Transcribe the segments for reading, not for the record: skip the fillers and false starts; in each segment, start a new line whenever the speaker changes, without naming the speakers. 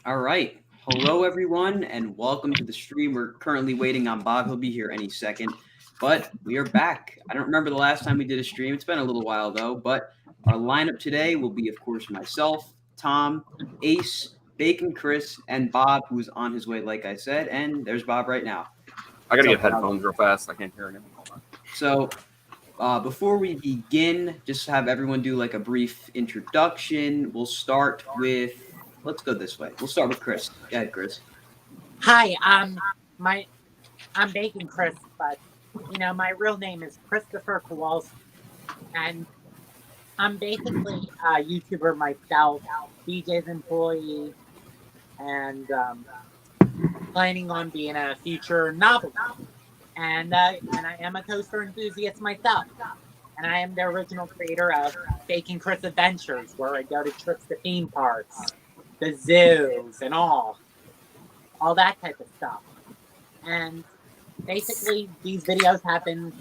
All right. Hello, everyone, and welcome to the stream. We're currently waiting on Bob. He'll be here any second, but we are back. I don't remember the last time we did a stream. It's been a little while, though, but our lineup today will be, of course, myself, Tom, Ace, Bacon, Chris, and Bob, who's on his way, like I said, and there's Bob right now.
I gotta
What's
get
up, Bob?
headphones real fast. I can't hear anything. Hold on.
So, before we begin, just have everyone do like a brief introduction. We'll start with, let's go this way. We'll start with Chris. Go ahead, Chris.
Hi, I'm Bacon Chris, but my real name is Christopher Kowalski, and I'm basically a YouTuber myself, DJ's employee, and planning on being a future novelist. And I am a coaster enthusiast myself, and I am the original creator of Bacon Chris Adventures, where I go to trips to theme parks, the zoos, and all that type of stuff. And basically, these videos have been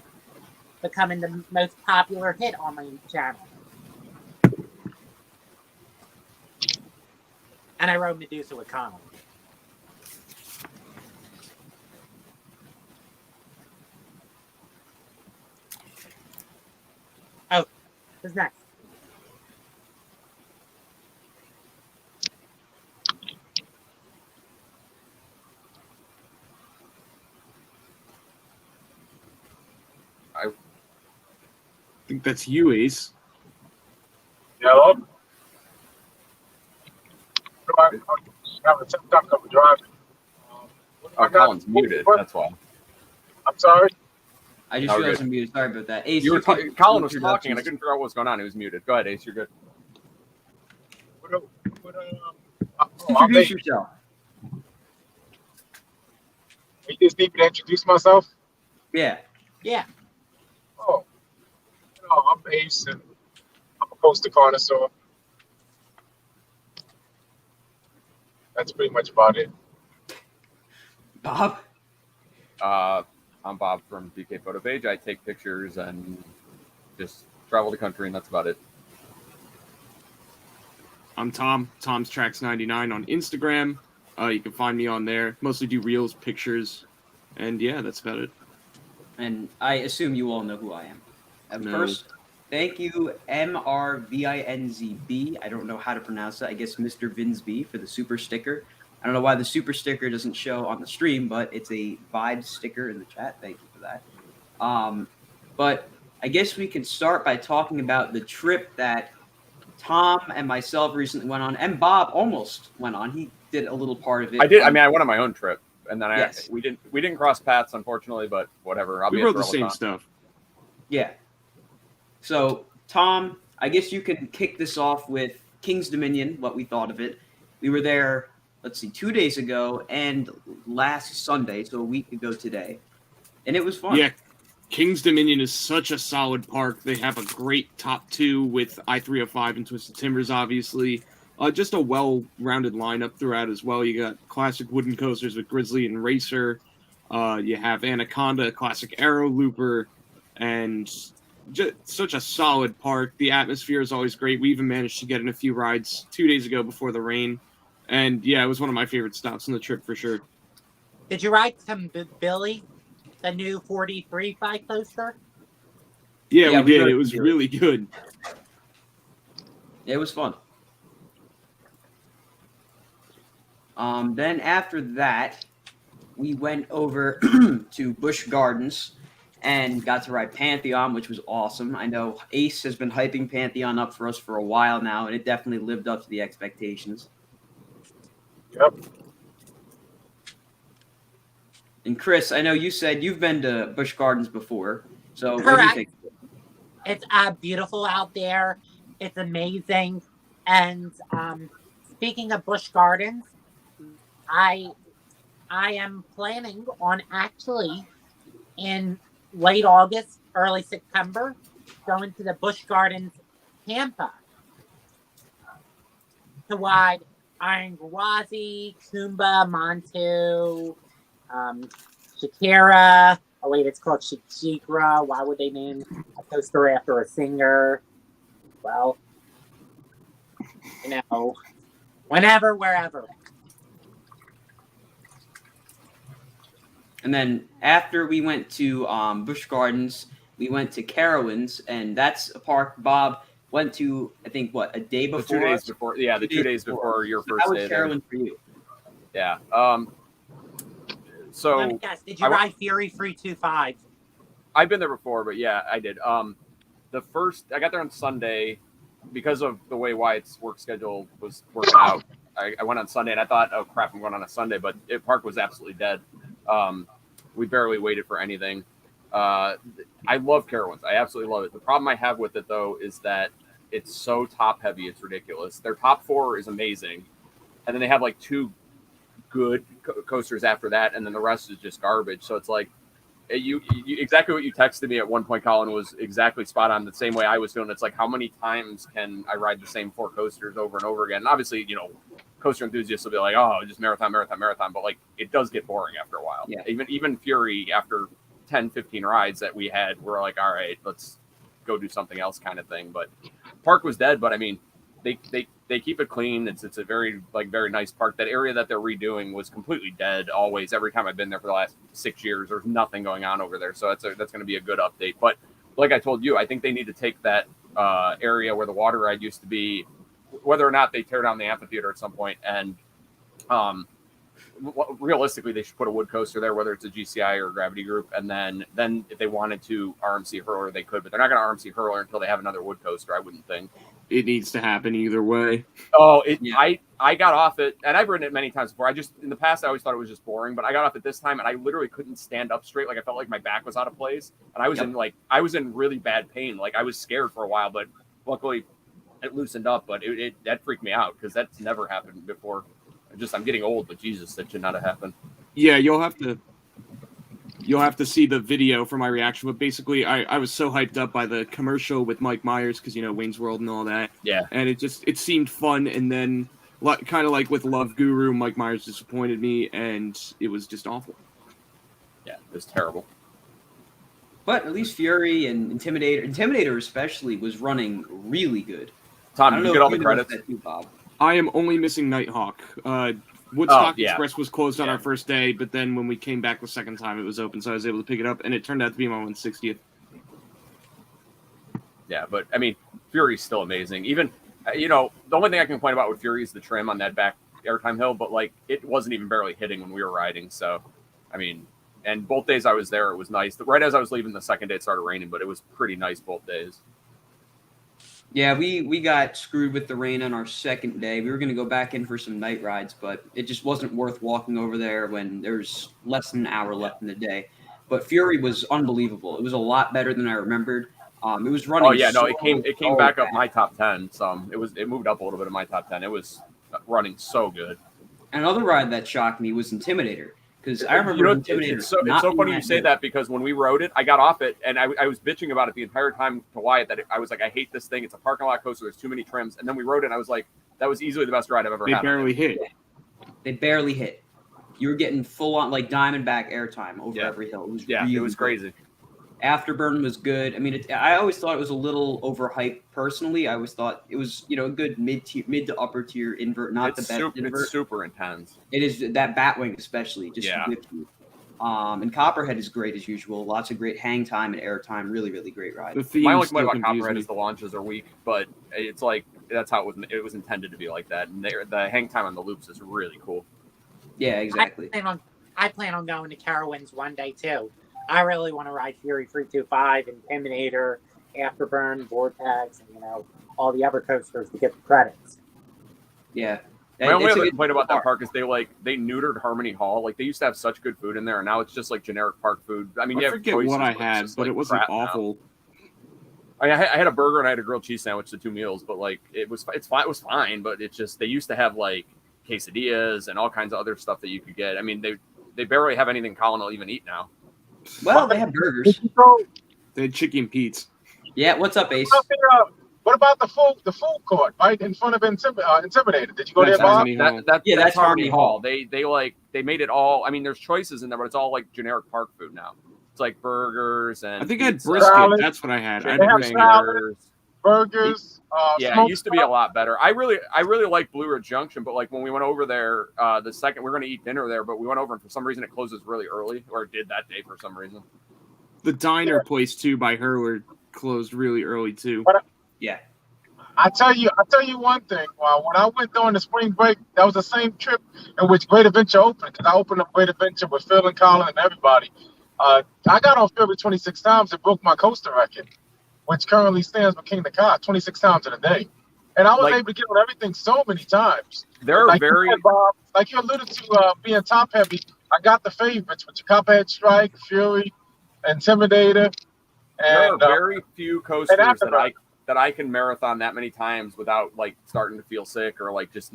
becoming the most popular hit on my channel. And I wrote Medusa with Connell. Oh, who's next?
I think that's you, Ace.
Hello? I have a tough time driving.
Oh, Colin's muted. That's why.
I'm sorry?
I just realized I'm muted. Sorry about that. Ace,
Colin was talking, and I couldn't figure out what was going on. He was muted. Go ahead, Ace. You're good.
Introduce yourself.
You just need me to introduce myself?
Yeah.
Yeah.
Oh. I'm Ace, and I'm a coaster connoisseur. That's pretty much about it.
Bob?
I'm Bob from BK Photo Page. I take pictures and just travel the country, and that's about it.
I'm Tom. Tom's Tracks 99 on Instagram. You can find me on there. Mostly do reels, pictures, and yeah, that's about it.
And I assume you all know who I am. At
No.
first, thank you, MRVINZB. I don't know how to pronounce that. I guess Mr. Vinsby for the super sticker. I don't know why the super sticker doesn't show on the stream, but it's a vibe sticker in the chat. Thank you for that. But I guess we can start by talking about the trip that Tom and myself recently went on, and Bob almost went on. He did a little part of it.
I did. I mean, I went on my own trip, and then
Yes.
we didn't cross paths, unfortunately, but whatever.
We wrote the same stuff.
Yeah. So, Tom, I guess you can kick this off with King's Dominion, what we thought of it. We were there, 2 days ago and last Sunday, so a week ago today. And it was fun.
Yeah, King's Dominion is such a solid park. They have a great top two with I-305 and Twisted Timbers, obviously. Just a well-rounded lineup throughout as well. You got classic wooden coasters with Grizzly and Racer. You have Anaconda, classic Aero Looper, and just such a solid park. The atmosphere is always great. We even managed to get in a few rides 2 days ago before the rain. And yeah, it was one of my favorite stops on the trip for sure.
Did you ride some Billy, the new 43 bike coaster?
Yeah, we did.
rode
It was
Billy.
really good.
It was fun. Then after that, we went over to Busch Gardens and got to ride Pantheon, which was awesome. I know Ace has been hyping Pantheon up for us for a while now, and it definitely lived up to the expectations.
Yep.
And Chris, I know you said you've been to Busch Gardens before, so what do you
Correct.
think?
It's beautiful out there. It's amazing. And speaking of Busch Gardens, I am planning on actually in late August, early September, going to the Busch Gardens Tampa to ride Iron Gwazi, Kumba, Montu, Shakira. Oh wait, it's called Shakira. Why would they name a coaster after a singer? Well, whenever, wherever.
And then after we went to Busch Gardens, we went to Carowinds, and that's a park Bob went to, I think, a day before?
The 2 days
us?
before. Yeah, the 2 days before your
So
first
how was
day there.
Carowinds for you?
Yeah.
Let me guess. Did you ride Fury 325?
I've been there before, but yeah, I did. I got there on Sunday because of the way Wyatt's work schedule was working out. I went on Sunday and I thought, oh crap, I'm going on a Sunday, but the park was absolutely dead. We barely waited for anything. I love Carowinds. I absolutely love it. The problem I have with it though is that it's so top heavy. It's ridiculous. Their top 4 is amazing, and then they have like 2 good coasters after that, and then the rest is just garbage. So it's like you exactly what you texted me at one point, Colin, was exactly spot on. The same way I was feeling. It's like, how many times can I ride the same 4 coasters over and over again? And obviously, coaster enthusiasts will be like, oh, just marathon, but like it does get boring after a while.
Yeah.
Even Fury, after 10, 15 rides that we had, we're like, all right, let's go do something else kind of thing. But park was dead, but I mean, they keep it clean. It's a very nice park. That area that they're redoing was completely dead always. Every time I've been there for the last 6 years, there's nothing going on over there. So that's going to be a good update. But like I told you, I think they need to take that area where the water ride used to be, whether or not they tear down the amphitheater at some point, and realistically, they should put a wood coaster there, whether it's a GCI or a Gravity Group, and then if they wanted to RMC Hurler, they could, but they're not going to RMC Hurler until they have another wood coaster, I wouldn't think.
It needs to happen either way.
Oh,
Yeah.
I got off it, and I've ridden it many times before. In the past, I always thought it was just boring, but I got off it this time, and I literally couldn't stand up straight. Like, I felt like my back was out of place, and I was in really bad pain. Like, I was scared for a while, but luckily it loosened up, but that freaked me out because that's never happened before. I'm getting old, but Jesus, that should not have happened.
Yeah, you'll have to see the video for my reaction. But basically, I was so hyped up by the commercial with Mike Myers because Wayne's World and all that.
Yeah,
and it seemed fun, and then kind of like with Love Guru, Mike Myers disappointed me, and it was just awful.
Yeah, it was terrible.
But at least Fury and Intimidator especially, was running really good.
Tom, did you get all the credits?
That too, Bob.
I am only missing Nighthawk. Woodstock
yeah.
Express was closed on our first day, but then when we came back the second time, it was open, so I was able to pick it up, and it turned out to be my 160th.
Yeah, but I mean, Fury's still amazing. Even, the only thing I can complain about with Fury is the trim on that back airtime hill, but like it wasn't even barely hitting when we were riding. So, I mean, and both days I was there, it was nice. Right as I was leaving the second day, it started raining, but it was pretty nice both days.
Yeah, we got screwed with the rain on our second day. We were going to go back in for some night rides, but it just wasn't worth walking over there when there's less than an hour left in the day. But Fury was unbelievable. It was a lot better than I remembered. It was running.
Oh yeah, no, it came back up
fast.
my top 10. It moved up a little bit in my top 10. It was running so good.
Another ride that shocked me was Intimidator. Because I remember Intimidator.
It's so funny you say that because when we rode it, I got off it and I was bitching about it the entire time to Wyatt that I was like, I hate this thing. It's a parking lot coaster. There's too many trims. And then we rode it and I was like, that was easily the best ride I've ever had.
They barely hit.
They barely hit. You were getting full on like Diamondback airtime over every hill. It was
crazy.
Afterburn was good. I mean, I always thought it was a little overhyped. Personally, I always thought it was a good mid to upper tier invert, not the best invert.
It's super intense.
It is that Batwing especially just whipped you. And Copperhead is great as usual. Lots of great hang time and air time. Really, really great ride.
My only complaint about Copperhead is the launches are weak, but it's like that's how it was intended to be like that. And the hang time on the loops is really cool.
Yeah, exactly.
I plan on going to Carowinds one day too. I really want to ride Fury 325, Intimidator, Afterburn, Vortex, and all the other coasters to get the credits.
Yeah.
My only other complaint about that park is they neutered Harmony Hall. Like they used to have such good food in there, and now it's just like generic park food. I mean,
I forget what I had, but it wasn't awful.
I had a burger and I had a grilled cheese sandwich, the 2 meals, but like it was fine. But it's just they used to have like quesadillas and all kinds of other stuff that you could get. I mean, they barely have anything Colin will even eat now.
Well, they have burgers.
They had chicken Pete's.
Yeah, what's up, Ace?
What about the food court right in front of Intimidator? Did you go there, Bob?
That's Harmony Hall. They made it all. I mean, there's choices in there, but it's all like generic park food now. It's like burgers and
I think I had brisket. That's what I had. I had
brisket. burgers.
Yeah, it
smoked
used to be a lot better. I really like Blue Ridge Junction, but like when we went over there, the second we were going to eat dinner there, but we went over and for some reason it closes really early, or it did that day for some reason.
The diner place too by her were closed really early too.
Yeah.
I tell you one thing. When I went during the spring break, that was the same trip in which Great Adventure opened. Because I opened up Great Adventure with Phil and Colin and everybody. I got on Fury 26 times and broke my coaster record, which currently stands with King the Car 26 times in a day. And I was able to get on everything so many times.
There are
Like
very
you said, Bob, like you alluded to being top heavy. I got the favorites, which Cuphead Strike, Fury, Intimidator,
there are
and
very few coasters
Afterburner.
that I can marathon that many times without like starting to feel sick or like just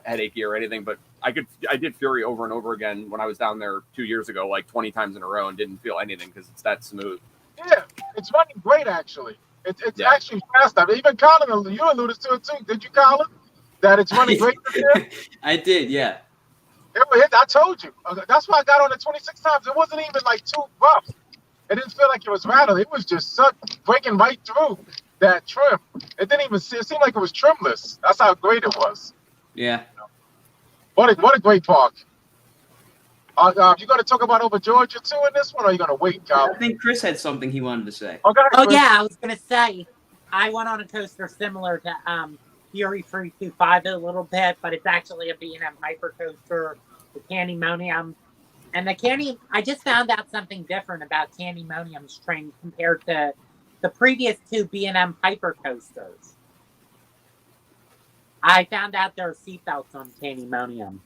headachy or anything. But I did Fury over and over again when I was down there 2 years ago, like 20 times in a row, and didn't feel anything because it's that smooth.
yeah, it's running great actually. It's
Yeah.
actually fast. I mean, even Colin, you alluded to it too. Did you, Colin? That it's running great this year?
I did, yeah.
I told you. That's why I got on it 26 times. It wasn't even like too rough. It didn't feel like it was rattling. It was just breaking right through that trim. It didn't even it seemed like it was trimless. That's how great it was.
Yeah.
What a great park. You going to talk about over Georgia too in this one, or are you going to wait,
I
Colin?
think Chris had something he wanted to say.
Okay.
Oh
Chris.
yeah, I was gonna say, I went on a coaster similar to Fury 325 a little bit, but it's actually a B&M hyper coaster, the Candymonium. And I just found out something different about Candymonium's train compared to the previous two B&M hyper coasters. I found out there are seatbelts on Candymonium,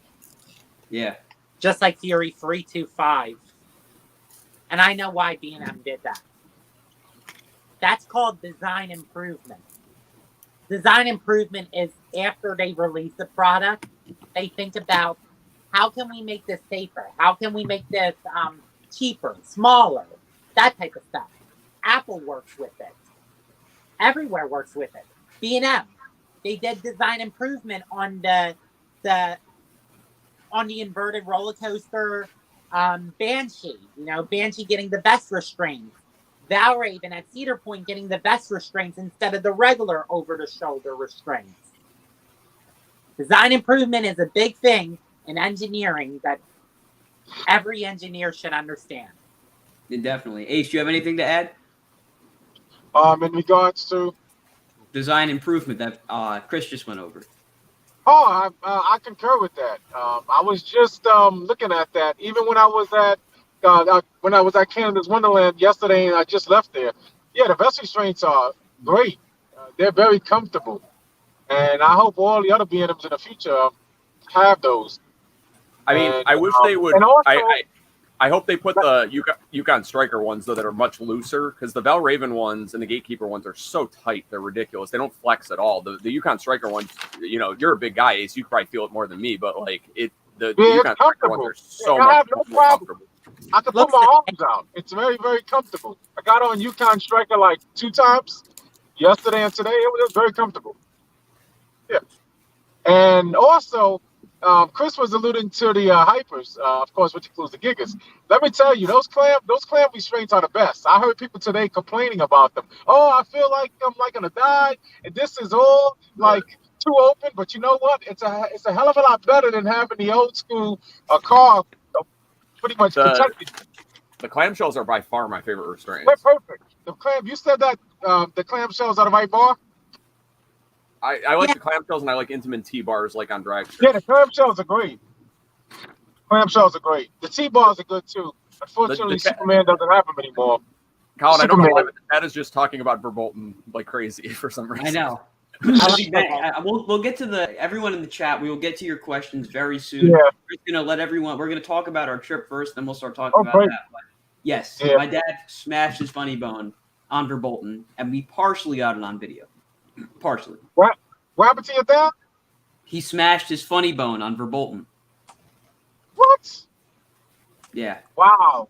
Yeah.
just like Fury 325. And I know why B&M did that. That's called design improvement. Design improvement is after they release a product, they think about how can we make this safer? How can we make this cheaper, smaller, that type of stuff. Apple works with it. Everywhere works with it. B&M, they did design improvement on the inverted roller coaster, Banshee. Banshee getting the best restraints. Valraven at Cedar Point getting the best restraints instead of the regular over-the-shoulder restraints. Design improvement is a big thing in engineering that every engineer should understand.
Yeah, definitely. Ace, do you have anything to add?
In regards to,
Design improvement that Chris just went over.
I concur with that. I was just looking at that. Even when I was at Canada's Wonderland yesterday, and I just left there. Yeah, the vest restraints are great. They're very comfortable, and I hope all the other B&Ms in the future have those.
I mean,
And,
I wish they would.
and also-
I hope they put the Yukon Striker ones though that are much looser, because the Valraven ones and the Gatekeeper ones are so tight they're ridiculous. They don't flex at all. The Yukon Striker ones, you're a big guy, Ace. You probably feel it more than me, but like the Yukon Striker ones are so
I have
much
no
more
problem.
comfortable.
I can put my arms out. It's very, very comfortable. I got on Yukon Striker like 2 times yesterday and today. It was very comfortable. Yeah. And also, Chris was alluding to the hypers, of course, which includes the gigas. Let me tell you, those clamp restraints are the best. I heard people today complaining about them. Oh, I feel like I'm like gonna die, and this is all like too open. But you know what? It's a hell of a lot better than having the old school car pretty much protected.
The clamshells are by far my favorite restraints.
They're perfect. The clamp. You said that the clamshells are the right bar.
I like the clamshells and I like Intamin T-bars like on drag strips.
Yeah, the clamshells are great. Clamshells are great. The T-bars are good too. Unfortunately, Superman doesn't have them anymore.
Colin, I don't know why,
Superman.
but that is just talking about Verbolten like crazy for some reason.
I know. We'll get to everyone in the chat. We will get to your questions very soon.
Yeah.
We're gonna talk about our trip first, then we'll start talking about
great.
that. But yes,
Yeah.
my dad smashed his funny bone on Verbolten, and we partially got it on video. Partially.
What happened to your dad?
He smashed his funny bone on Verbolten.
What?
Yeah.
Wow.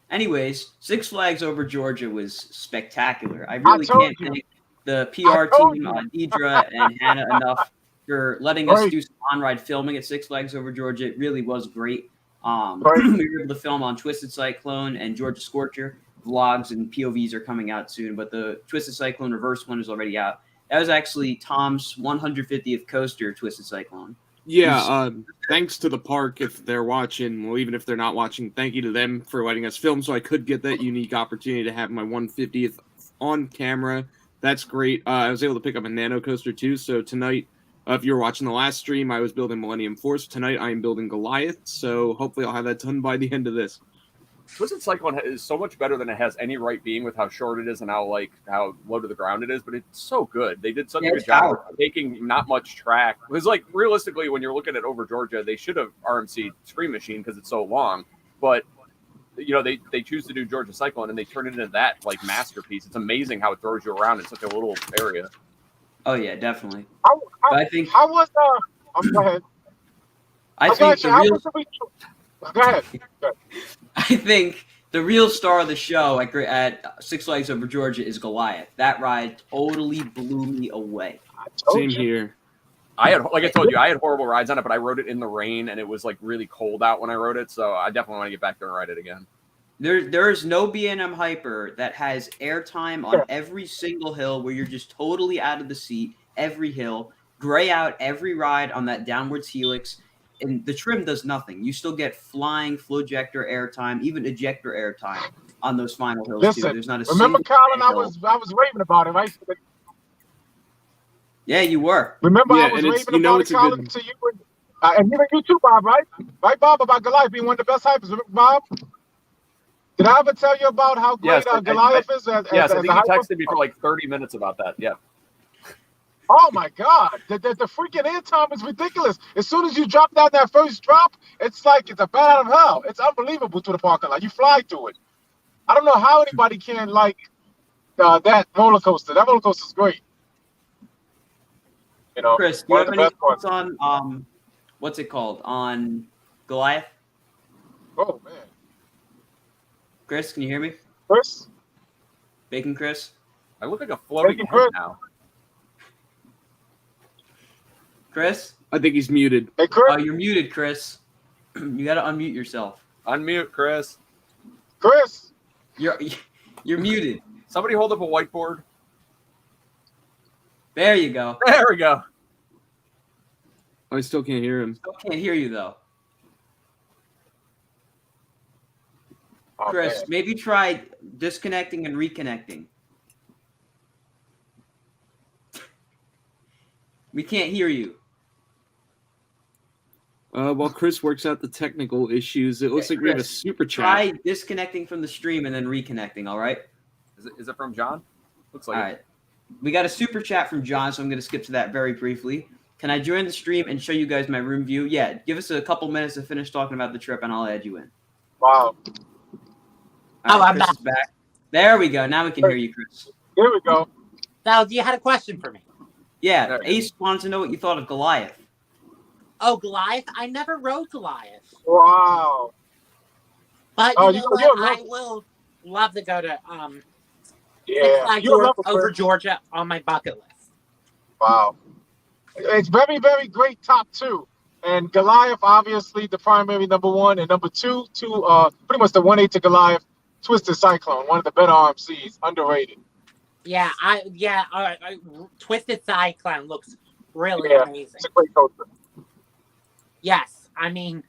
Anyways, Six Flags Over Georgia was spectacular. I really
told
can't
you.
thank the PR team, Deidre and Hannah, enough for letting us do some on-ride filming at Six Flags Over Georgia. It really was great. We were able to film on Twisted Cyclone and Georgia Scorcher vlogs and POVs are coming out soon, but the Twisted Cyclone reverse one is already out. That was actually Tom's 150th coaster, Twisted Cyclone.
Yeah, thanks to the park if they're watching. Well, even if they're not watching, thank you to them for letting us film so I could get that unique opportunity to have my 150th on camera. That's great. I was able to pick up a nano coaster too. So tonight, if you were watching the last stream, I was building Millennium Force. Tonight, I am building Goliath. So hopefully I'll have that done by the end of this.
Twisted Cyclone is so much better than it has any right being with how short it is and how low to the ground it is, but it's so good. They did such a good job of taking not much track. It was like, realistically, when you're looking at Over Georgia, they should have RMC Scream Machine because it's so long, but they choose to do Georgia Cyclone and they turn it into that like masterpiece. It's amazing how it throws you around in such a little area.
Oh yeah, definitely.
I think how was go ahead. Go ahead.
I think the real star of the show at Six Flags Over Georgia is Goliath. That ride totally blew me away.
Same here.
I told you, I had horrible rides on it, but I rode it in the rain and it was like really cold out when I rode it. So I definitely want to get back there and ride it again.
There is no B&M hyper that has airtime on every single hill where you're just totally out of the seat, every hill, gray out every ride on that downwards helix. And the trim does nothing. You still get flying flowjector airtime, even ejector airtime on those final hills.
Listen,
too. There's not a
remember, Colin, I
hill.
was raving about it, right?
Yeah, you were.
Remember, I was raving about it, Colin, to you and even you too, Bob, right? Right, Bob, about Goliath being one of the best hypers. Remember, Bob? Did I ever tell you about how great Goliath is?
I think you texted me for like 30 minutes about that. Yeah.
Oh my God, the freaking airtime is ridiculous. As soon as you drop down that first drop, it's like it's a bat out of hell. It's unbelievable to the parking lot. You fly through it. I don't know how anybody can like that roller coaster. That roller coaster is great.
Chris, do you have any thoughts on what's it called on Goliath?
Oh man,
Chris, can you hear me?
Chris,
Bacon Chris.
I look like a floating head now.
Chris?
I think he's muted.
Hey, Chris.
Oh, you're muted, Chris. You got to unmute yourself.
Unmute, Chris.
Chris.
You're muted.
Somebody hold up a whiteboard.
There you go.
There we go.
I still can't hear him.
Still can't hear you, though.
Oh,
Chris,
man.
maybe try disconnecting and reconnecting. We can't hear you.
While Chris works out the technical issues, it looks like we have a super chat.
Try disconnecting from the stream and then reconnecting, all right?
Is it from John? Looks like
all right. We got a super chat from John, so I'm going to skip to that very briefly. Can I join the stream and show you guys my room view? Yeah, give us a couple minutes to finish talking about the trip, and I'll add you in.
Wow.
All right,
I'm
Chris is back. There we go. Now we can hear you, Chris.
Here we go.
Now, you had a question for me.
Yeah, Ace wants to know what you thought of Goliath.
Oh, Goliath? I never rode Goliath.
Wow.
But you know what? I will love to go to over Georgia on my bucket list.
Wow. It's very, very great top two. And Goliath, obviously, the primary number one. And number two, pretty much the 1-8 to Goliath, Twisted Cyclone, one of the better RMCs, underrated.
Yeah, Twisted Cyclone looks really amazing.
It's a great coaster.
Yes, I mean,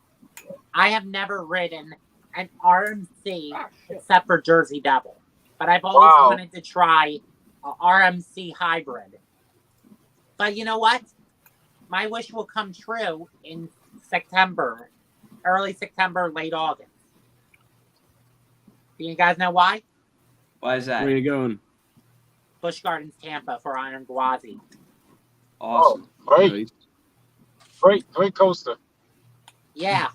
I have never ridden an RMC except for Jersey Devil, but I've always wanted to try a RMC hybrid. But you know what? My wish will come true in September, early September, late August. Do you guys know why?
Why is that?
Where are you going?
Busch Gardens, Tampa for Iron Gwazi.
Awesome.
Oh, great. Great coaster.
Yeah.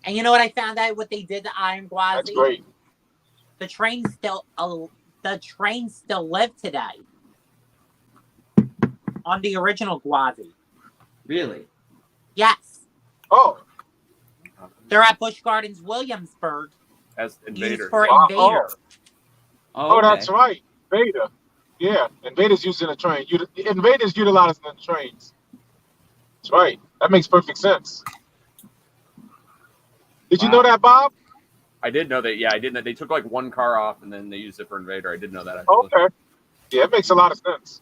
And you know what I found out what they did to Iron Gwazi?
That's great.
The train still live today on the original Gwazi.
Really?
Yes.
Oh.
They're at Busch Gardens, Williamsburg.
As Invader.
Used for Invader.
Oh, okay.
That's right. Invader. Yeah. Invader's using a train. Invader's utilizing the trains. That's right. That makes perfect sense. Did you know that, Bob?
I did know that. Yeah, I did know they took like one car off and then they used it for Invader. I did know that. Actually.
Okay. Yeah, it makes a lot of sense.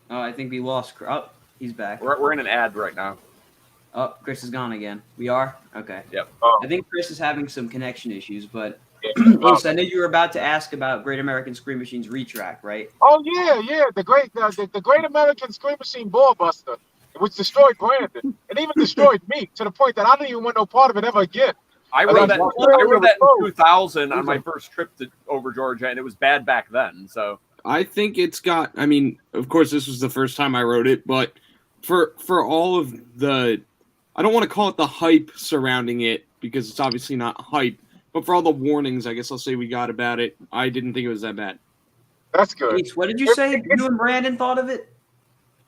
Oh, I think we lost. Oh, he's back.
We're in an ad right now.
Oh, Chris is gone again. We are? Okay.
Yep.
Oh,
I think Chris is having some connection issues, but
yeah.
Ace, I know you were about to ask about Great American Screen Machine's retrack, right?
Oh yeah. The Great American Screen Machine Ball Buster, which destroyed Brandon and even destroyed me to the point that I didn't even want no part of it ever again.
I
Wait,
rode that.
what?
I rode that
Oh.
in 2000 on my first trip over Georgia, and it was bad back then. So
I think it's got. I mean, of course, this was the first time I rode it, but for all of the, I don't want to call it the hype surrounding it because it's obviously not hype, but for all the warnings, I guess I'll say we got about it. I didn't think it was that bad.
That's good.
Ace, what did you say you and Brandon thought of it?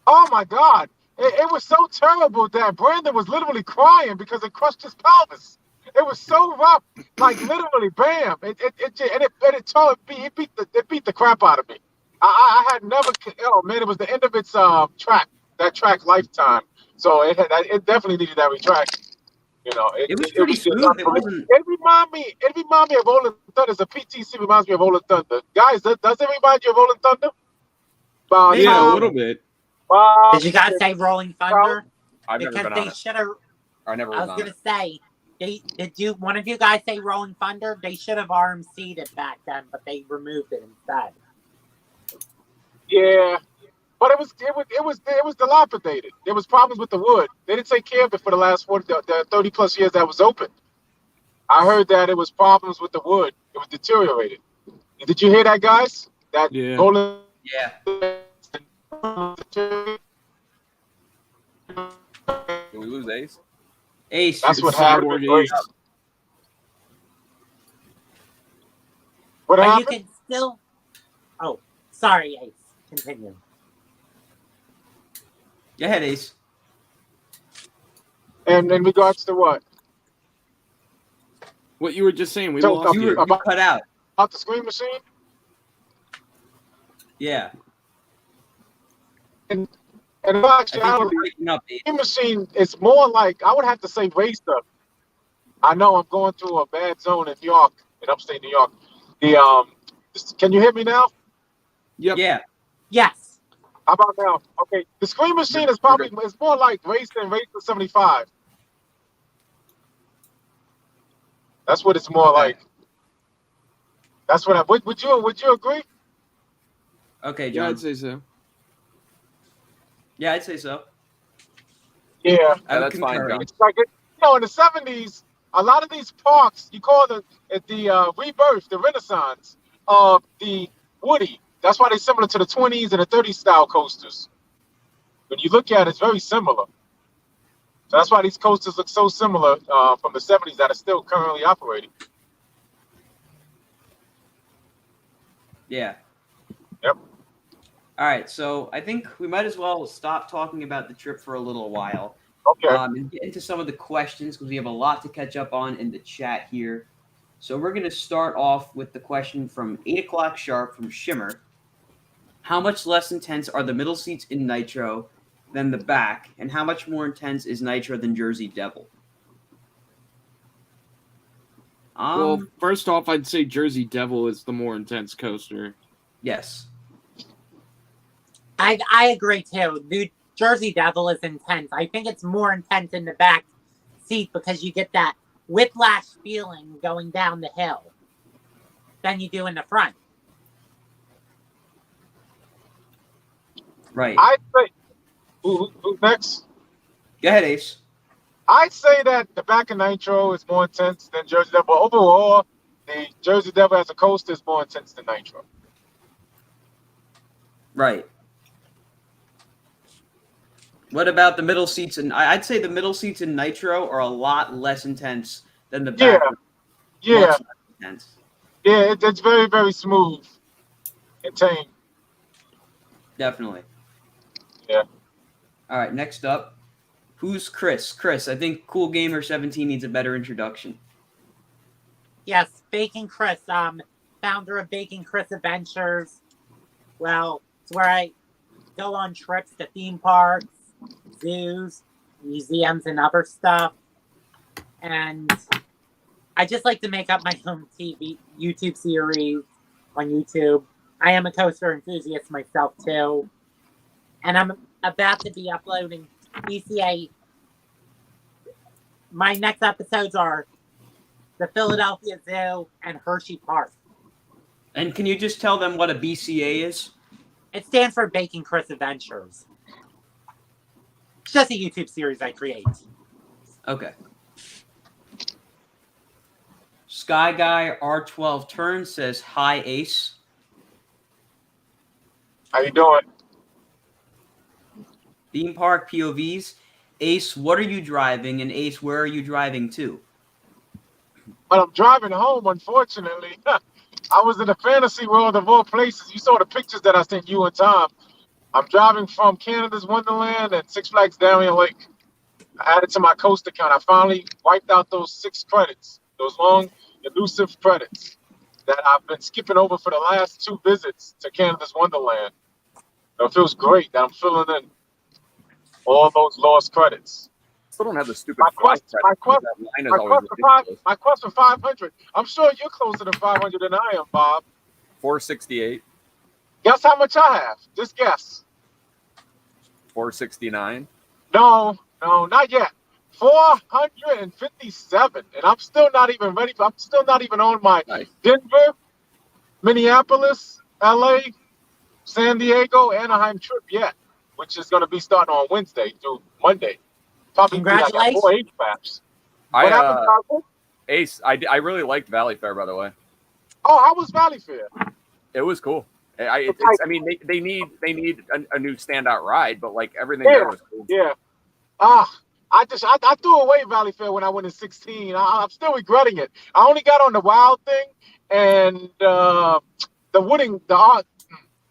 Oh my God, it was so terrible that Brandon was literally crying because it crushed his pelvis. It was so rough, like literally, bam! It beat the crap out of me. I had never. Oh man, it was the end of its track lifetime. So it definitely needed that retract. You know,
It was pretty
just
smooth. It wasn't.
It remind me of Rolling Thunder. The PTC reminds me of Rolling Thunder. Guys, does it remind you of Rolling Thunder?
Yeah, a little bit.
Did you guys say Rolling Thunder?
I've never
Because
been on
they
it.
should have.
I never
I
was
was
on
gonna
it.
say, did one of you guys say Rolling Thunder? They should have RMC'd it back then, but they removed it instead.
Yeah, but it was dilapidated. There was problems with the wood. They didn't take care of it for the last 30 plus years that was open. I heard that it was problems with the wood. It was deteriorated. Did you hear that, guys? That
Yeah.
Rolling.
Yeah.
Did we lose Ace?
Ace,
That's
you're
what
Cyborg
happened.
Ace.
What
But you
happened?
can still. Oh, sorry, Ace. Continue.
Go ahead, Ace.
And in regards to what?
What you were just saying, we
So,
lost
You
you.
were cut out.
About the screen machine?
Yeah.
And in
I think you're
actuality,
breaking up, Ace.
screen machine is more like, I would have to say racer. I know I'm going through a bad zone in New York, in upstate New York. Can you hear me now?
Yep.
Yeah.
Yes.
How about now? Okay. The screen machine is probably it's more like Racer 75. That's what it's more
Okay.
like. That's what would you agree?
Okay,
Yeah,
John.
I'd say so.
Yeah, I'd say so.
Yeah.
I would
that's fine,
concur.
John.
It's like in the 70s, a lot of these parks, you call the rebirth, the renaissance of the Woody. That's why they're similar to the 20s and the 30s style coasters. When you look at it, it's very similar. So that's why these coasters look so similar from the 70s that are still currently operating.
Yeah.
Yep.
All right, so I think we might as well stop talking about the trip for a little while
Okay.
and get into some of the questions because we have a lot to catch up on in the chat here. So we're going to start off with the question from 8 o'clock sharp from Shimmer. How much less intense are the middle seats in Nitro than the back, and how much more intense is Nitro than Jersey Devil?
Well, first off, I'd say Jersey Devil is the more intense coaster.
Yes.
I agree too. The Jersey Devil is intense. I think it's more intense in the back seat because you get that whiplash feeling going down the hill than you do in the front.
Right.
I'd say, who's next?
Go ahead, Ace.
I'd say that the back of Nitro is more intense than Jersey Devil. Overall, the Jersey Devil as a coaster is more intense than Nitro.
Right. What about the middle seats? And I'd say the middle seats in Nitro are a lot less intense than the back.
Yeah.
Much less intense.
Yeah, it's very, very smooth and tame.
Definitely.
Yeah.
All right, next up. Who's Chris? Chris, I think Cool Gamer 17 needs a better introduction.
Yes, Bacon Chris, founder of Bacon Chris Adventures. Well, it's where I go on trips to theme parks, zoos, museums, and other stuff. And I just like to make up my own YouTube series on YouTube. I am a coaster enthusiast myself too, and I'm about to be uploading BCA. My next episodes are the Philadelphia Zoo and Hershey Park.
And can you just tell them what a BCA is?
It stands for Baking Chris Adventures. It's just a YouTube series I create.
Okay. Sky Guy R12 Turn says, hi, Ace.
How you doing?
Theme Park POVs. Ace, what are you driving? And Ace, where are you driving to?
But I'm driving home, unfortunately. I was in the fantasy world of all places. You saw the pictures that I sent you and Tom. I'm driving from Canada's Wonderland and Six Flags Darien Lake. I added to my Coast account. I finally wiped out those 6 credits, those long, elusive credits that I've been skipping over for the last 2 visits to Canada's Wonderland. So it feels great that I'm filling in all those lost credits.
Still don't have the stupid
My quest,
flight
my
credit,
quest,
because that line is
my
always
quest, for
ridiculous.
my quest for 500. I'm sure you're closer to 500 than I am, Bob.
468,
Guess how much I have? Just guess.
469.
No, not yet. 457, and I'm still not even ready. I'm still not even on my
Nice.
Denver, Minneapolis, LA, San Diego, Anaheim trip yet, which is going to be starting on Wednesday through Monday. Probably be like
Congratulations.
4 8 maps. What happened, Falcon?
Ace, I really liked Valley Fair, by the way.
Oh, how was Valley Fair?
It was cool. I mean, they need a new standout ride, but like everything
Yeah.
there was cool.
Yeah. I threw away Valley Fair when I went in 16. I'm still regretting it. I only got on the Wild thing and the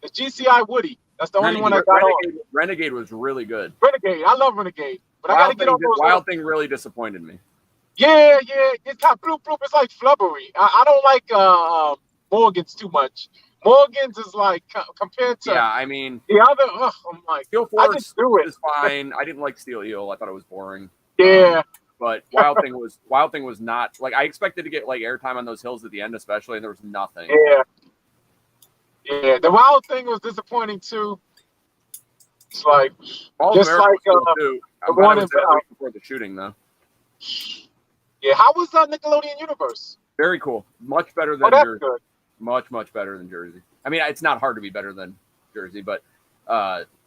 GCI Woody. That's the only one I got on.
Renegade was really good.
Renegade. I love Renegade. But I got to get on those.
Wild Thing really disappointed me.
Yeah. It's kind of bloop. It's like flubbery. I don't like Morgan's too much. Morgan's is like compared to
I mean,
the other. I'm like,
Steel
I
Force
just do it.
is fine. I didn't like Steel Eel. I thought it was boring.
Yeah.
But Wild Thing was not like I expected to get like airtime on those hills at the end, especially, and there was nothing.
Yeah. The Wild Thing was disappointing too. It's like
All
just
America
like
was cool, too. I'm glad I was there a week before the shooting, though.
Yeah. How was Nickelodeon Universe?
Very cool. Much better than
That's
Jersey.
good.
Much better than Jersey. I mean, it's not hard to be better than Jersey, but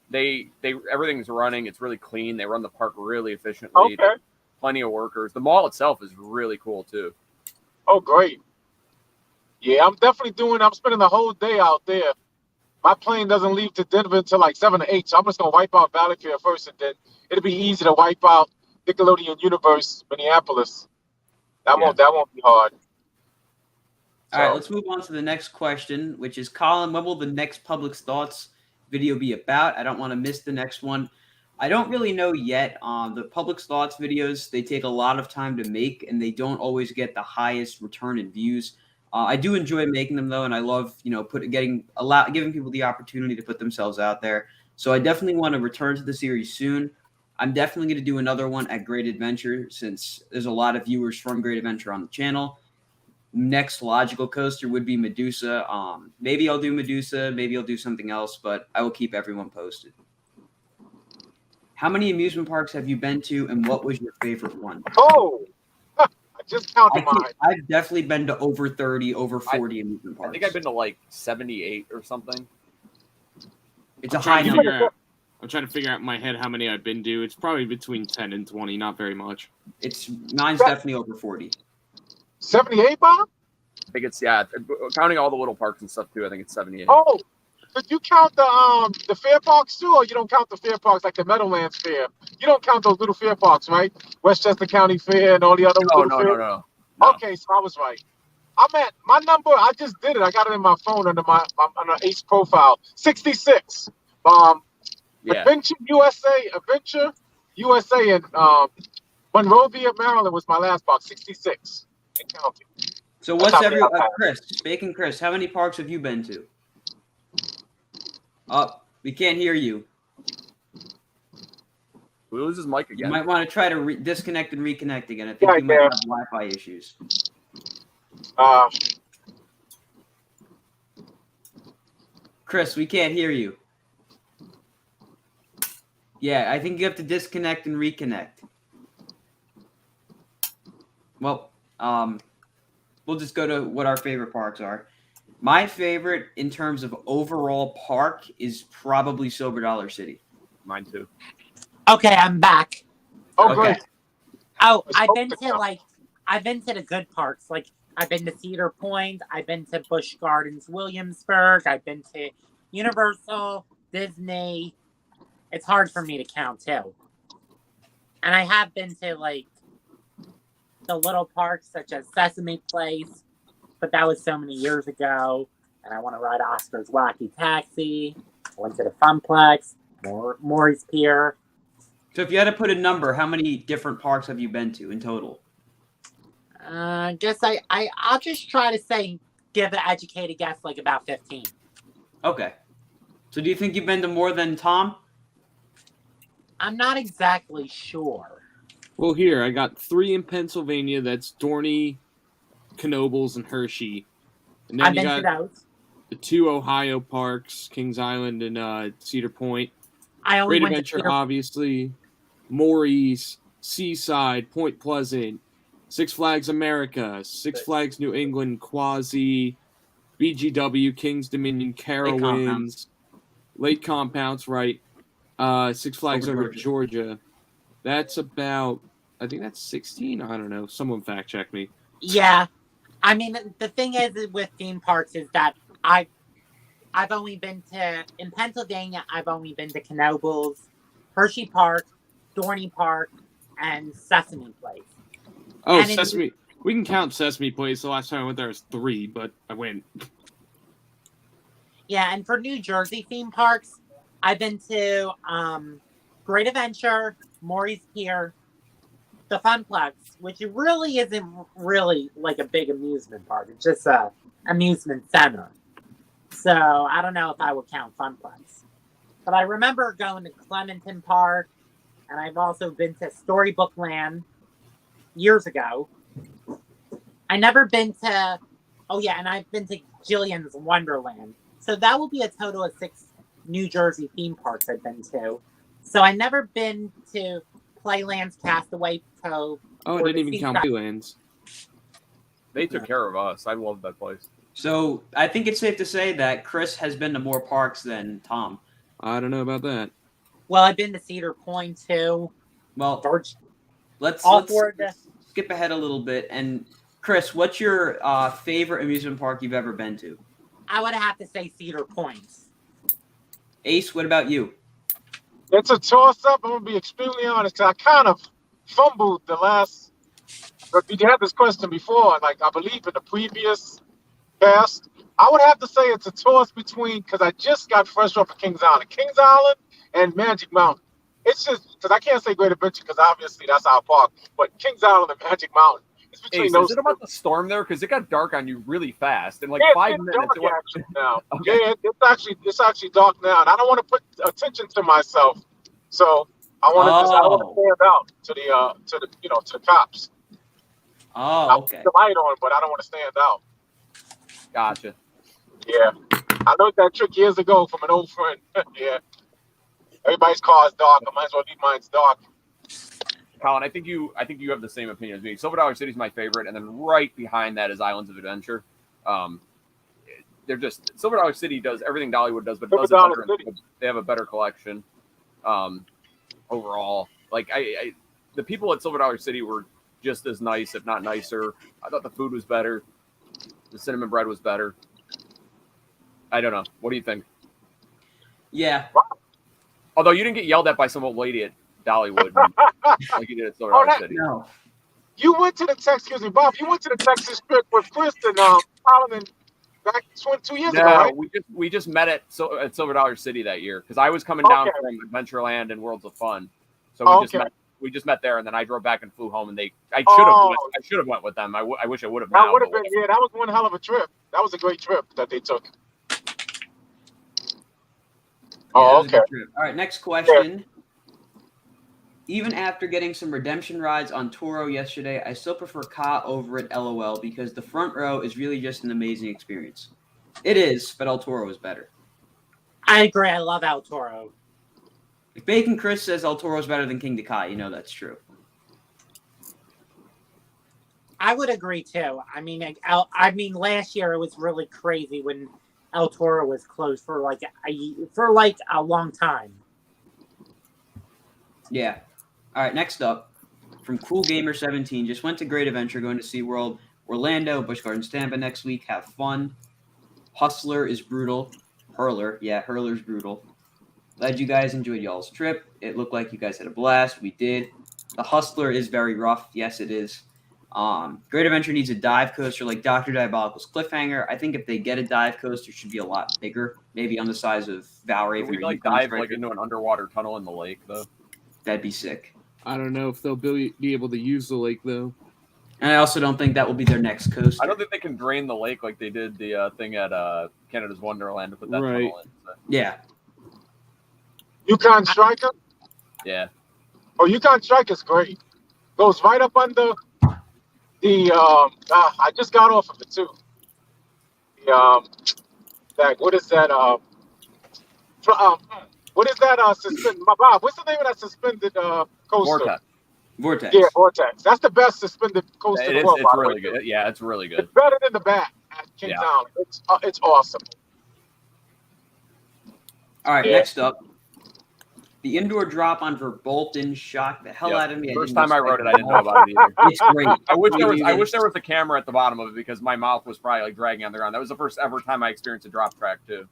they everything's running. It's really clean. They run the park really efficiently.
Okay.
Plenty of workers. The mall itself is really cool too.
Oh, great. Yeah, I'm spending the whole day out there. My plane doesn't leave to Denver until like 7 or 8, so I'm just going to wipe out Valley Fair first, and then it'll be easy to wipe out Nickelodeon Universe, Minneapolis. That won't be hard.
All right, let's move on to the next question, which is, Colin, when will the next Public Thoughts video be about? I don't want to miss the next one. I don't really know yet. The Public Thoughts videos, they take a lot of time to make, and they don't always get the highest return in views. I do enjoy making them, though, and I love, giving people the opportunity to put themselves out there. So I definitely want to return to the series soon. I'm definitely going to do another one at Great Adventure, since there's a lot of viewers from Great Adventure on the channel. Next logical coaster would be Medusa. Maybe I'll do Medusa, maybe I'll do something else, but I will keep everyone posted. How many amusement parks have you been to, and what was your favorite one?
Oh, I just counted mine.
I've definitely been to over 30, over 40 amusement parks.
I think I've been to like 78 or something.
It's a high number.
I'm trying to figure out in my head how many I've been to. It's probably between 10 and 20, not very much.
Mine's definitely over 40.
78, Bob?
I think it's counting all the little parks and stuff too. I think it's 78.
Oh, did you count the fair parks too, or you don't count the fair parks like the Meadowlands Fair? You don't count those little fair parks, right? Westchester County Fair and all the other little fairs?
No.
Okay, so I was right. I'm at my number. I just did it. I got it in my phone under my Ace profile. 66. Adventure USA in Monrovia, Maryland was my last box. 66 and counting.
So what's Chris, how many parks have you been to? We can't hear you.
We lose his mic again.
You might want to try to disconnect and reconnect again. I think you might have Wi-Fi issues.
Uh,
Chris, we can't hear you. Yeah, I think you have to disconnect and reconnect. Well, we'll just go to what our favorite parks are. My favorite in terms of overall park is probably Silver Dollar City.
Mine too.
Okay, I'm back.
oh,
Okay.
great.
Oh,
It's
I've been to the good parks. Like, I've been to Cedar Point. I've been to Busch Gardens, Williamsburg. I've been to Universal, Disney. It's hard for me to count too. And I have been to like the little parks such as Sesame Place, but that was so many years ago. And I want to ride Oscar's Wacky Taxi. I went to the Funplex, Maury's Pier.
So if you had to put a number, how many different parks have you been to in total?
I guess I'll just try to give an educated guess, like about 15.
Okay. So do you think you've been to more than Tom?
I'm not exactly sure.
Well, here, I got 3 in Pennsylvania. That's Dorney, Knoebels, and Hershey. And then
I've
you
been to
got
those.
the 2 Ohio parks, Kings Island and Cedar Point.
I only
Great
went
Adventure,
to Cedar.
obviously. Maury's, Seaside, Point Pleasant, Six Flags America, Six Flags New England, Quasi, BGW, Kings Dominion, Carowinds, Lake Compounds, right. Six Flags over Georgia. That's about, I think that's 16. I don't know. Someone fact check me.
Yeah, I mean the thing is with theme parks is that I've only been to in Pennsylvania. I've only been to Knoebels, Hershey Park, Dorney Park, and Sesame Place.
Oh,
And
Sesame. We can count Sesame Place. The last time I went there was 3, but I went.
Yeah, and for New Jersey theme parks, I've been to Great Adventure, Maury's Pier, the Funplex, which really isn't really like a big amusement park. It's just a amusement center. So I don't know if I would count Funplex. But I remember going to Clementon Park, and I've also been to Storybook Land years ago. I never been to, oh yeah, and I've been to Jillian's Wonderland. So that will be a total of 6 New Jersey theme parks I've been to. So I never been to Playland's Castaway Cove.
Oh, I didn't even count Playlands.
They took care of us. I love that place.
So I think it's safe to say that Chris has been to more parks than Tom.
I don't know about that.
Well, I've been to Cedar Point too.
Well,
George,
let's skip ahead a little bit. And Chris, what's your favorite amusement park you've ever been to?
I would have to say Cedar Point.
Ace, what about you?
It's a toss-up. I'm going to be extremely honest. I kind of fumbled the last... But we had this question before, like I believe in the previous cast. I would have to say it's a toss between, because I just got fresh off of Kings Island and Magic Mountain. It's just, because I can't say Great Adventure, because obviously that's our park, but Kings Island and Magic Mountain. It's between those.
Is it about the storm there? Because it got dark on you really fast. In like
yeah,
5 minutes.
Dark now.
Okay.
Yeah, it's actually dark now, and I don't want to put attention to myself, so I want to I don't want to stand out to the cops.
Oh, okay.
I'll put the light on, but I don't want to stand out.
Gotcha.
Yeah, I learned that trick years ago from an old friend. Yeah, everybody's car is dark. I might as well leave mine's dark.
Colin, I think you have the same opinion as me. Silver Dollar City is my favorite, and then right behind that is Islands of Adventure. They're just Silver Dollar City does everything Dollywood does, but does it better. They have a better collection overall. Like the people at Silver Dollar City were just as nice, if not nicer. I thought the food was better. The cinnamon bread was better. I don't know. What do you think?
Yeah.
Although you didn't get yelled at by some old lady at Dollywood like you did at Silver Dollar City.
No.
You went to the Texas, Bob. You went to the Texas trip with Chris and Colin back 2 years ago, right?
we just met at Silver Dollar City that year because I was coming down from Adventureland and Worlds of Fun, so we just met there, and then I drove back and flew home, and I should have went with them. I wish I would have.
That would have been that was one hell of a trip. That was a great trip that they took.
Yeah, okay. All right, next question. Even after getting some redemption rides on Toro yesterday, I still prefer Ka over at LOL because the front row is really just an amazing experience. It is, but El Toro is better.
I agree. I love El Toro.
If Bacon Chris says El Toro is better than King Dekai, you know that's true.
I would agree too. I mean, last year it was really crazy when El Toro was closed for like a long time.
Yeah. All right, next up, from Cool Gamer 17, just went to Great Adventure, going to SeaWorld, Orlando, Busch Gardens, Tampa next week. Have fun. Hustler is brutal. Hurler's brutal. Glad you guys enjoyed y'all's trip. It looked like you guys had a blast. We did. The Hustler is very rough. Yes, it is. Great Adventure needs a dive coaster like Dr. Diabolical's Cliffhanger. I think if they get a dive coaster, it should be a lot bigger, maybe on the size of Valraven.
Can we like dive like into an underwater tunnel in the lake though?
That'd be sick.
I don't know if they'll be able to use the lake though.
And I also don't think that will be their next coaster.
I don't think they can drain the lake like they did the thing at Canada's Wonderland to put that tunnel in. So.
Yeah.
Yukon Striker?
Yeah.
Oh, Yukon Striker's great. Goes right up under the I just got off of it too. The what is that suspended Bob, what's the name of that suspended coaster?
Vortex.
Yeah, Vortex. That's the best suspended coaster in the world.
It's really good. Yeah, it's really good.
It's better than the back at Kings Island. It's awesome.
All right, next up. The indoor drop on Verbolten shocked the hell out of me.
First time I rode it, I didn't know about it either.
It's great.
I wish there was a camera at the bottom of it because my mouth was probably like dragging on the ground. That was the first ever time I experienced a drop track too.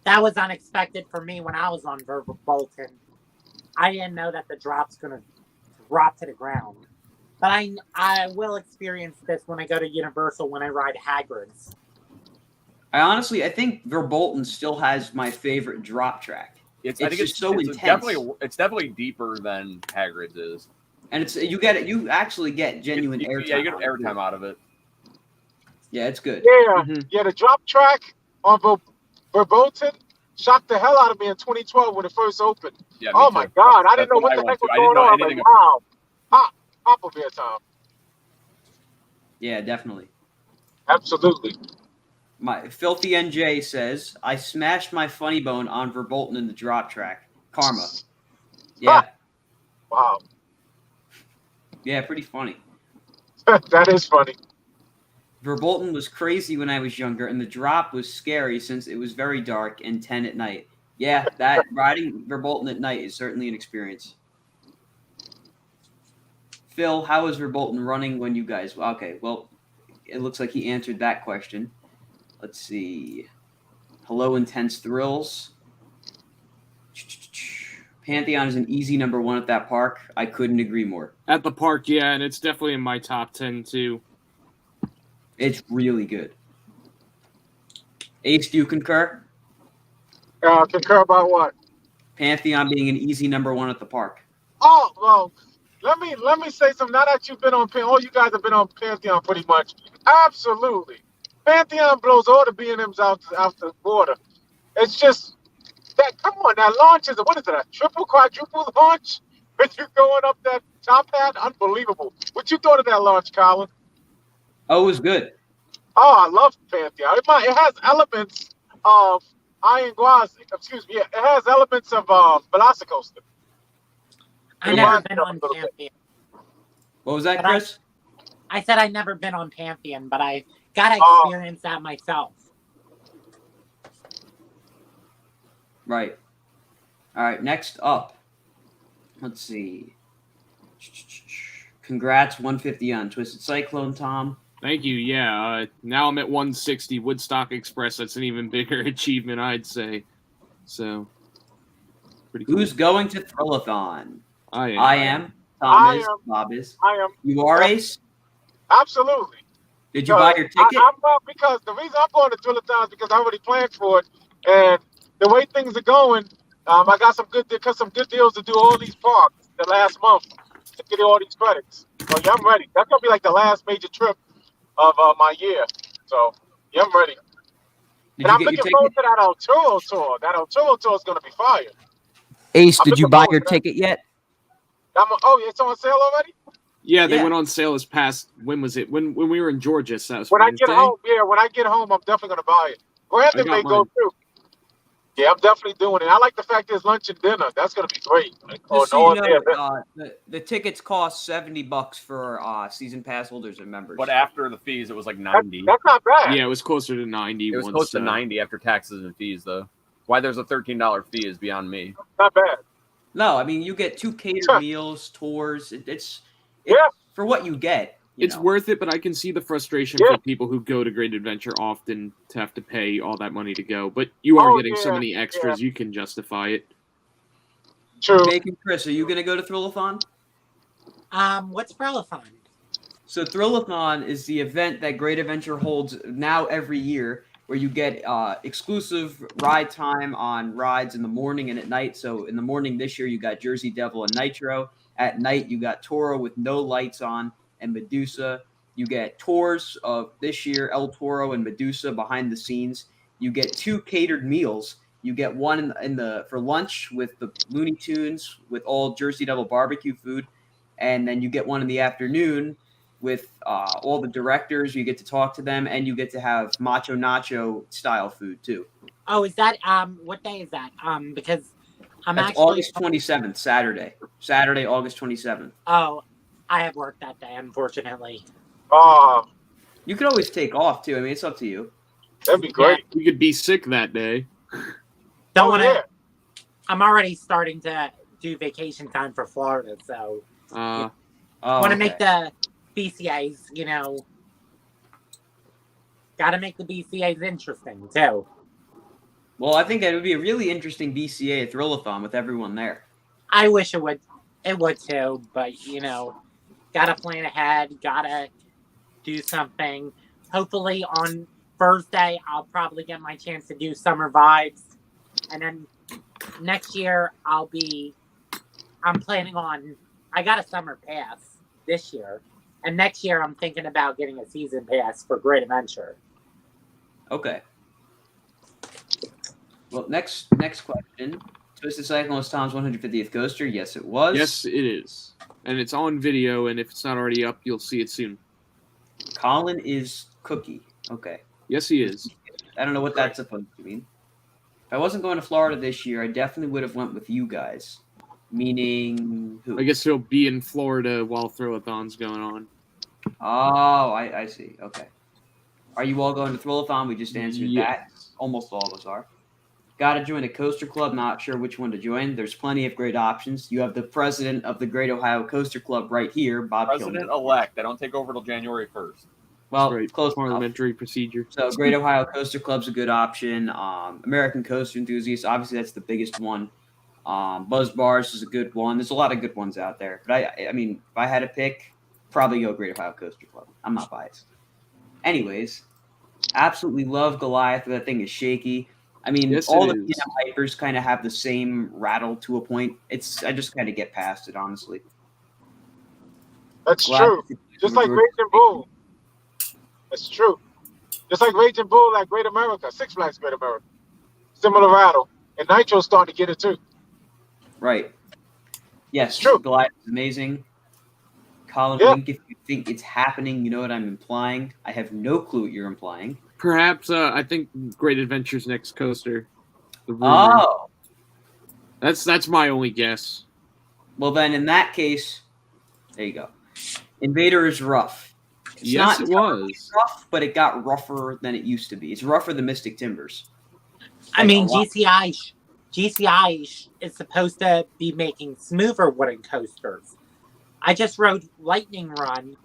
That was unexpected for me when I was on Verbolten. I didn't know that the drop's gonna drop to the ground. But I will experience this when I go to Universal when I ride Hagrid's.
I think Verbolten still has my favorite drop track. I think it's so intense.
It's definitely deeper than Hagrid's is,
and it's you actually get genuine airtime.
Yeah, you get airtime out of it.
Yeah, it's good.
Yeah, yeah. The drop track on Verbolten shocked the hell out of me in 2012 when it first opened.
Yeah,
oh my God, I didn't know what the heck was going on. Like, wow, pop a beer time.
Yeah, definitely.
Absolutely.
My Filthy NJ says, I smashed my funny bone on Verbolten in the drop track. Karma. Yeah.
Wow.
Yeah, pretty funny.
That is funny.
Verbolten was crazy when I was younger, and the drop was scary since it was very dark and 10 at night. Yeah, that riding Verbolten at night is certainly an experience. Phil, how is Verbolten running when you guys... Okay, well, it looks like he answered that question. Let's see. Hello, Intense Thrills. Pantheon is an easy number one at that park. I couldn't agree more.
At the park, yeah, and it's definitely in my top 10, too.
It's really good. Ace, do you concur?
Concur about what?
Pantheon being an easy number one at the park.
Oh, well, let me say something. Now that you've been on all you guys have been on Pantheon pretty much. Absolutely. Pantheon blows all the B&Ms out the water. It's just that. Come on, that launch is what is it? A triple, quadruple launch? With you going up that top hat, unbelievable. What you thought of that launch, Colin?
Oh, it was good.
Oh, I love Pantheon. It has elements of Iron Gwazi. Excuse me. Yeah, it has elements of Velocicoaster.
I've never been on Pantheon.
What was that, Chris?
I said I've never been on Pantheon, but I got to experience that myself.
Right. All right, next up. Let's see. Congrats, 150 on Twisted Cyclone, Tom.
Thank you, yeah. Now I'm at 160. Woodstock Express, that's an even bigger achievement, I'd say. So, pretty cool.
Who's going to Thrillathon?
I
am. Tom is. Bob is.
I am.
You are, Ace?
Absolutely.
Did you buy your ticket?
I'm not, because the reason I'm going to Thrillathon is because I already planned for it, and the way things are going, I got some good deals to do all these parks the last month to get all these credits. So yeah, I'm ready. That's gonna be like the last major trip of my year. So yeah, I'm ready. And I'm looking forward to that El Toro tour. That El Toro tour is gonna be fire.
Ace, did you buy your ticket yet?
Oh, it's on sale already.
Yeah, they
Yeah.
went on sale this past. When was it? When we were in Georgia, so that was
When I
Wednesday.
get home, when I get home, I'm definitely gonna buy it. Brandon
got
may go
mine.
too. Yeah, I'm definitely doing it. I like the fact there's lunch and dinner. That's gonna be great. Like,
Just so
all
you
day
know,
event.
the tickets cost $70 for season pass holders and members.
But after the fees, it was like
That-
90.
that's not bad.
Yeah, it was closer to 90.
It was
once,
close to 90 after taxes and fees, though. Why there's a $13 fee is beyond me.
Not bad.
No, I mean you get 2 catered
Sure.
meals, tours. It's
Yeah.
for what you get.
It's worth it, but I can see the frustration
Yeah.
for people who go to Great Adventure often to have to pay all that money to go. But you are getting so many extras, you can justify it.
True.
Bacon Chris, are you gonna go to Thrillathon?
What's Thrillathon?
So Thrillathon is the event that Great Adventure holds now every year, where you get exclusive ride time on rides in the morning and at night. So in the morning this year, you got Jersey Devil and Nitro. At night, you got Toro with no lights on and Medusa. You get tours of this year, El Toro and Medusa behind the scenes. You get 2 catered meals. You get one in the for lunch with the Looney Tunes with all Jersey Devil barbecue food, and then you get one in the afternoon with all the directors. You get to talk to them, and you get to have Macho Nacho style food too.
Oh, is that what day is that? Because I'm
That's
actually
August 27th, Saturday. Saturday, August 27th.
Oh, I have work that day, unfortunately.
You could always take off too. I mean, it's up to you.
That'd be great.
You could be sick that day.
Don't want to. I'm already starting to do vacation time for Florida, so want to make the BCAs, got to make the BCAs interesting too.
Well, I think it would be a really interesting BCA at Thrillathon with everyone there.
I wish it would. It would too, but gotta plan ahead. Gotta do something. Hopefully on Thursday, I'll probably get my chance to do summer vibes, and then next year I'm planning on. I got a summer pass this year, and next year I'm thinking about getting a season pass for Great Adventure.
Okay. Well, next question. Twisted Cyclone was Tom's 150th coaster. Yes, it was.
Yes, it is. And it's on video, and if it's not already up, you'll see it soon.
Colin is Cookie. Okay.
Yes, he is.
I don't know what that's supposed to mean. If I wasn't going to Florida this year, I definitely would have went with you guys. Meaning who?
I guess he'll be in Florida while Thrillathon's going on.
Oh, I see. Okay. Are you all going to Thrillathon? We just answered that. Almost all of us are. Got to join a coaster club. Not sure which one to join. There's plenty of great options. You have the president of the Great Ohio Coaster Club right here, Bob
President-elect. I don't take over till January 1st.
Well,
right.
Close
parliamentary
enough.
procedure.
So Great Ohio Coaster Club's a good option. American Coaster Enthusiasts, obviously that's the biggest one. Buzz Bars is a good one. There's a lot of good ones out there. But I mean, if I had to pick, probably go Great Ohio Coaster Club. I'm not biased. Anyways, absolutely love Goliath. That thing is shaky. I mean,
yes,
all the P&M hypers kind of have the same rattle to a point. I just kind of get past it, honestly.
That's true. Just like Raging Bull. That's true. Just like Raging Bull at Great America, Six Flags Great America. Similar rattle. And Nitro's starting to get it too.
Right. Yes,
it's true.
Goliath is amazing. Colin Wink, if you think it's happening, you know what I'm implying. I have no clue what you're implying.
Perhaps, I think Great Adventure's next coaster.
Oh.
That's my only guess.
Well, then, in that case, there you go. Invader is rough.
Yes, it was.
Rough, but it got rougher than it used to be. It's rougher than Mystic Timbers.
I mean, GCI is supposed to be making smoother wooden coasters. I just rode Lightning Run,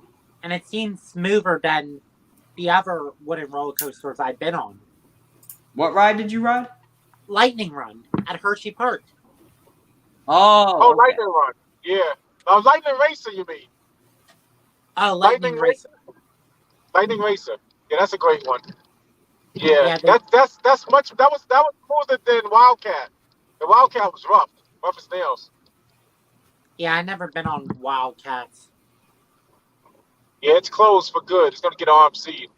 and it seems smoother than the other wooden roller coasters I've been on.
What ride did you ride?
Lightning Run at Hershey Park.
Oh, okay.
Lightning Run. Yeah. Lightning Racer, you mean?
Oh, Lightning Racer.
Lightning Racer. Yeah, that's a great one. Yeah, that was smoother than Wildcat. The Wildcat was rough as nails.
Yeah, I've never been on Wildcats.
Yeah, it's closed for good. It's gonna get RMC.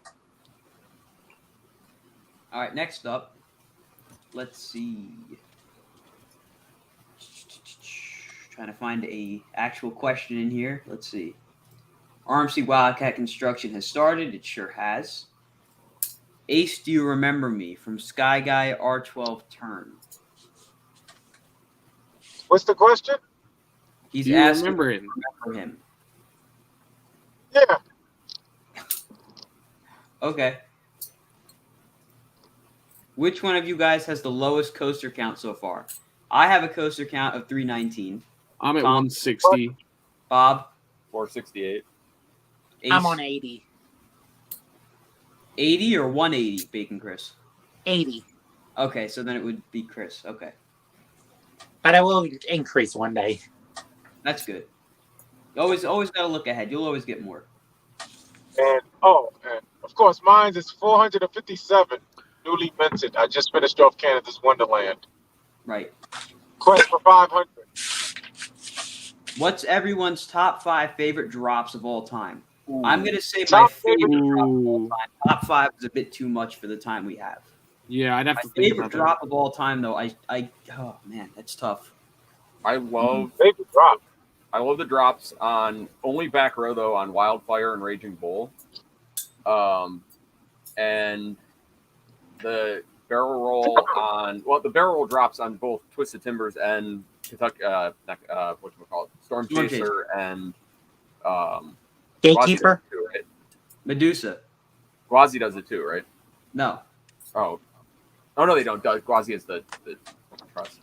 All right, next up, let's see. trying to find a actual question in here. Let's see. RMC Wildcat construction has started. It sure has. Ace, do you remember me from Sky Guy R12 Turn?
What's the question?
He's
Do you
asking
remember
if
him?
you remember him.
Yeah.
Okay. Which one of you guys has the lowest coaster count so far? I have a coaster count of 319.
I'm at
Tom?
160.
Bob?
468.
Ace?
I'm on 80.
80 or 180, Bacon Chris?
80.
Okay, so then it would be Chris. Okay.
But I will increase one day.
That's good. You always got to look ahead. You'll always get more.
And of course, mine is 457, newly minted. I just finished off Canada's Wonderland.
Right.
Quest for 500.
What's everyone's top 5 favorite drops of all time?
Ooh.
I'm going to say my
Top
favorite drop of all
Ooh.
time. Top 5 is a bit too much for the time we have.
Yeah, I'd have
My
to think
favorite
about
drop of all time, though, oh, man, that's tough.
I love
Favorite drop.
the drops on only back row though on Wildfire and Raging Bull, and the barrel roll on the barrel roll drops on both Twisted Timbers and Kentucky Storm
Storm
Chaser and
Gatekeeper?
Gwazi does it too, right?
Medusa.
Gwazi does it too, right?
No.
Oh no, they don't. Gwazi is the trust.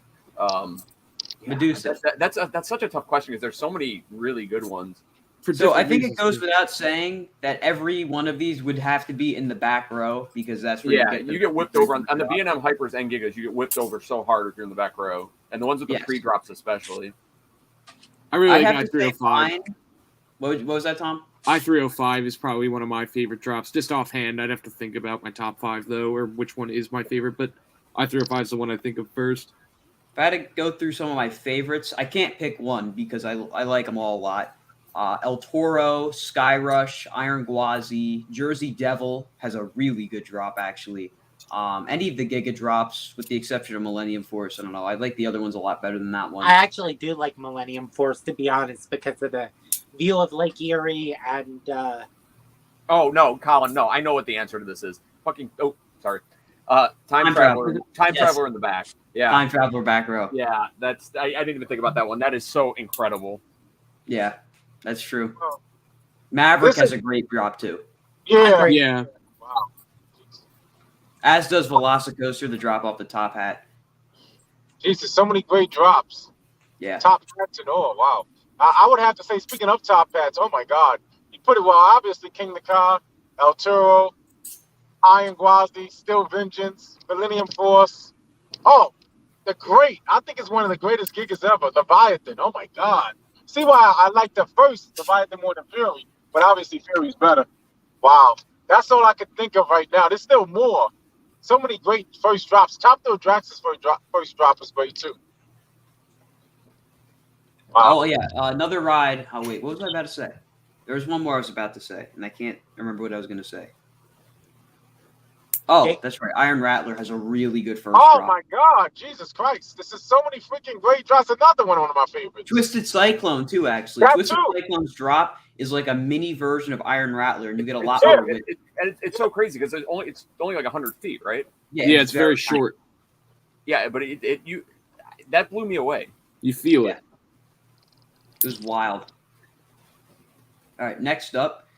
Medusa.
That's such a tough question because there's so many really good ones.
For
So I
different
think it
reasons,
goes
too.
without saying that every one of these would have to be in the back row because that's where
Yeah,
you
you get whipped over on the B&M Hypers and Gigas. You get whipped over so hard if you're in the back row, and the ones with the
Yes.
pre-drops especially.
I really
I'd
like
have to say
I-305.
mine. What was that, Tom?
I-305 is probably one of my favorite drops. Just offhand, I'd have to think about my top 5 though, or which one is my favorite. But I-305 is the one I think of first.
If I had to go through some of my favorites, I can't pick one because I like them all a lot. El Toro, Sky Rush, Iron Gwazi, Jersey Devil has a really good drop, actually. Any of the Giga drops, with the exception of Millennium Force, I don't know. I like the other ones a lot better than that one.
I actually do like Millennium Force, to be honest, because of the view of Lake Erie and
Oh no, Colin, no, I know what the answer to this is. Sorry. Time
Time
Traveler. Time
Yes.
Traveler in the back. Yeah.
Time Traveler back row.
Yeah, I didn't even think about that one. That is so incredible.
Yeah, that's true.
Oh.
Maverick has
Listen.
a great drop, too.
Yeah.
Yeah,
Wow.
As does Velocicoaster, the drop off the top hat.
Jesus, so many great drops.
Yeah.
Top hats and all. Wow. I would have to say, speaking of top hats, oh my God. You put it well, obviously, King Nakan, El Toro, Iron Gwazi, Still Vengeance, Millennium Force. Oh, the great. I think it's one of the greatest gigas ever. Leviathan. Oh my God. See why I like the first Leviathan more than Fury, but obviously Fury's better. Wow. That's all I can think of right now. There's still more. So many great first drops. Top Thrill Drax's first drop was great too. Wow.
Oh, yeah. Another ride. Oh, wait. What was I about to say? There was one more I was about to say, and I can't remember what I was going to say. Oh,
Okay.
that's right. Iron Rattler has a really good first
Oh
drop.
my God, Jesus Christ. This is so many freaking great drops. Another one of my favorites.
Twisted Cyclone, too, actually.
That
Twisted
too.
Cyclone's drop is like a mini version of Iron Rattler, and you get a lot
Yeah.
more width.
It's so crazy because it's only like 100 feet, right?
yeah, it's very
tiny.
short.
Yeah, but that blew me away.
You feel
Yeah.
it.
It was wild. All right, next up.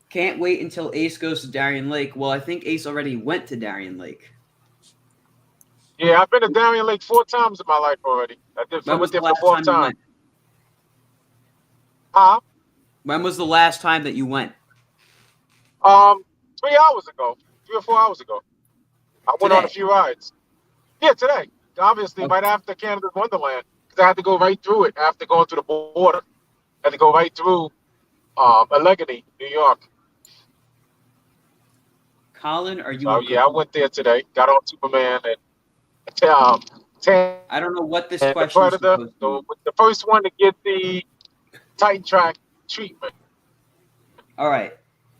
Can't wait until Ace goes to Darien Lake. Well, I think Ace already went to Darien Lake.
Yeah, I've been to Darien Lake 4 times in my life already. I
When was
went
the
there for
last
the 4th
time you
time.
went?
Huh?
When was the last time that you went?
3 hours ago. 3 or 4 hours ago. I went on a
Today?
few rides. Yeah, today. Obviously,
Okay.
right after Canada's Wonderland. Because I had to go right through it after going through the border. I had to go right through Allegheny, New York.
Colin, are you
So,
a
yeah, I went there today. Got on Superman and
I don't know what this
and the
question is
Predator.
supposed to
So,
be.
the first one to get the Titan Track treatment.
All right.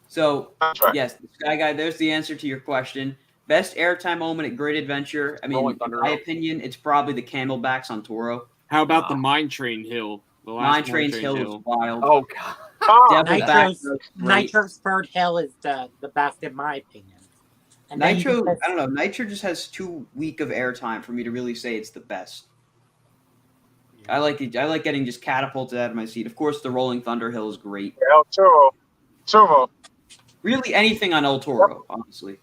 So,
Titan Track.
yes, Sky Guy, there's the answer to your question. Best airtime moment at Great Adventure. I mean,
Rolling
in
Thunder
my
Rope.
opinion, it's probably the Camelbacks on Toro.
How about the Mine Train Hill? The last
Mine Train's Hill was wild.
Oh god.
Oh,
Devil Back
Nitro's,
was great.
Nitro's Bird Hill is the best in my opinion. And then
Nitro,
because-
I don't know. Nitro just has too weak of airtime for me to really say it's the best. I like it. I like getting just catapulted out of my seat. Of course, the Rolling Thunder Hill is great.
El Toro. Turbo.
Really, anything on El Toro, honestly.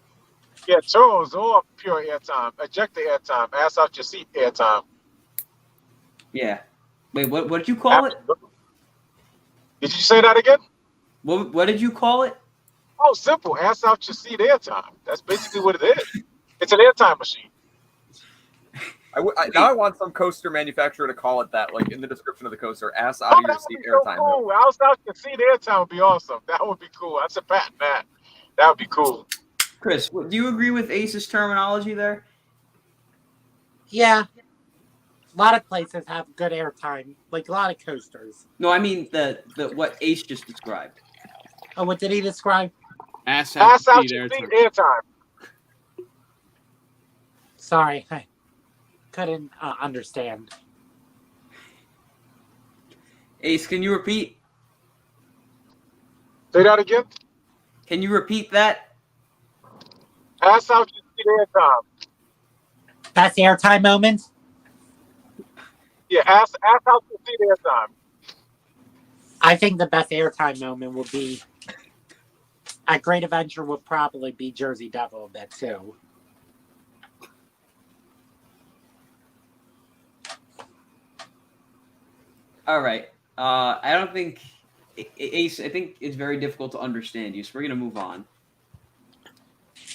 Yeah, Turo's all pure airtime. Ejector airtime. Ass out your seat airtime.
Yeah. Wait, what did you call it?
Did you say that again?
What did you call it?
Oh, simple. Ass out your seat airtime. That's basically what it is. It's an airtime machine.
Now I want some coaster manufacturer to call it that, like in the description of the coaster, ass out
Oh,
of your
that would
seat
be so
airtime.
cool. Ass out your seat airtime would be awesome. That would be cool. That's a patent, man. That would be cool.
Chris, do you agree with Ace's terminology there?
yeah, a lot of places have good airtime, like a lot of coasters.
No, I mean the what Ace just described.
Oh, what did he describe?
Ass out
Ass out
seat
your seat
airtime.
airtime.
Sorry, I couldn't understand.
Ace, can you repeat?
Say that again.
Can you repeat that?
Ass out your seat airtime.
Best airtime moment?
Yeah, ass out your seat airtime.
I think the best airtime moment would be at Great Adventure would probably be Jersey Devil a bit too.
All right. I don't think Ace. I think it's very difficult to understand you, so we're gonna move on.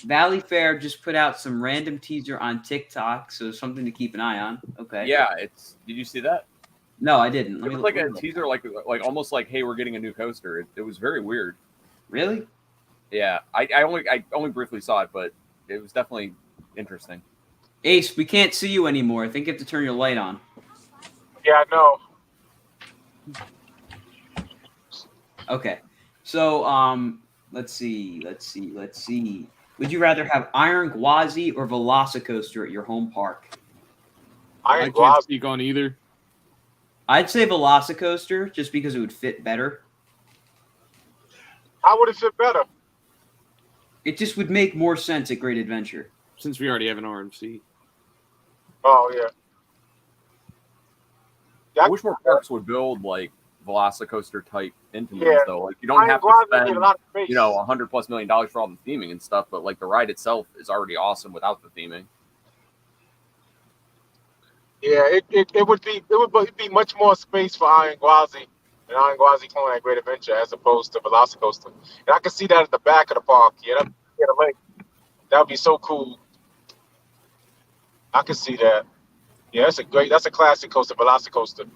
Valley Fair just put out some random teaser on TikTok, so something to keep an eye on. Okay.
Yeah, did you see that?
No, I didn't.
It was like a teaser, like almost like, hey, we're getting a new coaster. It was very weird.
Really?
Yeah, I only briefly saw it, but it was definitely interesting.
Ace, we can't see you anymore. I think you have to turn your light on.
Yeah, I know.
Okay. So, let's see. Would you rather have Iron Gwazi or Velocicoaster at your home park?
I
I
ain't
can't
go
speak on either.
I'd say Velocicoaster just because it would fit better.
How would it fit better?
It just would make more sense at Great Adventure.
Since we already have an RMC.
Oh yeah.
I wish more parks would build like Velocicoaster type intimates
Yeah.
though. Like you don't have to
Gwazi
spend
need a lot of space.
$100+ million for all the theming and stuff, but like the ride itself is already awesome without the theming.
Yeah, it would be much more space for Iron Gwazi and Iron Gwazi Clone at Great Adventure as opposed to Velocicoaster. And I can see that at the back of the park. Yeah, that would be so cool. I can see that. Yeah, that's a classic coaster, Velocicoaster.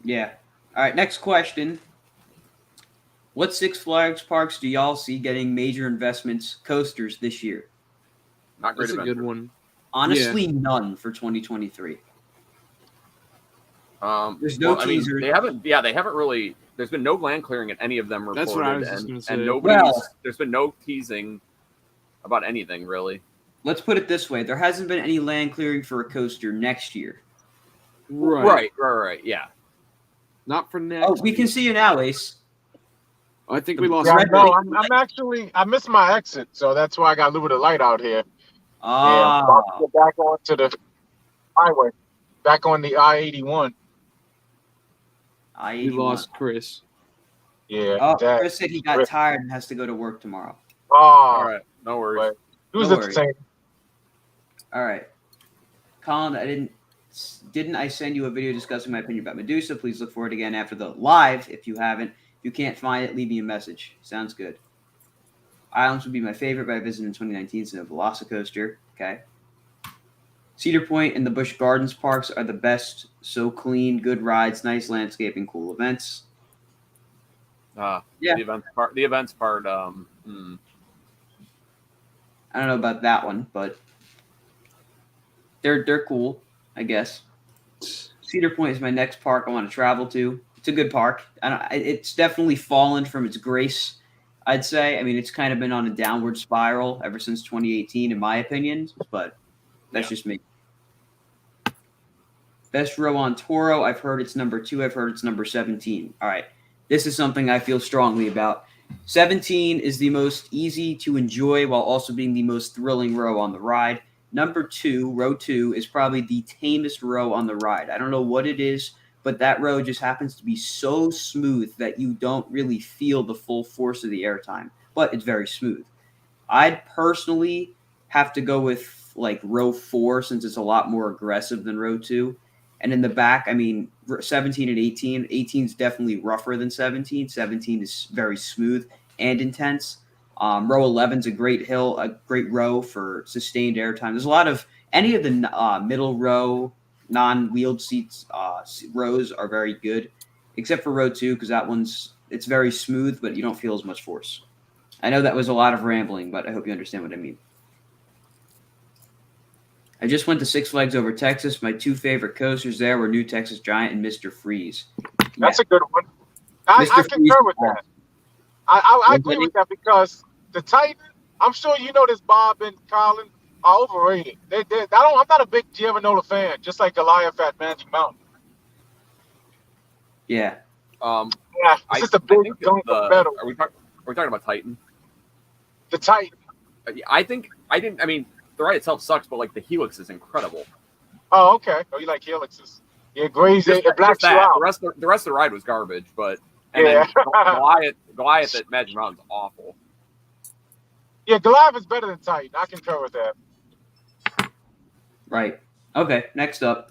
Yeah. All right, next question. What Six Flags parks do y'all see getting major investments coasters this year?
Not Great
That's a
Adventure.
good one.
Honestly, none for 2023. There's no teasers.
They haven't really. There's been no land clearing at any of them reported.
That's what I was just gonna say.
And there's been no teasing about anything really.
Let's put it this way. There hasn't been any land clearing for a coaster next year.
Right.
Yeah.
Not for next.
Oh, we can see you now, Ace.
I think we lost.
Yeah,
Red
no,
light.
I missed my exit, so that's why I got a little bit of light out here. Yeah, I'm
Ah,
about to get back onto the highway, back on the I-81.
We lost Chris.
Yeah.
Oh,
that-
Chris said he got tired and has to go to work tomorrow.
All
Oh,
right. No worries.
Right. It was
No worries.
entertaining.
All right, Colin, didn't I send you a video discussing my opinion about Medusa? Please look for it again after the live if you haven't. If you can't find it, leave me a message. Sounds good. Islands would be my favorite, but I visited in 2019, so Velocicoaster. Okay. Cedar Point and the Busch Gardens parks are the best. So clean, good rides, nice landscaping, cool events. Yeah.
The events part.
I don't know about that one, but they're cool, I guess. Cedar Point is my next park I want to travel to. It's a good park. It's definitely fallen from its grace, I'd say. I mean, it's kind of been on a downward spiral ever since 2018, in my opinion, but that's just me. Best row on Toro, I've heard it's number 2. I've heard it's number 17. All right. This is something I feel strongly about. 17 is the most easy to enjoy while also being the most thrilling row on the ride. Number 2, row 2, is probably the tamest row on the ride. I don't know what it is, but that row just happens to be so smooth that you don't really feel the full force of the airtime, but it's very smooth. I'd personally have to go with like row 4 since it's a lot more aggressive than row 2. And in the back, I mean, 17 and 18. 18 is definitely rougher than 17. 17 is very smooth and intense. Row 11 is a great hill, a great row for sustained airtime. There's a lot of any of the middle row non-wheeled seats rows are very good, except for row 2 because it's very smooth, but you don't feel as much force. I know that was a lot of rambling, but I hope you understand what I mean. I just went to Six Flags Over Texas. My 2 favorite coasters there were New Texas Giant and Mr. Freeze.
That's a good one. I concur with that. I agree with that because the Titan, I'm sure you know this, Bob and Colin, are overrated. I'm not a big Giovanola fan, just like Goliath at Magic Mountain.
Yeah.
Yeah, it's just a big gunk of metal.
Are we talking about Titan?
The Titan.
I mean, the ride itself sucks, but like the Helix is incredible.
Oh, okay. Oh, you like Helixes? Yeah, Grays, it blacks you out.
The rest of the ride was garbage, but
yeah.
Then Goliath at Magic Mountain's awful.
Yeah, Goliath is better than Titan. I concur with that.
Right. Okay. Next up,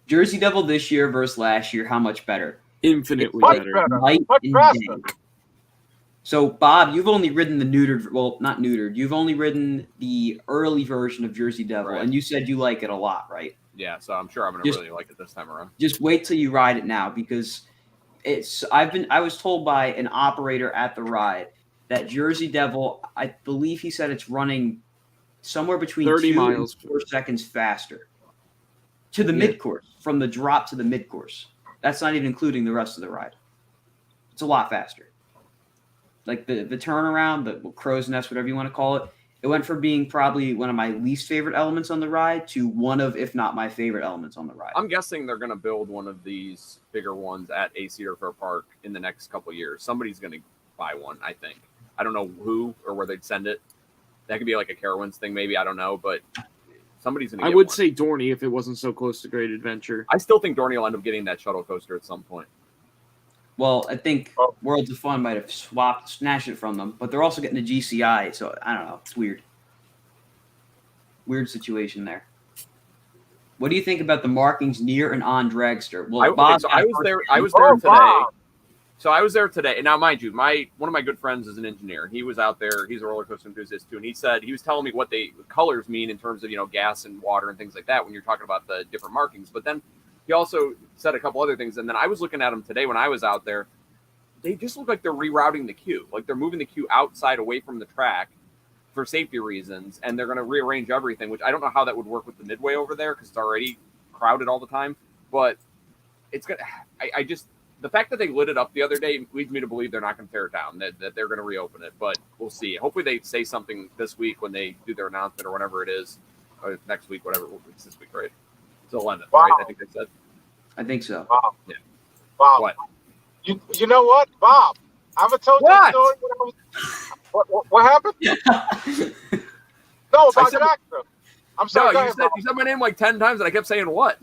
Jersey Devil this year versus last year. How much better?
Infinitely
Much
better.
Much faster.
So, Bob, you've only ridden the neutered, well, not neutered. You've only ridden the early version of Jersey Devil,
Right.
and you said you like it a lot, right?
Yeah, so I'm sure I'm going to really like it this time around.
Just wait till you ride it now because I was told by an operator at the ride that Jersey Devil, I believe he said it's running somewhere between
30
2
miles.
and 4 seconds faster to the mid-course, from the drop to the mid-course. That's not even including the rest of the ride. It's a lot faster. Like the turnaround, the crow's nest, whatever you want to call it, it went from being probably one of my least favorite elements on the ride to one of, if not my favorite elements on the ride.
I'm guessing they're going to build one of these bigger ones at a Cedar Fair Park in the next couple of years. Somebody's going to buy one, I think. I don't know who or where they'd send it. That could be like a Carowinds thing, maybe. I don't know, but somebody's going to get
I would
one.
say Dorney if it wasn't so close to Great Adventure.
I still think Dorney will end up getting that shuttle coaster at some point.
Well, I think Worlds of Fun might have snatched it from them, but they're also getting a GCI, so I don't know. It's weird. Weird situation there. What do you think about the markings near and on Dragster? Well,
I was there today. So I was there today, and now mind you, one of my good friends is an engineer. He was out there. He's a roller coaster enthusiast too, and he was telling me what the colors mean in terms of gas and water and things like that when you're talking about the different markings. But then he also said a couple other things, and then I was looking at them today when I was out there. They just look like they're rerouting the queue, like they're moving the queue outside away from the track for safety reasons, and they're going to rearrange everything, which I don't know how that would work with the midway over there because it's already crowded all the time. But it's gonna. I just the fact that they lit it up the other day leads me to believe they're not going to tear it down, that they're going to reopen it. But we'll see. Hopefully they say something this week when they do their announcement or whenever it is, or next week, whatever. It's this week, right? It's 11th,
Wow.
right? I think they said.
I think so.
Wow.
Yeah.
Wow.
What?
You know what, Bob? I ever told you the story when I was. What happened? No, about Jackson. I'm sorry.
No, you said my name like 10 times, and I kept saying what?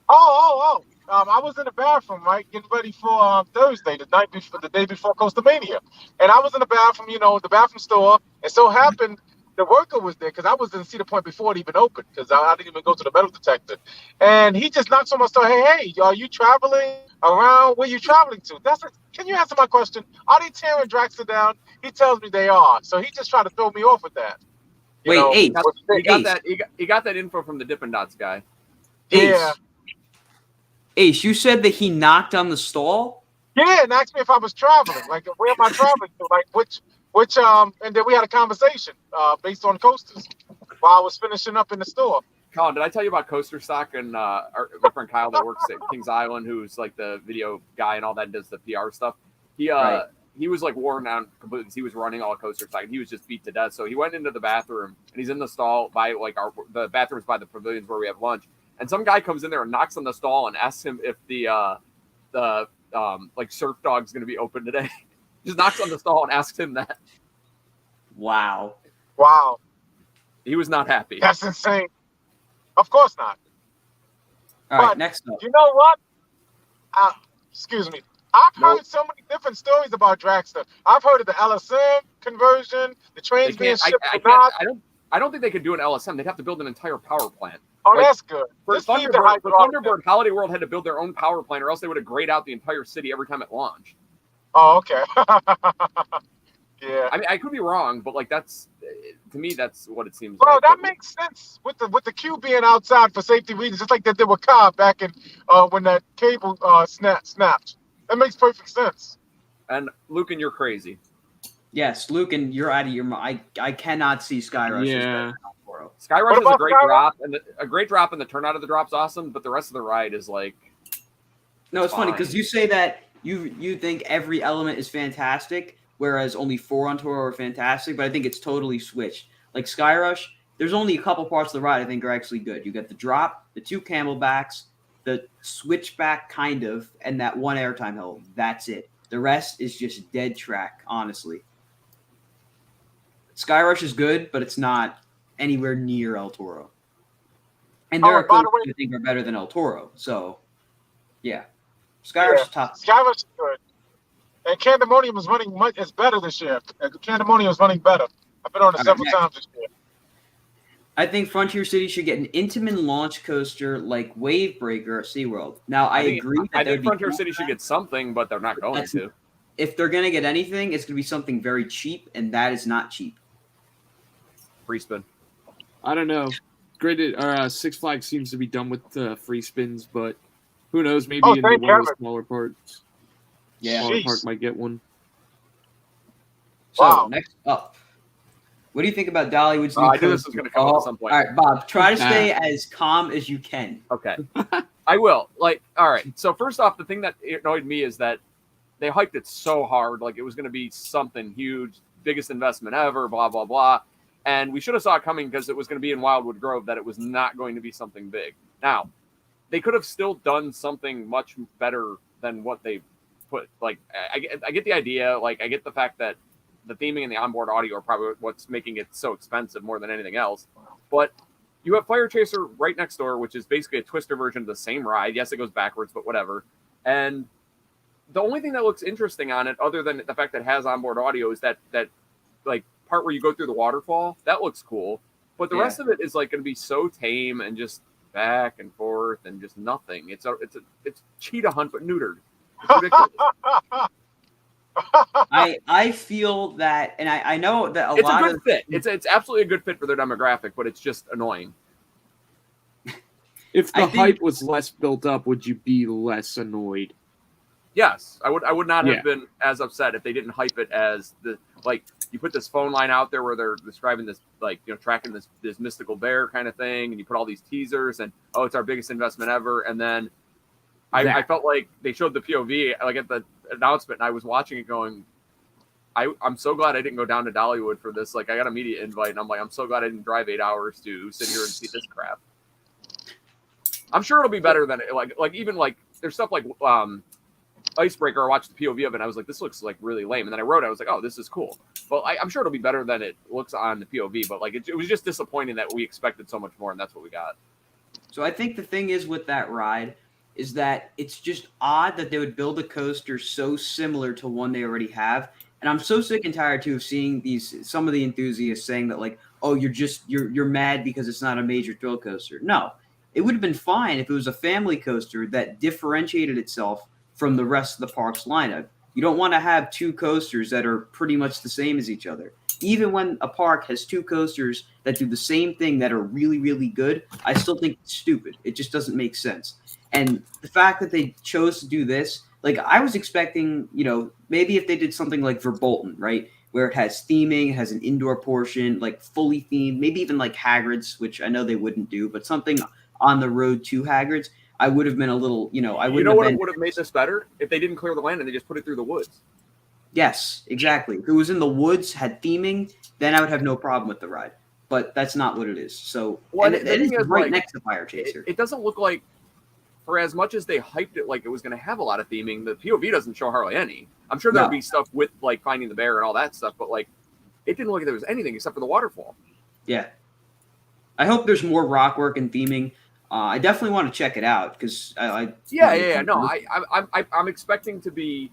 Oh. I was in the bathroom, right, getting ready for Thursday, the day before Costa Mania, and I was in the bathroom, the bathroom store, and so happened the worker was there because I was in Cedar Point before it even opened because I didn't even go to the metal detector, and he just knocks on my door. Hey, are you traveling around? Where you traveling to? Can you answer my question? Are they tearing Draxler down? He tells me they are, so he just tried to throw me off with that.
Wait, Ace.
He got that info from the Dippin' Dots guy.
Yeah.
Ace, you said that he knocked on the stall?
Yeah, and asked me if I was traveling. Like, where am I traveling to? Like, which, and then we had a conversation based on coasters while I was finishing up in the store.
Colin, did I tell you about coaster stock and my friend Kyle that works at Kings Island, who's like the video guy and all that, and does the PR stuff? He was like worn down completely because he was running all coaster stock and he was just beat to death. So he went into the bathroom and he's in the stall by like the bathrooms by the pavilions where we have lunch. and some guy comes in there and knocks on the stall and asks him if the like surf dog's going to be open today. Just knocks on the stall and asks him that.
Wow.
Wow,
He was not happy.
that's insane. Of course not.
All right,
But
next up.
you know what? Excuse me. I've
Nope.
heard so many different stories about Dragster. I've heard of the LSM conversion, the
They
trains being
can't.
shipped
I
to
can't.
Knox.
I don't think they could do an LSM. They'd have to build an entire power plant.
Oh,
like,
that's good.
For
Just leave the
Thunderbird,
hydraulic.
Holiday World had to build their own power plant, or else they would have grayed out the entire city every time it launched.
Oh, okay. Yeah.
I mean, I could be wrong, but like to me, that's what it seems
Bro,
like.
that
But
makes sense with the queue being outside for safety reasons, just like they did with Cobb back in when that cable snapped. That makes perfect sense.
And Lucan, you're crazy.
Yes, Luke, and you're out of your mind. I cannot see Skyrush.
Yeah.
Skyrush
What
is a
about
great
Skyrush?
drop, and a great drop, and the turnout of the drop's awesome. But the rest of the ride is like,
No, it's funny
Fine.
because you say that you think every element is fantastic, whereas only 4 on Toro are fantastic. But I think it's totally switched. Like Skyrush, there's only a couple parts of the ride I think are actually good. You got the drop, the 2 camelbacks, the switchback kind of, and that 1 airtime hill. That's it. The rest is just dead track, honestly. Skyrush is good, but it's not anywhere near El Toro. And there
Oh,
are
by the
coasters
way-
I think are better than El Toro. So, yeah. Skyrush
Yeah.
is top.
Skyrush is good. And Candemonium is running is better this year. Candemonium is running better. I've been on it
All right,
several
next.
times this year.
I think Frontier City should get an Intamin launch coaster like Wavebreaker at SeaWorld. Now, I agree that
I
that would
think
be
Frontier
cool.
City should get something, but they're not going
That's-
to.
If they're going to get anything, it's going to be something very cheap, and that is not cheap.
Free spin.
I don't know. Six Flags seems to be done with free spins, but who knows? Maybe
Oh,
in
thank
one of the
heaven.
smaller parts.
Yeah.
Smaller
Jeez.
park might get one.
So,
Wow.
next up. What do you think about Dollywood's new
I knew this
coaster?
was going to come up at some point.
All right, Bob, try to stay as calm as you can.
Okay. I will. Like, all right. So first off, the thing that annoyed me is that they hyped it so hard, like it was going to be something huge, biggest investment ever, blah, blah, blah. And we should have saw it coming because it was going to be in Wildwood Grove, that it was not going to be something big. Now, they could have still done something much better than what they put. Like, I get the idea. Like, I get the fact that the theming and the onboard audio are probably what's making it so expensive more than anything else. But you have Fire Chaser right next door, which is basically a Twister version of the same ride. Yes, it goes backwards, but whatever. And the only thing that looks interesting on it, other than the fact that it has onboard audio, is that like part where you go through the waterfall. That looks cool. But the
Yeah.
rest of it is like going to be so tame and just back and forth and just nothing. It's cheetah hunt but neutered. It's ridiculous.
I feel that, and I know that
It's a
lot
good
of
fit. It's absolutely a good fit for their demographic, but it's just annoying.
If
I
the
think-
hype was less built up, would you be less annoyed?
Yes, I would not have
Yeah.
been as upset if they didn't hype it as you put this phone line out there where they're describing this, like, you know, tracking this mystical bear kind of thing, and you put all these teasers and, oh, it's our biggest investment ever. And then I felt like they showed the POV like at the announcement, and I was watching it going, I'm so glad I didn't go down to Dollywood for this. Like, I got a media invite, and I'm like, I'm so glad I didn't drive 8 hours to sit here and see this crap. I'm sure it'll be better than it. Like even like there's stuff like Icebreaker. I watched the POV of it, and I was like, this looks like really lame. And then I wrote it, I was like, oh, this is cool. Well, I'm sure it'll be better than it looks on the POV, but like it was just disappointing that we expected so much more, and that's what we got.
So I think the thing is with that ride is that it's just odd that they would build a coaster so similar to one they already have. And I'm so sick and tired too of seeing some of the enthusiasts saying that, like, oh, you're mad because it's not a major thrill coaster. No, it would have been fine if it was a family coaster that differentiated itself from the rest of the park's lineup. You don't want to have 2 coasters that are pretty much the same as each other. Even when a park has 2 coasters that do the same thing that are really, really good, I still think it's stupid. It just doesn't make sense. And the fact that they chose to do this, like, I was expecting, you know, maybe if they did something like Verbolten, right, where it has theming, it has an indoor portion, like fully themed, maybe even like Hagrid's, which I know they wouldn't do, but something on the road to Hagrid's, I would have been a little, you know, I
You
wouldn't
know
have
what
been.
would have made this better? If they didn't clear the land and they just put it through the woods.
Yes, exactly. If it was in the woods, had theming, then I would have no problem with the ride. but that's not what it is. So,
Well,
and
and the
it is
thing is,
right
like,
next to Fire Chaser.
It doesn't look like, for as much as they hyped it like it was going to have a lot of theming, the POV doesn't show hardly any. I'm sure there'll
No.
be stuff with like finding the bear and all that stuff, but like it didn't look like there was anything except for the waterfall.
Yeah. I hope there's more rock work and theming. I definitely want to check it out because
No, I'm expecting to be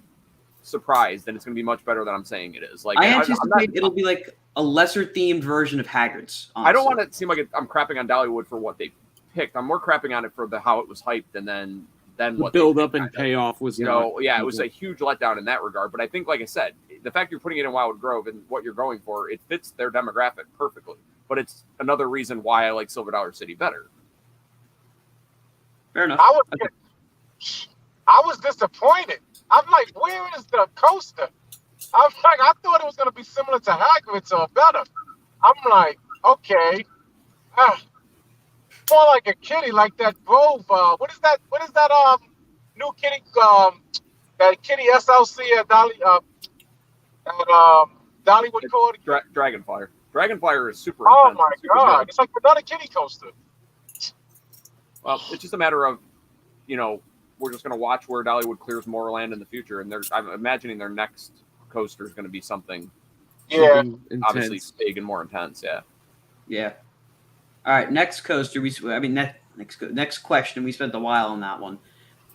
surprised, and it's going to be much better than I'm saying it is. Like
I
I'm
anticipate
not,
it'll be like a lesser themed version of Haggard's.
I don't
honestly.
want to seem like I'm crapping on Dollywood for what they picked. I'm more crapping on it for how it was hyped, and then
The
what
build
they
up
picked,
and
kind of.
payoff was
You
not
know, yeah, it was a huge letdown in that regard. But I think, like I said, the fact you're putting it in Wildwood Grove and what you're going for, it fits their demographic perfectly. But it's another reason why I like Silver Dollar City better.
Fair enough.
I was disappointed. I'm like, where is the coaster? I'm like, I thought it was going to be similar to Hagrid's or better. I'm like, okay. More like a kitty, like that Grove. What is that? New kitty? That kitty SLC at Dollywood Court.
Dragonflyer. Dragonflyer is super
Oh
intense.
my
super
god!
good.
It's like another kitty coaster.
Well, it's just a matter of, you know, we're just going to watch where Dollywood clears more land in the future. And I'm imagining their next coaster is going to be something
Yeah.
obviously
intense.
big and more intense. Yeah.
Yeah. All right. Next coaster. Next question. We spent a while on that one.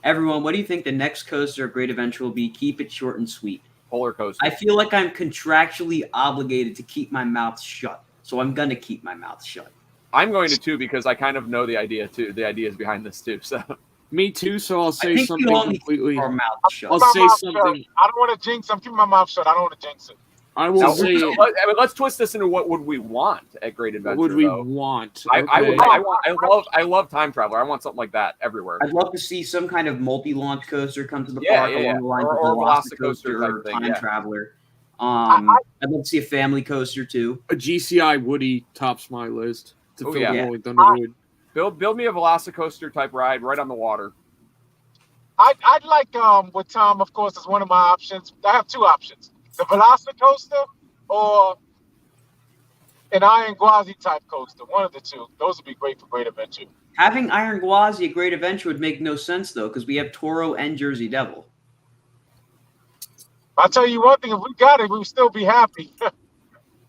Everyone, what do you think the next coaster of Great Adventure will be? Keep it short and sweet.
Polar coaster.
I feel like I'm contractually obligated to keep my mouth shut, so I'm gonna keep my mouth shut.
I'm going to too because I kind of know the idea too. The ideas behind this too. So
Me too, so I'll
I
say
think
something
we all need to
completely.
keep our mouth shut.
I'll
My
say
mouth
something.
shut. I don't want to jinx. I'm keeping my mouth shut. I don't want to jinx it.
I will
now,
say,
let's twist this into what would we want at Great Adventure.
what would we
though.
want?
I love Time Traveler. I want something like that everywhere.
I'd love to see some kind of multi-launch coaster come to the
Yeah,
park
yeah,
along the lines
or
of
Velocicoaster
Velocicoaster or
type thing,
Time
yeah.
Traveler. I'd love to see a family coaster too.
A GCI Woody tops my list to
Oh,
fill
yeah.
the Rolling Thunder Void.
Build me a Velocicoaster type ride right on the water.
I'd like with Tom, of course, is one of my options. I have two options: the Velocicoaster or an Iron Gwazi type coaster. One of the two. Those would be great for Great Adventure.
Having Iron Gwazi at Great Adventure would make no sense though, because we have Toro and Jersey Devil.
I'll tell you one thing: if we got it, we would still be happy.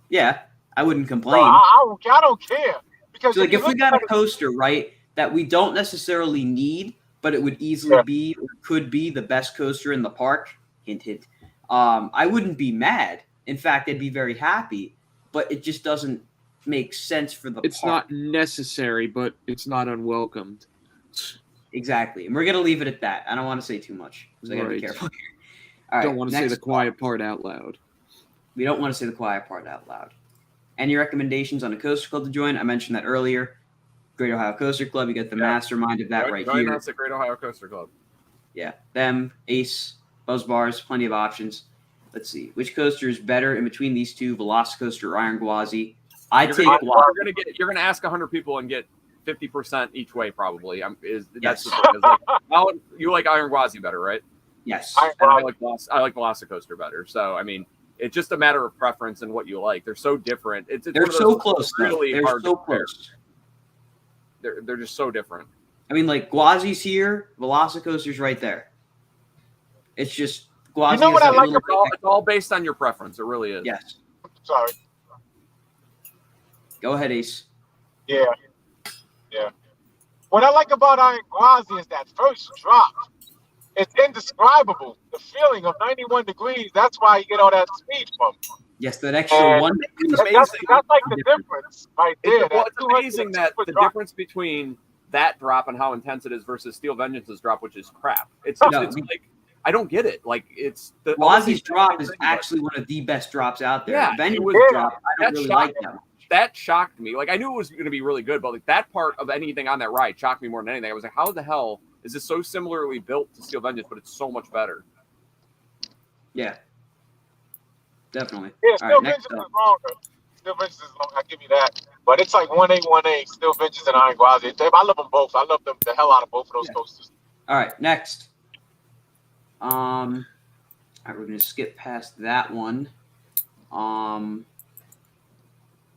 Yeah, I wouldn't
So
complain.
I don't care because
So, like, if we
look
got
at
a
it-
coaster, right, that we don't necessarily need, but it would easily
Yeah.
be or could be the best coaster in the park, hint, hint, I wouldn't be mad. In fact, I'd be very happy, but it just doesn't make sense for the
It's
park.
not necessary, but it's not unwelcomed.
Exactly. And we're going to leave it at that. I don't want to say too much because I got to be
Right.
careful here. All right.
Don't want to say
next
the quiet part out loud.
We don't want to say the quiet part out loud. Any recommendations on a coaster club to join? I mentioned that earlier. Great Ohio Coaster Club. You get the
Yeah.
mastermind of that right
Join
here.
us at Great Ohio Coaster Club.
Yeah, them, Ace, Buzz Bars, plenty of options. Let's see. Which coaster is better in between these two, Velocicoaster or Iron Gwazi? I take Gwazi.
You're gonna ask 100 people and get 50% each way probably. That's
Yes.
the thing. It's like, Alan, you like Iron Gwazi better, right?
Yes.
Iron
And
Gwazi.
I like Velocicoaster better. So I mean, it's just a matter of preference and what you like. They're so different. It's
They're
one of
so
those
close. Though.
really
They're
hard
so
to compare.
close.
They're just so different.
I mean, like, Gwazi's here, Velocicoaster's right there. It's just Gwazi.
You know what
is
I
a
like
little-
It's all based on your preference. It really is.
Yes.
Sorry.
Go ahead, Ace.
Yeah. What I like about Iron Gwazi is that first drop. It's indescribable. The feeling of 91 degrees. That's why you get all that speed from.
Yes, that extra
And
one.
It's
That's
amazing.
like the difference right there.
It's
200
amazing that
super
the
drop.
difference between that drop and how intense it is versus Steel Vengeance's drop, which is crap. It's
No.
like I don't get it. Like it's the
Gwazi's drop is actually one of the best drops out there.
Yeah,
Vengeance
it was-
drop, I don't
that
really
shot-
like that much.
that shocked me. Like I knew it was going to be really good, but like that part of anything on that ride shocked me more than anything. I was like, how the hell is this so similarly built to Steel Vengeance, but it's so much better?
Yeah. Definitely.
Yeah,
All
Still
right,
Vengeance
next
is
up.
longer. Still Vengeance is long. I give you that. But it's like 1A. Still Vengeance and Iron Gwazi. I love them both. I love them the hell out of both of those
Yeah.
coasters.
All right, next. All right, we're gonna skip past that one.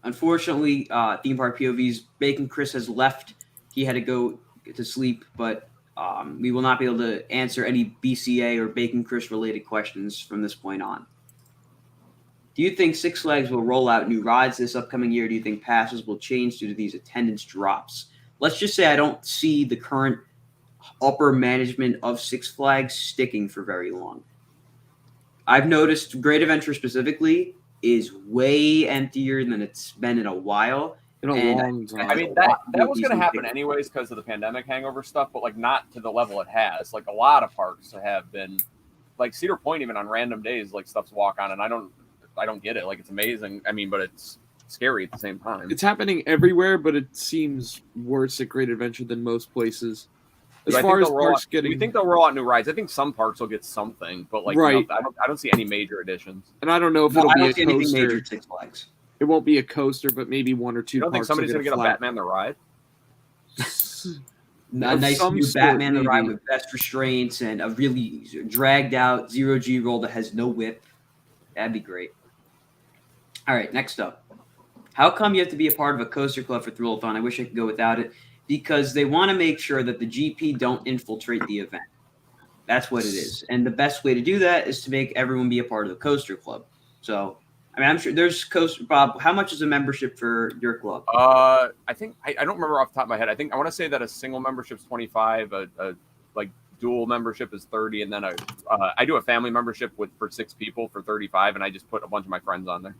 unfortunately, theme park POVs, Bacon Chris has left. He had to go to sleep, but we will not be able to answer any BCA or Bacon Chris related questions from this point on. Do you think Six Flags will roll out new rides this upcoming year? Do you think passes will change due to these attendance drops? Let's just say I don't see the current upper management of Six Flags sticking for very long. I've noticed Great Adventure specifically is way emptier than it's been in a while.
In a
And
long time.
I mean, that was going to happen anyways because of the pandemic hangover stuff, but like not to the level it has. Like a lot of parks have been, like Cedar Point, even on random days, like stuff's walk on, and I don't get it. Like it's amazing. I mean, but it's scary at the same time.
It's happening everywhere, but it seems worse at Great Adventure than most places. As far as parks getting,
we think they'll roll out new rides. I think some parks will get something, but like,
right.
I don't see any major additions.
And I don't know if it'll be a coaster.
Major at Six Flags.
It won't be a coaster, but maybe one or two.
You don't think somebody's going to get a Batman the ride?
A nice
some
new
sort,
Batman the
maybe.
ride with best restraints and a really dragged out 0G roll that has no whip. That'd be great. All right, next up. How come you have to be a part of a coaster club for Thrill-a-thon? I wish I could go without it. Because they want to make sure that the GP don't infiltrate the event. That's what it is. And the best way to do that is to make everyone be a part of the coaster club. So, I mean, I'm sure there's coaster. Bob, how much is a membership for your club?
I think I don't remember off the top of my head. I want to say that a single membership is 25, a like dual membership is 30, and then I do a family membership for 6 people for 35, and I just put a bunch of my friends on there.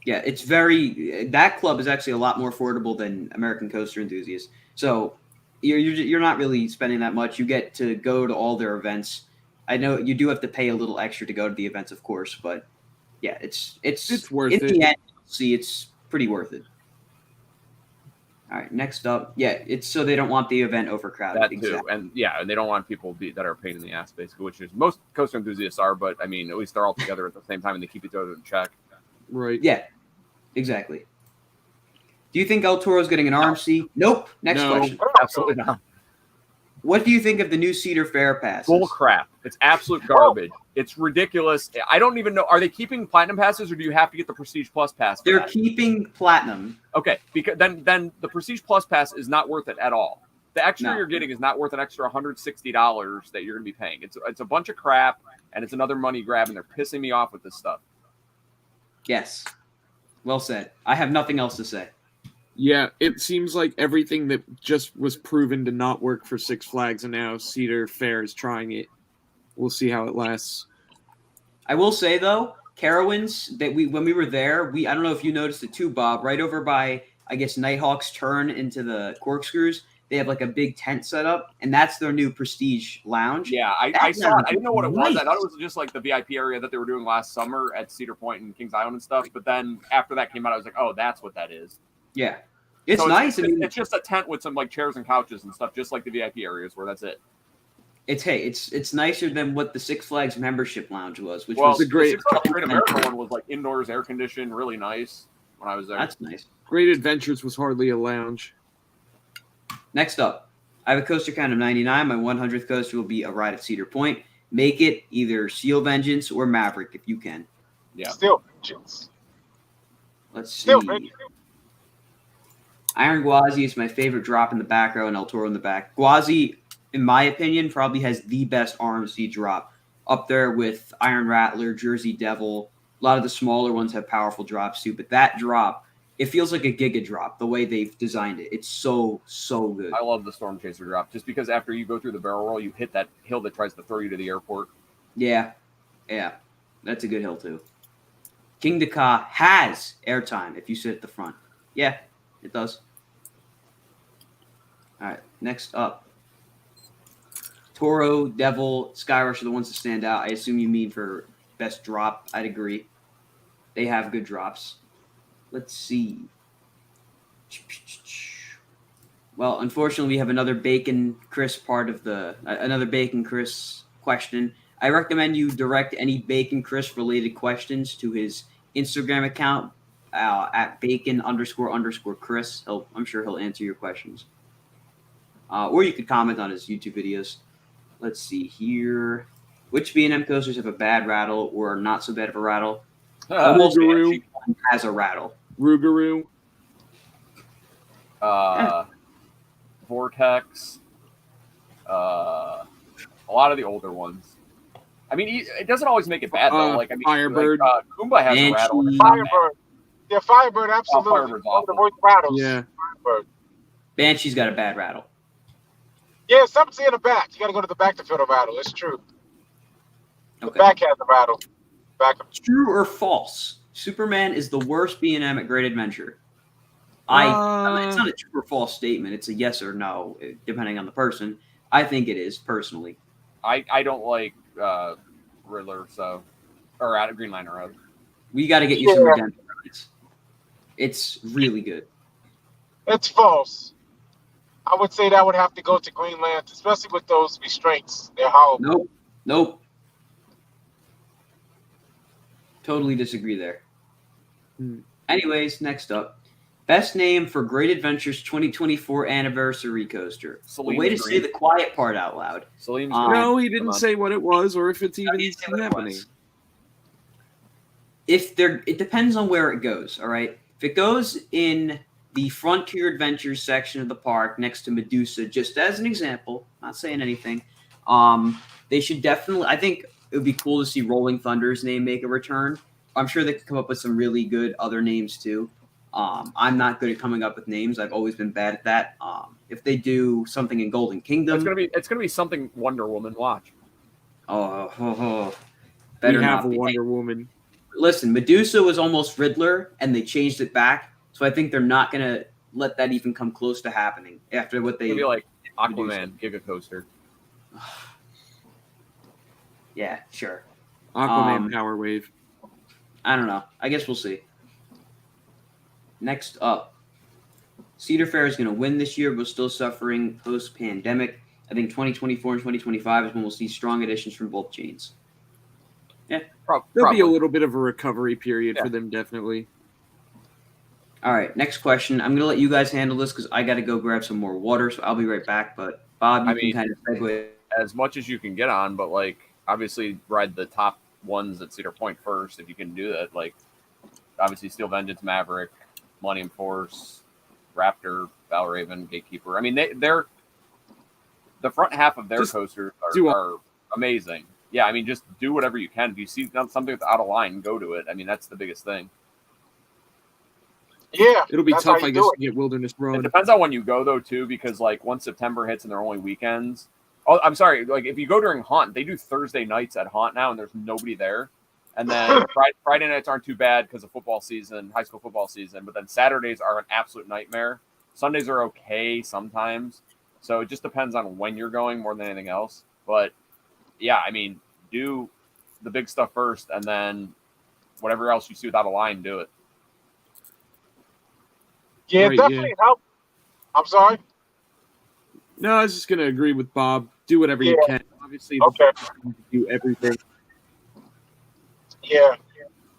Yeah, that club is actually a lot more affordable than American Coaster Enthusiasts. So you're not really spending that much. You get to go to all their events. I know you do have to pay a little extra to go to the events, of course, but yeah, it's
worth
in
it.
the end, see, it's pretty worth it. All right, next up. Yeah, it's so they don't want the event overcrowded.
That too,
Exactly.
and they don't want people that are a pain in the ass, basically, which is most coaster enthusiasts are. But I mean, at least they're all together at the same time, and they keep each other in check.
Right.
Yeah, exactly. Do you think El Toro's getting an RMC? Nope. Next
No.
question.
Absolutely not.
What do you think of the new Cedar Fair passes?
Bull crap. It's absolute garbage. It's ridiculous. I don't even know. Are they keeping platinum passes, or do you have to get the Prestige Plus pass? For
They're
that?
keeping platinum.
Okay, because then the Prestige Plus pass is not worth it at all. The extra
No.
you're getting is not worth an extra $160 that you're going to be paying. It's a bunch of crap, and it's another money grab, and they're pissing me off with this stuff.
Yes. Well said. I have nothing else to say.
Yeah, it seems like everything that just was proven to not work for Six Flags, and now Cedar Fair is trying it. We'll see how it lasts.
I will say though, Carowinds, that when we were there, I don't know if you noticed it too, Bob, right over by I guess Nighthawk's turn into the corkscrews, they have like a big tent set up, and that's their new Prestige lounge.
Yeah, I saw it. I didn't know what it was. I thought it was just like the VIP area that they were doing last summer at Cedar Point and Kings Island and stuff. But then after that came out, I was like, oh, that's what that is.
Yeah. It's
So
nice.
It's just a tent with some like chairs and couches and stuff, just like the VIP areas where that's it.
It's nicer than what the Six Flags membership lounge was, which
Well,
was
the Great America one was like indoors, air conditioned, really nice when I was there.
That's nice.
Great Adventures was hardly a lounge.
Next up, I have a coaster count of 99. My 100th coaster will be a ride at Cedar Point. Make it either Seal Vengeance or Maverick if you can.
Yeah.
Still vengeance.
Let's see.
Still vengeance.
Iron Gwazi is my favorite drop in the back row and El Toro in the back. Gwazi, in my opinion, probably has the best RMC drop. Up there with Iron Rattler, Jersey Devil. A lot of the smaller ones have powerful drops too, but that drop, it feels like a Giga drop, the way they've designed it. It's so good.
I love the Storm Chaser drop, just because after you go through the barrel roll, you hit that hill that tries to throw you to the airport.
Yeah. That's a good hill too. King Dakar has airtime if you sit at the front. Yeah, it does. All right, next up. Toro, Devil, Skyrush are the ones that stand out. I assume you mean for best drop. I'd agree. They have good drops. Let's see. Well, unfortunately, we have another Bacon Chris another Bacon Chris question. I recommend you direct any Bacon Chris related questions to his Instagram account at bacon__Chris. I'm sure he'll answer your questions. Or you could comment on his YouTube videos. Let's see here. Which B&M coasters have a bad rattle or not so bad of a rattle? Almost every one has a rattle.
Rougarou.
Vortex. A lot of the older ones. I mean, it doesn't always make it bad though. Like I mean,
Firebird.
like, Kumba has a rattle. And it's not bad.
Firebird. Yeah, Firebird, absolutely.
Firebird's
One of the
awful.
worst rattles.
Yeah.
Firebird.
Banshee's got a bad rattle.
Yeah, something's in the back. You got to go to the back to feel the rattle. It's true. The
Okay.
back has the rattle. Back.
True or false? Superman is the worst B&M at Great Adventure. It's not a true or false statement. It's a yes or no, depending on the person. I think it is, personally.
I don't like Riddler, or out of Green Lantern rather.
We got to get you some redemption rights. It's really good.
It's false. I would say that would have to go to Green Lantern, especially with those restraints. They're horrible.
Nope. Totally disagree there. Anyways, next up. Best name for Great Adventures 2024 Anniversary Coaster.
Celine
Way to
Green.
say the quiet part out loud.
Celine's
No, he
Come
didn't
on.
say what it was or if it's even
He didn't say what it
happening.
was. It depends on where it goes, all right? If it goes in the Frontier Adventures section of the park next to Medusa, just as an example, not saying anything, they should definitely, I think it would be cool to see Rolling Thunder's name make a return. I'm sure they could come up with some really good other names too. I'm not good at coming up with names. I've always been bad at that. If they do something in Golden Kingdom,
It's gonna be something Wonder Woman. Watch.
Better
We have
not
a
be.
Wonder Woman.
Listen, Medusa was almost Riddler, and they changed it back. So I think they're not gonna let that even come close to happening after what they.
It'll be like
Medusa.
Aquaman, Giga Coaster.
Yeah, sure.
Aquaman Power Wave.
I don't know. I guess we'll see. Next up, Cedar Fair is going to win this year, but still suffering post-pandemic. I think 2024 and 2025 is when we'll see strong additions from both chains.
There'll
Probably.
be a little bit of a recovery period
Yeah.
for them, definitely.
All right, next question. I'm going to let you guys handle this because I got to go grab some more water, so I'll be right back. But Bob, you can kind of segue.
As much as you can get on, but like obviously ride the top ones at Cedar Point first if you can do that. Like obviously Steel Vengeance, Maverick, Millennium Force, Raptor, Valraven, Gatekeeper. I mean they're the front half of their
Just
coasters
are
are amazing. Yeah, I mean just do whatever you can. If you see something that's out of line, go to it. I mean that's the biggest thing.
Yeah.
It'll be
that's
tough,
how
I
you
guess,
do
to get Wilderness
It
Road.
depends on when you go though too, because like once September hits and they're only weekends. Oh, I'm sorry. Like if you go during Haunt, they do Thursday nights at Haunt now, and there's nobody there. And then Friday nights aren't too bad because of football season, high school football season. But then Saturdays are an absolute nightmare. Sundays are okay sometimes. So it just depends on when you're going more than anything else. But yeah, I mean, do the big stuff first, and then whatever else you see without a line, do it.
Yeah,
Right,
definitely help. I'm sorry.
No, I was just going to agree with Bob. Do whatever you can. Obviously,
Okay.
do everything.
Yeah.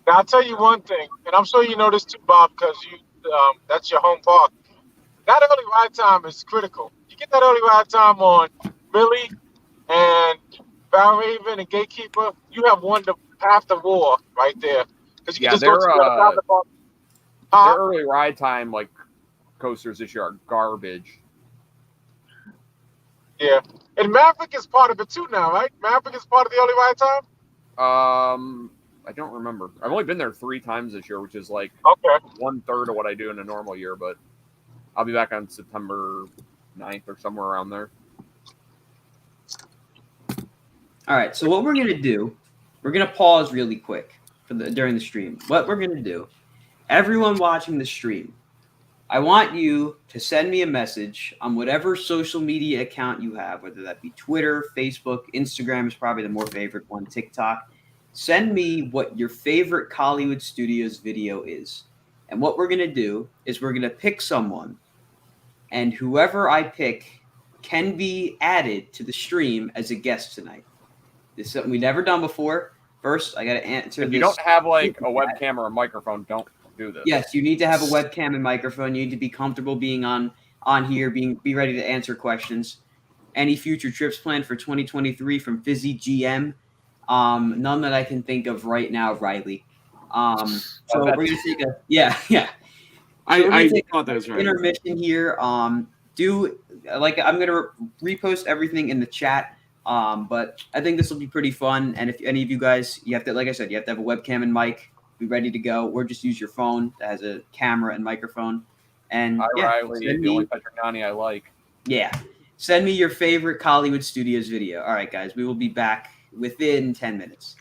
Now I'll tell you one thing, and I'm sure you know this too, Bob, because that's your home park. That early ride time is critical. You get that early ride time on Millie and Valraven and Gatekeeper, you have won half the war right there. Because you
Yeah,
can just go to the other side of the park.
Their early ride time like coasters this year are garbage.
Yeah. And Maverick is part of it too now, right? Maverick is part of the early ride time?
I don't remember. I've only been there 3 times this year, which is like
Okay.
1/3 of what I do in a normal year, but I'll be back on September 9th or somewhere around there.
All right, so what we're going to do, we're going to pause really quick during the stream. What we're going to do, everyone watching the stream, I want you to send me a message on whatever social media account you have, whether that be Twitter, Facebook, Instagram is probably the more favorite one, TikTok. Send me what your favorite Hollywood Studios video is. And what we're going to do is we're going to pick someone, and whoever I pick can be added to the stream as a guest tonight. This is something we've never done before. First, I got to answer
If
this.
you don't have like a webcam or a microphone, don't do this.
Yes, you need to have a webcam and microphone. You need to be comfortable being on here, be ready to answer questions. Any future trips planned for 2023 from Fizzy GM? None that I can think of right now, Riley. So we're gonna take a we're gonna
I
take
thought that was right.
intermission here. Do like I'm gonna repost everything in the chat. But I think this will be pretty fun. And if any of you guys, you have to, like I said, you have to have a webcam and mic, be ready to go, or just use your phone that has a camera and microphone. And
Hi,
yeah,
Riley,
send
the only
me,
Petrignani I like.
yeah, send me your favorite Hollywood Studios video. All right, guys, we will be back within 10 minutes.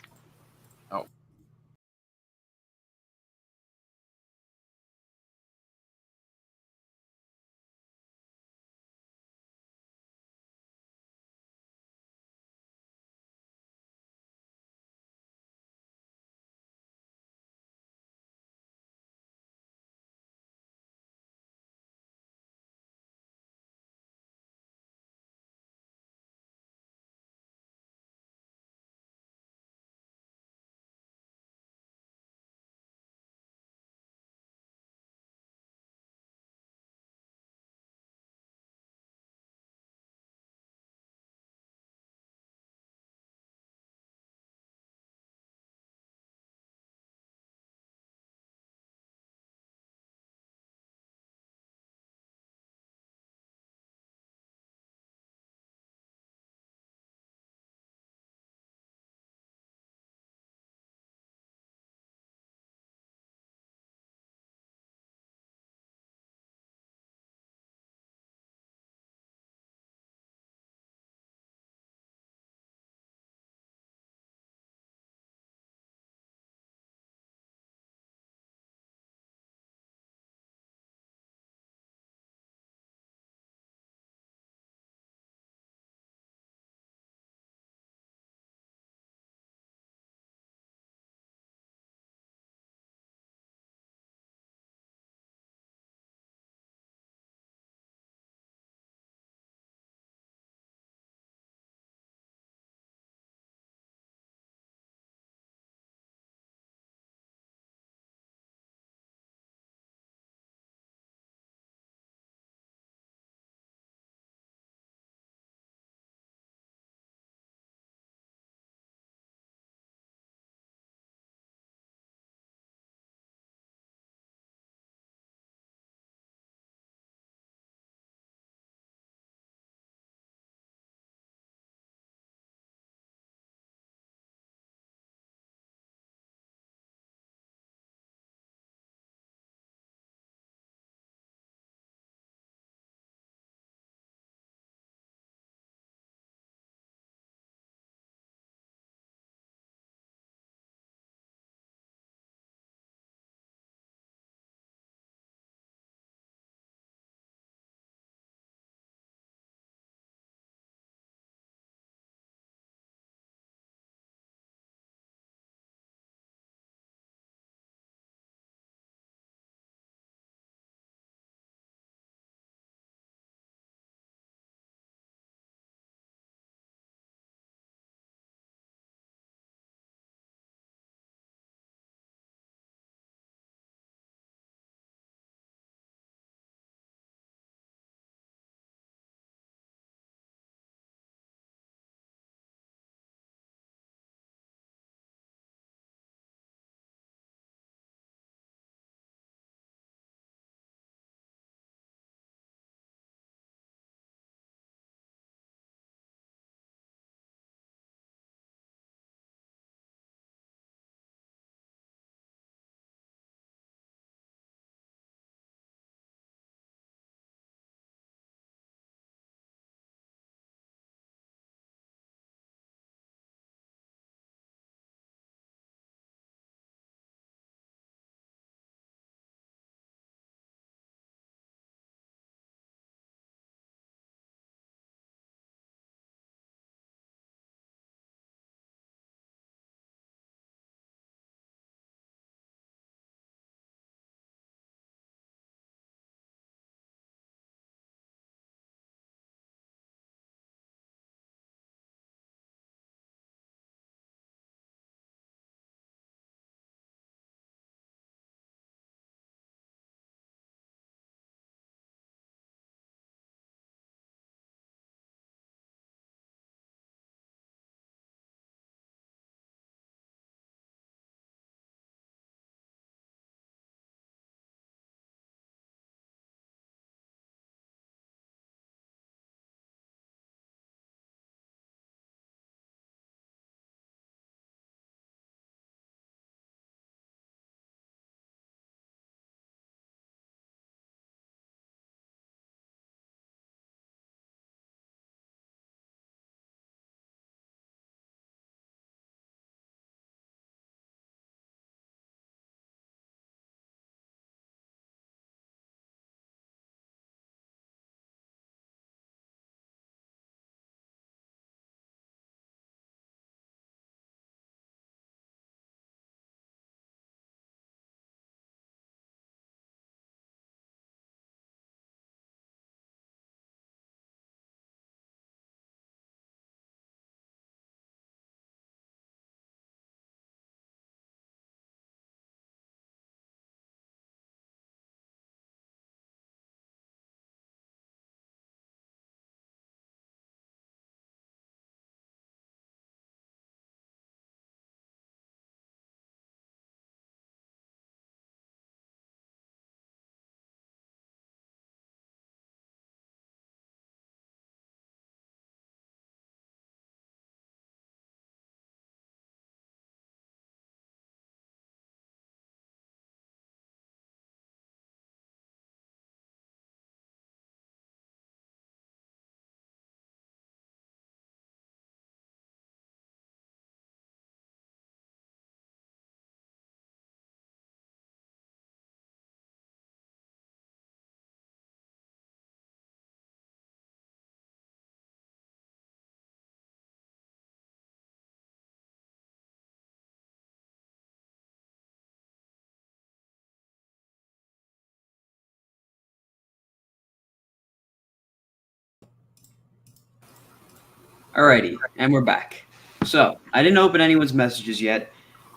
Alrighty, and we're back. So, I didn't open anyone's messages yet.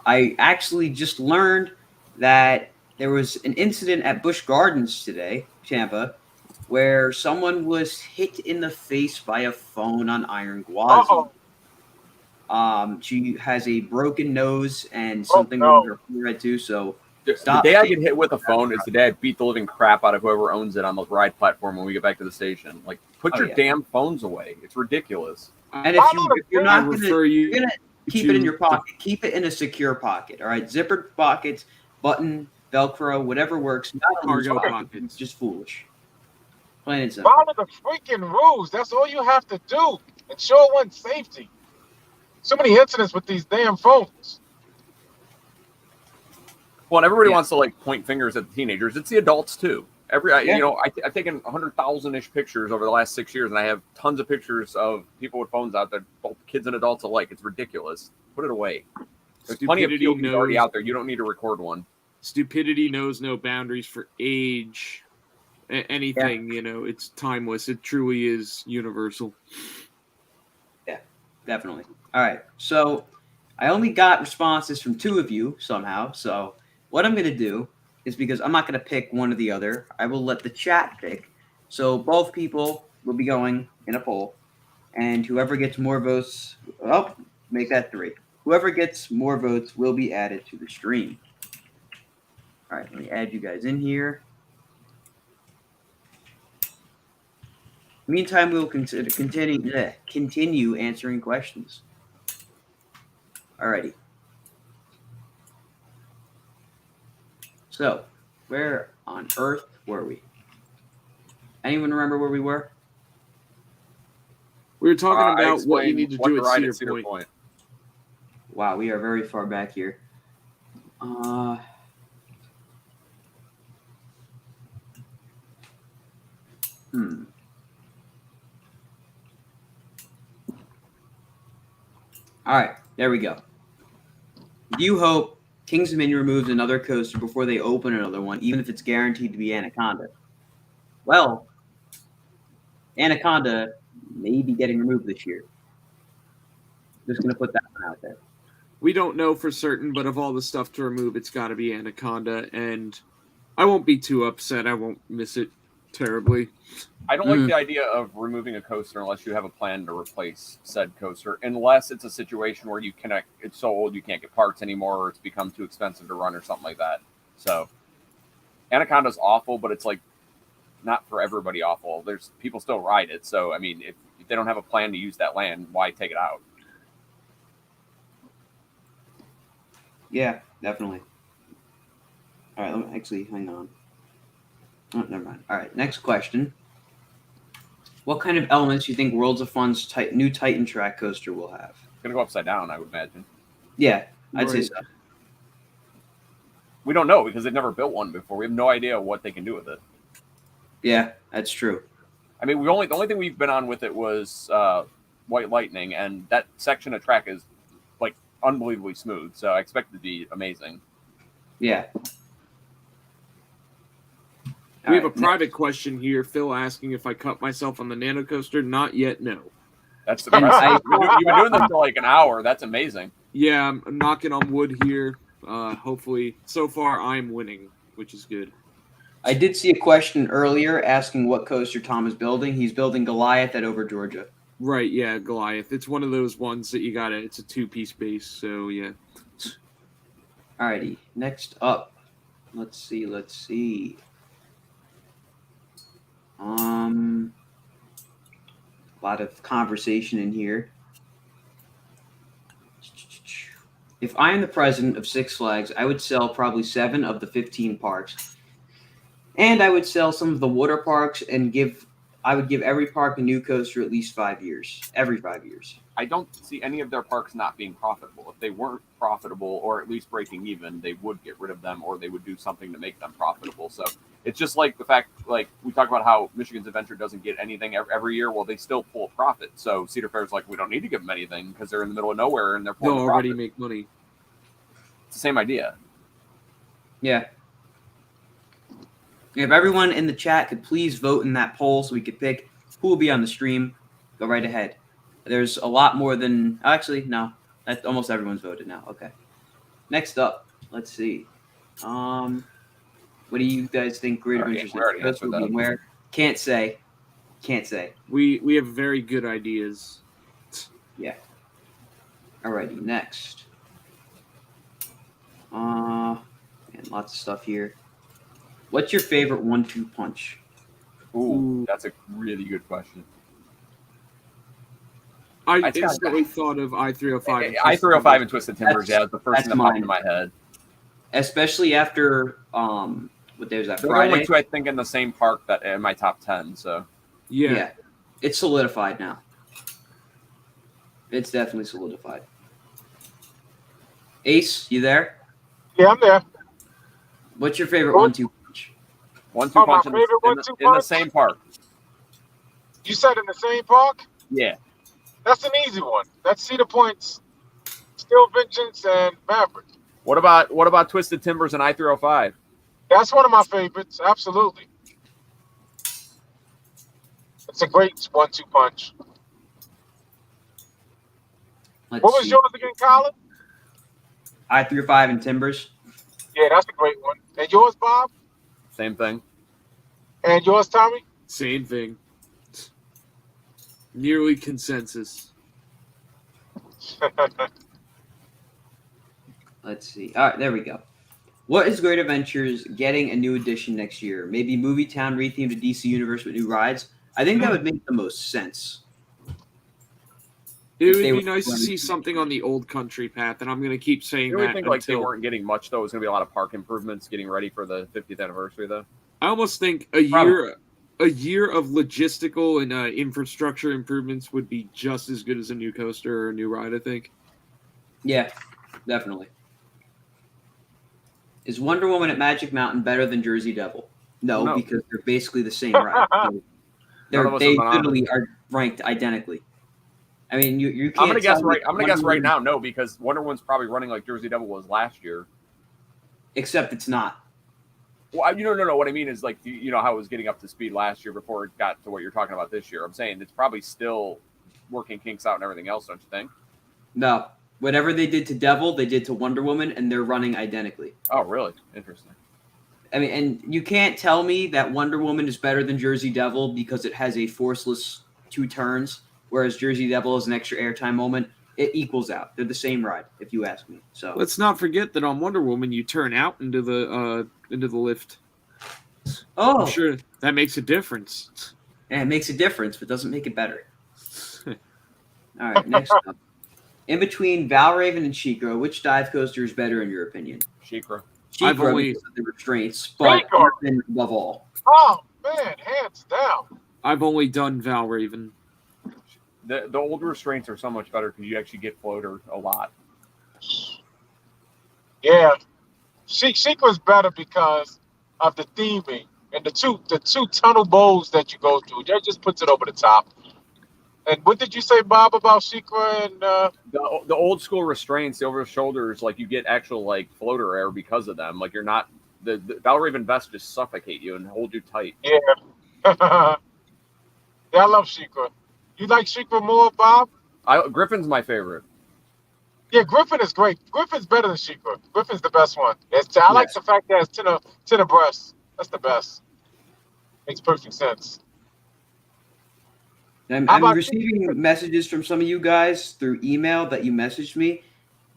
I actually just learned that there was an incident at Busch Gardens today, Tampa, where someone was hit in the face by a phone on Iron Gwazi. She has a broken nose and something
no.
with her forehead too, so
The
stop.
day I get hit with a phone is the day I beat the living crap out of whoever owns it on the ride platform when we get back to the station. Like, put
Oh,
your
yeah.
damn phones away. It's ridiculous.
And if you're not
I
gonna,
refer you
you're gonna keep it in your pocket, keep it in a secure pocket. All right, zippered pockets, button, Velcro, whatever works. Not in your
Cargo
pocket.
pockets.
Just foolish. Plain and simple.
Follow the freaking rules. That's all you have to do. Ensure one's safety. So many incidents with these damn phones.
Well, and everybody
Yeah.
wants to like point fingers at the teenagers. It's the adults too.
Yeah.
I've taken 100,000-ish pictures over the last 6 years, and I have tons of pictures of people with phones out there, both kids and adults alike. It's ridiculous. Put it away. There's plenty of
Stupidity
POVs already
knows-
out there. You don't need to record one.
Stupidity knows no boundaries for age. Anything, it's timeless. It truly is universal.
Definitely. All right. So I only got responses from 2 of you somehow. So what I'm going to do is, because I'm not going to pick one or the other, I will let the chat pick. So both people will be going in a poll, and whoever gets more votes, make that 3. Whoever gets more votes will be added to the stream. All right. Let me add you guys in here. Meantime, we will continue answering questions. Alrighty. So, where on earth were we? Anyone remember where we were?
We were talking
I
about what you
explained
need to
what
do
to
at
ride
Cedar Point.
Wow, we are very far back here. All right, there we go. Do you hope Kings Dominion removes another coaster before they open another one, even if it's guaranteed to be Anaconda? Well, Anaconda may be getting removed this year. Just going to put that one out there.
We don't know for certain, but of all the stuff to remove, it's got to be Anaconda, and I won't be too upset. I won't miss it terribly.
I don't like the idea of removing a coaster unless you have a plan to replace said coaster, unless it's a situation where it's so old you can't get parts anymore, or it's become too expensive to run or something like that. So Anaconda's awful, but it's like not for everybody awful. There's people still ride it. So, I mean, if they don't have a plan to use that land, why take it out?
Yeah, definitely. All right, let me actually hang on. Oh, never mind. All right, next question. What kind of elements do you think Worlds of Fun's new Titan track coaster will have?
It's going to go upside down, I would imagine.
Yeah, I'd say
Right.
so.
We don't know because they've never built one before. We have no idea what they can do with it.
Yeah, that's true.
I mean, the only thing we've been on with it was White Lightning, and that section of track is like unbelievably smooth. So I expect it to be amazing.
Yeah.
We have a private question here. Phil asking if I cut myself on the Nano Coaster. Not yet, no.
That's
And
impressive. You've been doing this for like an hour. That's amazing.
Yeah, I'm knocking on wood here. Hopefully, so far I'm winning, which is good.
I did see a question earlier asking what coaster Tom is building. He's building Goliath at Over Georgia.
Right, yeah, Goliath. It's one of those ones that it's a 2-piece base, so yeah.
Alrighty, next up. Let's see. A lot of conversation in here. If I am the president of Six Flags, I would sell probably 7 of the 15 parks. And I would sell some of the water parks and I would give every park a new coaster at least 5 years. Every 5 years.
I don't see any of their parks not being profitable. If they weren't profitable or at least breaking even, they would get rid of them or they would do something to make them profitable. So it's just like the fact, like we talk about how Michigan's Adventure doesn't get anything every year. Well, they still pull a profit. So Cedar Fair's like, we don't need to give them anything because they're in the middle of nowhere and they're pulling
They'll
a
already
profit.
make money.
It's the same idea.
Yeah. If everyone in the chat could please vote in that poll so we could pick who will be on the stream, go right ahead. There's a lot more than actually no. Almost everyone's voted now. Okay. Next up, let's see. What do you guys think Great
Already-
Adventures
we already
next
answered
will be?
that.
Where? Can't say. Can't say.
We have very good ideas.
Alrighty, next. And lots of stuff here. What's your favorite 1-2 punch?
Ooh, that's a really good question.
I
It's got-
instantly thought of I-305.
I-305 and Twisted Timbers,
That's-
yeah, the first thing
that's
that popped
mine.
into my head.
Especially after what day was that?
They're the
Friday.
only two I think in the same park that in my top 10. So
Yeah.
It's solidified now. It's definitely solidified. Ace, you there?
Yeah, I'm there.
What's your favorite
What?
1-2 punch?
1-2
Oh, my
punch in
favorite
the,
1-2
in the
punch?
same park.
You said in the same park?
Yeah.
That's an easy one. That's Cedar Point's Steel Vengeance and Maverick.
What about Twisted Timbers and I-305?
That's one of my favorites. Absolutely. It's a great 1-2 punch.
Let's
What was
see.
yours again, Colin?
I-305 and Timbers.
Yeah, that's a great one. And yours, Bob?
Same thing.
And yours, Tommy?
Same thing. Nearly consensus.
Let's see. All right, there we go. What is Great Adventures getting a new edition next year? Maybe Movie Town rethemed to DC Universe with new rides? I think that would make the most sense.
It
If
would
they
be
were
nice to
running-
see something on the old country path, and I'm going to keep saying
You really
that
think like they
until
weren't getting much though? It was going to be a lot of park improvements getting ready for the 50th anniversary though.
I almost think a year of logistical and infrastructure improvements would be just as good as a new coaster or a new ride, I think.
Yeah, definitely. Is Wonder Woman at Magic Mountain better than Jersey Devil? No,
No.
because they're basically the same ride.
None of us
They
have been on
literally are ranked identically. I mean, you can't.
I'm gonna guess
tell me
right. I'm gonna guess
Wonder
right
Woman-
now, no, because Wonder Woman's probably running like Jersey Devil was last year.
Except it's not.
Well, no. What I mean is like you know how it was getting up to speed last year before it got to what you're talking about this year. I'm saying it's probably still working kinks out and everything else, don't you think?
No. Whatever they did to Devil, they did to Wonder Woman, and they're running identically.
Oh, really? Interesting.
I mean, and you can't tell me that Wonder Woman is better than Jersey Devil because it has a forceless 2 turns, whereas Jersey Devil is an extra airtime moment. It equals out. They're the same ride, if you ask me. So
Let's not forget that on Wonder Woman, you turn out into the lift.
oh,
I'm sure that makes a difference.
and it makes a difference, but doesn't make it better. All right, next up. In between Valraven and Sheikah, which dive coaster is better in your opinion?
Sheikah.
I've
Sheikah
only-
because of the restraints, but
Sheikah!
Griffin above all.
Oh, man, hands down.
I've only done Valraven.
The old restraints are so much better because you actually get floater a lot.
Yeah. Sheik was better because of the theming and the two tunnel bowls that you go through. That just puts it over the top. And what did you say, Bob, about Sheikah and
The old school restraints, the over the shoulders, like you get actual like floater air because of them. Like you're not the Valraven vests just suffocate you and hold you tight.
yeah. Yeah, I love Sheikah. You like Sheikah more, Bob?
Griffin's my favorite.
Yeah, Griffin is great. Griffin's better than Sheikah. Griffin's the best one. I like
Yes.
the fact that it's ten abreast. That's the best. Makes perfect sense.
I'm,
How
I'm
about
receiving messages from some of you guys through email that you messaged me.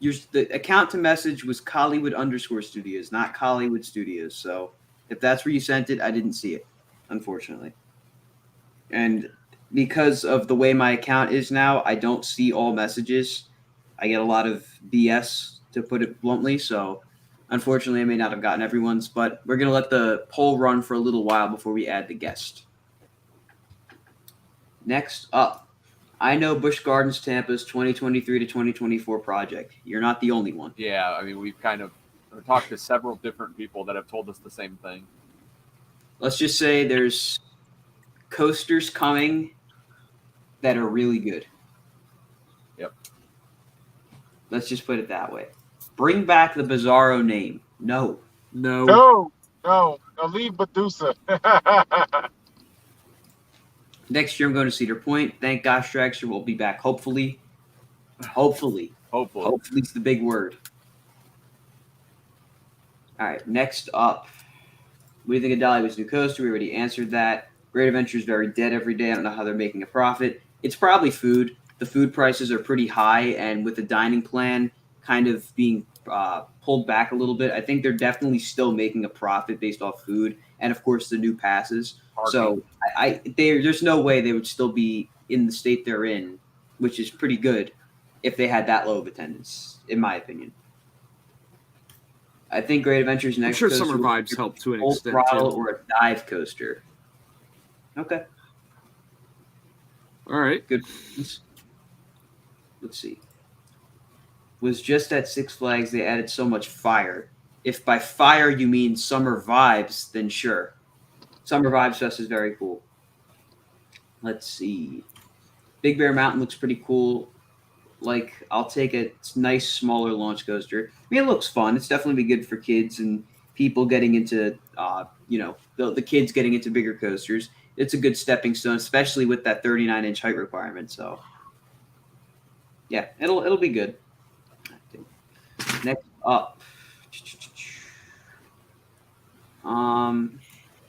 The account to message was Collywood_studios, not Collywood Studios. So if that's where you sent it, I didn't see it, unfortunately. And because of the way my account is now, I don't see all messages. I get a lot of BS, to put it bluntly. So unfortunately, I may not have gotten everyone's, but we're going to let the poll run for a little while before we add the guest. Next up, I know Busch Gardens Tampa's 2023 to 2024 project. You're not the only one.
Yeah, I mean we've kind of talked to several different people that have told us the same thing.
Let's just say there's coasters coming that are really good.
Yep.
Let's just put it that way. Bring back the Bizarro name. No.
No.
No, leave Medusa.
Next year, I'm going to Cedar Point. Thank gosh, Dragster will be back. Hopefully. Hopefully is the big word. All right, next up. What do you think of Dollywood's new coaster? We already answered that. Great Adventure is very dead every day. I don't know how they're making a profit. It's probably food. The food prices are pretty high, and with the dining plan kind of being pulled back a little bit, I think they're definitely still making a profit based off food, and of course the new passes. So there's no way they would still be in the state they're in, which is pretty good, if they had that low of attendance, in my opinion. I think Great Adventure's next.
I'm sure Summer Vibes help to an extent
throttle
too.
or a dive coaster. Okay.
All right.
Good. Let's see. Was just at Six Flags they added so much fire. If by fire you mean Summer Vibes, then sure. Summer Vibes Fest is very cool. Let's see. Big Bear Mountain looks pretty cool. Like, I'll take a nice, smaller launch coaster. I mean, it looks fun. It's definitely good for kids and people getting into, the kids getting into bigger coasters. It's a good stepping stone, especially with that 39-inch height requirement. So, yeah, it'll be good. Next up,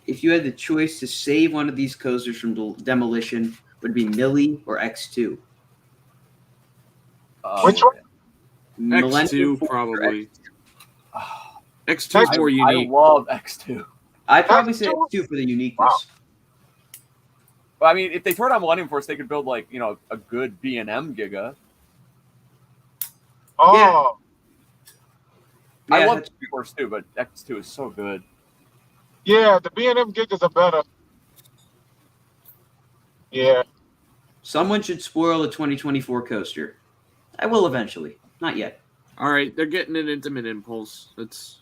if you had the choice to save one of these coasters from demolition, would it be Millie or X2?
Which one?
X2 probably. X2 is more unique.
I love X2.
I'd probably say X2 for the uniqueness.
Wow.
But I mean, if they tore down Millennium Force, they could build a good B&M Giga.
Oh,
I love Millennium Force too, but X2 is so good.
yeah, the B&M Gigas are better. Yeah.
Someone should spoil the 2024 coaster. I will eventually. Not yet.
All right, they're getting an Intimate Impulse. That's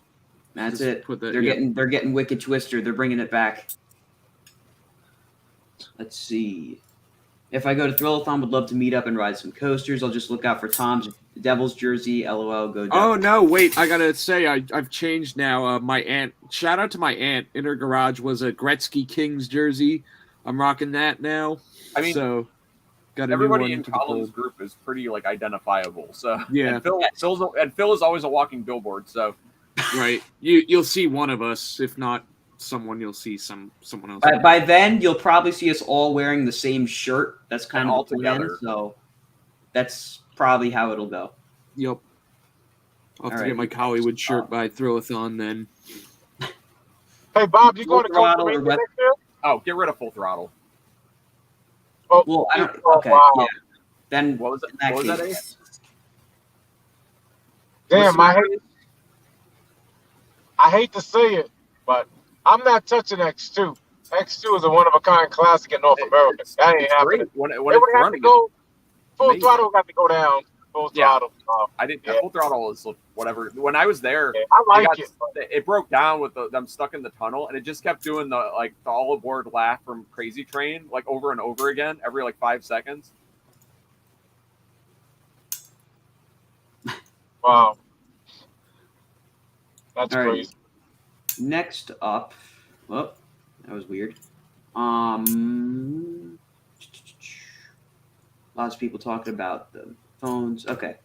it. They're getting Wicked Twister. They're bringing it back. Let's see. If I go to Thrillathon, would love to meet up and ride some coasters. I'll just look out for Tom's Devil's jersey. LOL. Go. Devils.
Oh no! Wait, I gotta say I've changed now. My aunt. Shout out to my aunt. In her garage was a Gretzky Kings jersey. I'm rocking that now.
I mean,
so got
everybody in Colin's group is pretty identifiable. So
yeah,
and Phil is always a walking billboard. So
right, you'll see one of us, if not someone, you'll see someone else.
By then, you'll probably see us all wearing the same shirt. That's kind of all together. So that's probably how it'll go.
Yep. I'll have to get my Hollywood shirt by Thrillathon then.
Hey Bob, you going to Costa Rica next year?
Oh, get rid of Full Throttle.
Oh,
well, I don't. Okay.
Wow.
Yeah. Then
what was that?
Damn, I hate to say it, but I'm not touching X2. X2 is a one-of-a-kind classic in North America. That ain't happening.
When
they would have to go. Full Throttle got to go down. Full Throttle.
I didn't. Yeah. Full Throttle is whatever. When I was there,
I like it.
It broke down with them stuck in the tunnel, and it just kept doing the all aboard laugh from Crazy Train over and over again every 5 seconds.
Wow. That's
all
crazy.
Right. Next up, that was weird. Lots of people talking about the phones. Okay.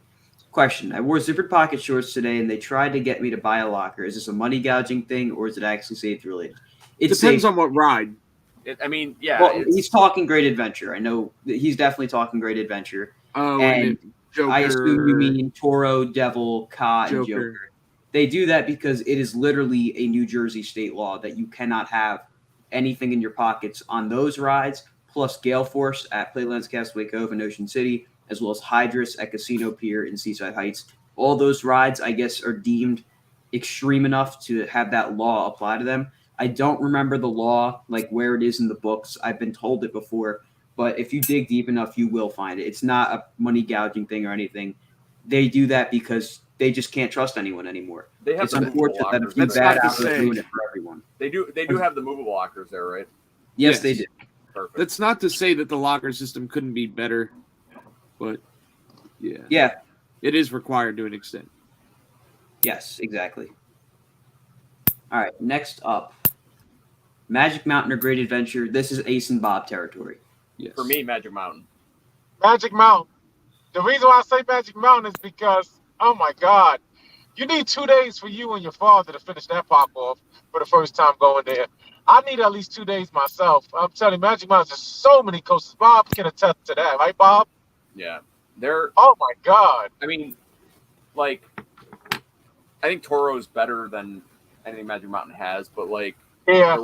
Question. I wore zippered pocket shorts today, and they tried to get me to buy a locker. Is this a money gouging thing, or is it actually safety related?
It depends on what ride.
Well, he's talking Great Adventure. I know he's definitely talking Great Adventure.
Oh,
and
Joker,
I assume you mean Toro, Devil, Ka, and Joker. They do that because it is literally a New Jersey state law that you cannot have anything in your pockets on those rides, plus Gale Force at Playlands Castaway Cove in Ocean City, as well as Hydrus at Casino Pier in Seaside Heights. All those rides, I guess, are deemed extreme enough to have that law apply to them. I don't remember the law, where it is in the books. I've been told it before, but if you dig deep enough, you will find it. It's not a money gouging thing or anything. They do that because they just can't trust anyone anymore. It's unfortunate that a few bad apples are doing it for everyone.
They do have the movable lockers there, right?
Yes, they do.
Perfect.
That's not to say that the locker system couldn't be better, but
yeah,
it is required to an extent.
Yes, exactly. All right, next up, Magic Mountain or Great Adventure. This is Ace and Bob territory.
Yes.
For me, Magic Mountain.
Magic Mountain. The reason why I say Magic Mountain is because, oh my God, you need 2 days for you and your father to finish that pop off for the first time going there. I need at least 2 days myself. I'm telling you, Magic Mountain, there's so many coasters. Bob can attest to that, right, Bob?
Yeah, they're.
Oh my God.
I mean, like, I think Toro's better than anything Magic Mountain has, but like
Yeah.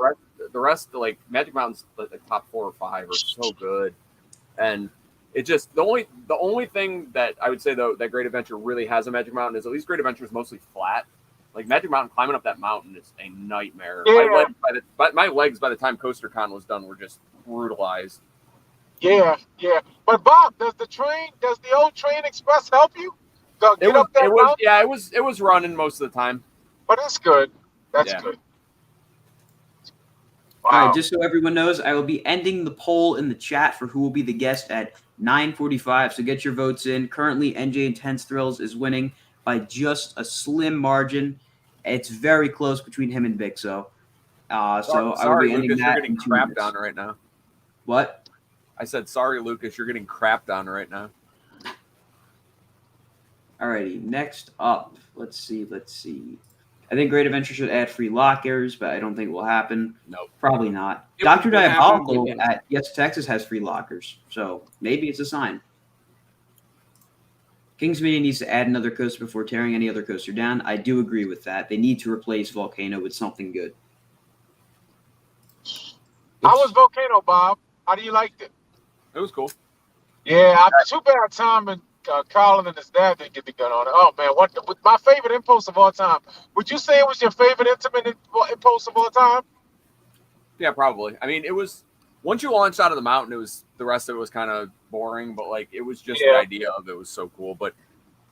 the rest, like Magic Mountain's the top 4 or 5 are so good, and it just the only thing that I would say though that Great Adventure really has a Magic Mountain is at least Great Adventure is mostly flat. Like Magic Mountain, climbing up that mountain is a nightmare.
Yeah.
My legs by the time CoasterCon was done were just brutalized.
Yeah. But Bob, does the old Train Express help you? Get up that mountain?
It was running most of the time.
But it's good. That's
Yeah.
good.
All
Wow.
right, just so everyone knows, I will be ending the poll in the chat for who will be the guest at 9:45. So get your votes in. Currently, NJ Intense Thrills is winning by just a slim margin. It's very close between him and Bixo. So I will
Sorry,
be ending
Lucas, you're
that
getting
in 2
crapped
minutes.
on right now.
What?
I said, sorry, Lucas, you're getting crapped on right now.
Alrighty, next up, let's see. I think Great Adventure should add free lockers, but I don't think it will happen.
Nope.
Probably not.
It
Dr.
won't happen,
Diabolical
but yeah.
at Yes Texas has free lockers, so maybe it's a sign. King's Dominion needs to add another coaster before tearing any other coaster down. I do agree with that. They need to replace Volcano with something good.
How was Volcano, Bob? How do you like it?
It was cool.
Yeah, too bad Tom and Colin and his dad didn't get the gun on it. Oh man, my favorite impulse of all time. Would you say it was your favorite intimate impulse of all time?
Yeah, probably. I mean, it was once you launched out of the mountain, the rest of it was kind of boring, but like it was just the idea of it was so cool. But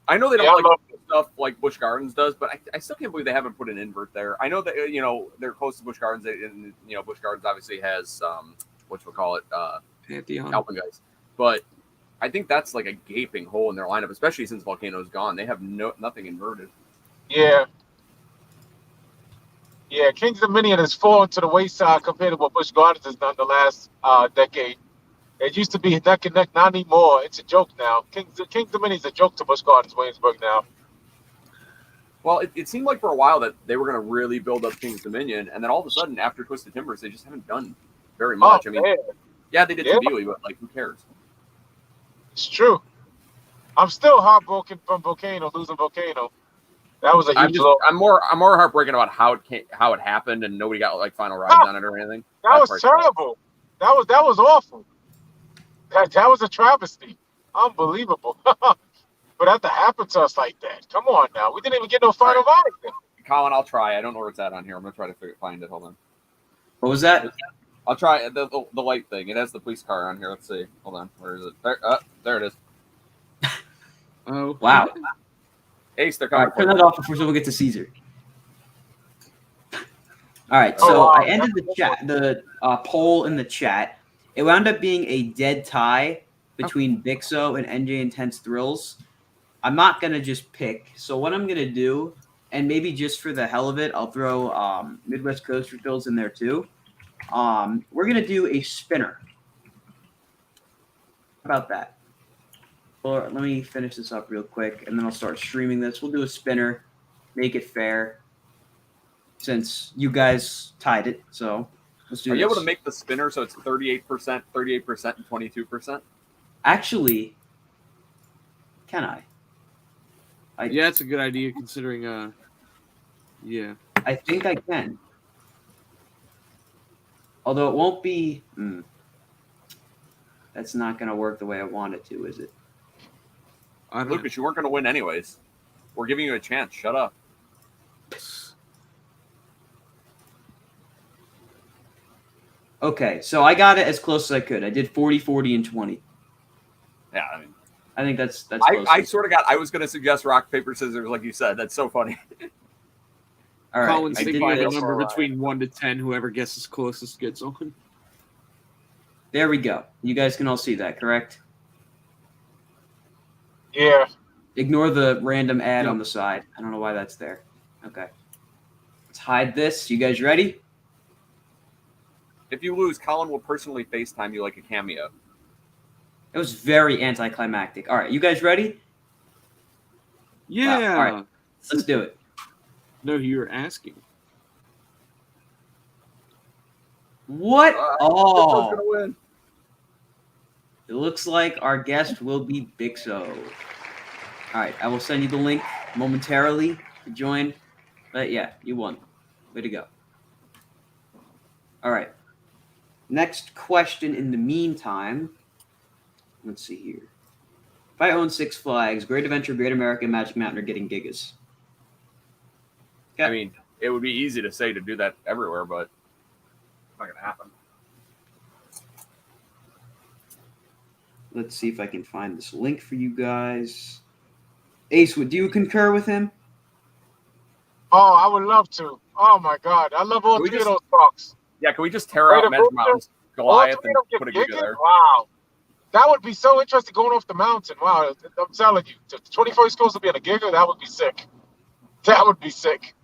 I know they don't like stuff like Busch Gardens does, but I still can't believe they haven't put an invert there. I know that they're close to Busch Gardens, and Busch Gardens obviously has
Pantheon.
Alpengeist, but I think that's like a gaping hole in their lineup, especially since Volcano's gone. They have nothing inverted.
Yeah. Yeah, King's Dominion has fallen to the wayside compared to what Busch Gardens has done the last decade. It used to be neck and neck, not anymore. It's a joke now. King's Dominion is a joke to Busch Gardens, Williamsburg now.
Well, it seemed like for a while that they were going to really build up King's Dominion, and then all of a sudden, after Twisted Timbers, they just haven't done very much.
Oh,
I mean,
man.
yeah, they did Tabili, but like, who cares?
It's true. I'm still heartbroken from Volcano, losing Volcano. That was a huge blow.
I'm more heartbroken about how it happened, and nobody got like final rides on it or anything.
That was terrible. That was awful. That was a travesty. Unbelievable. But that to happen to us like that. Come on now. We didn't even get no final ride.
Colin, I'll try. I don't know where it's at on here. I'm gonna try to find it. Hold on.
What was that?
I'll try the light thing. It has the police car on here. Let's see. Hold on. Where is it? There it is.
Oh
Wow.
Ace, they're
All
coming.
right, turn that off before someone gets to Caesar. All right, so
wow.
I ended the poll in the chat. It wound up being a dead tie between Bixo and NJ Intense Thrills. I'm not gonna just pick. So what I'm gonna do, and maybe just for the hell of it, I'll throw Midwest Coaster Thrills in there too. We're gonna do a spinner. How about that? Well, let me finish this up real quick, and then I'll start streaming this. We'll do a spinner, make it fair, since you guys tied it. So let's do
Are
this.
you able to make the spinner so it's 38%, 38%, and 22%?
Actually, can I?
yeah, that's a good idea considering. Yeah.
I think I can. Although it won't be. That's not going to work the way I want it to, is it?
I don't know.
Lucas, you weren't going to win anyways. We're giving you a chance. Shut up.
Okay, so I got it as close as I could. I did 40, 40, and 20.
Yeah, I mean,
I think that's close.
I sort of got. I was going to suggest rock paper scissors, like you said. That's so funny.
All right,
Colin's
I did
thinking of a
this.
number between 1 to 10. Whoever guesses closest gets on.
There we go. You guys can all see that, correct?
Yeah.
Ignore the random ad on the side. I don't know why that's there. Okay. Let's hide this. You guys ready?
If you lose, Colin will personally FaceTime you like a cameo.
It was very anticlimactic. All right, you guys ready?
Yeah.
Wow. All right, let's do it.
No, you were asking.
What?
Who's
Oh,
gonna win?
it looks like our guest will be Bixo. All right, I will send you the link momentarily to join. But yeah, you won. Way to go. All right. Next question in the meantime. Let's see here. If I own Six Flags, Great Adventure, Great America, and Magic Mountain are getting gigas. Okay.
I mean, it would be easy to say to do that everywhere, but it's not gonna happen.
Let's see if I can find this link for you guys. Ace, do you concur with him?
Oh, I would love to. Oh my God, I love all
Can we
three of
just-
those parks.
Yeah, can we just tear
Wait
out
a
Magic
minute.
Mountain's
All
Goliath
three
and
of them
put a
get
giga
gigas?
there?
Wow, that would be so interesting going off the mountain. Wow, I'm telling you, the 21st supposed to be at a giga. That would be sick. That would be sick.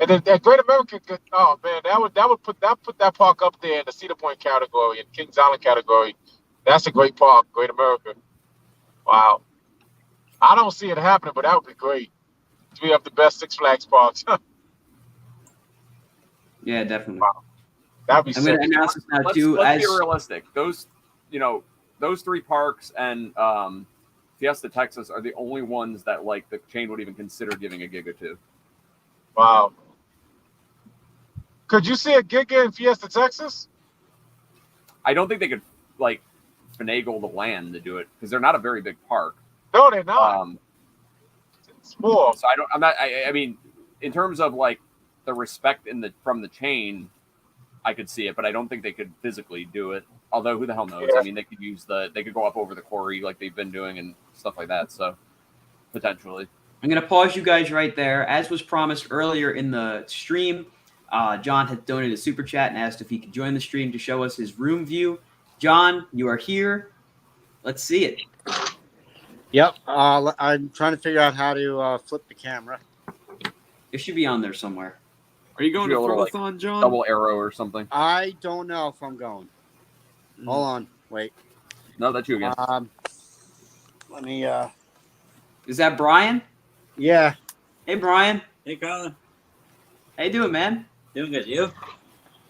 And then that Great America, oh man, that would put that park up there in the Cedar Point category and Kings Island category. That's a great park, Great America. Wow, I don't see it happening, but that would be great. Three of the best Six Flags parks.
Yeah, definitely.
That'd be
I'm
sick.
going to announce this now
Let's
too.
be
As
realistic. Those three parks and Fiesta Texas are the only ones that like the chain would even consider giving a giga to.
Wow. Could you see a giga in Fiesta Texas?
I don't think they could like finagle the land to do it because they're not a very big park.
No, they're not. It's more.
So I mean, in terms of like the respect from the chain, I could see it, but I don't think they could physically do it. Although who the hell knows?
Yeah.
I mean, they could go up over the quarry like they've been doing and stuff like that. So potentially.
I'm going to pause you guys right there. As was promised earlier in the stream, John had donated a super chat and asked if he could join the stream to show us his room view. John, you are here. Let's see it.
Yep. I'm trying to figure out how to flip the camera.
It should be on there somewhere.
Are you going
Do
to
a little, like,
Throwathon, John?
Double arrow or something.
I don't know if I'm going. Hold on. Wait.
No, that's you again.
Let me.
Is that Brian?
Yeah.
Hey, Brian.
Hey, Colin.
How you doing, man?
Doing good. You?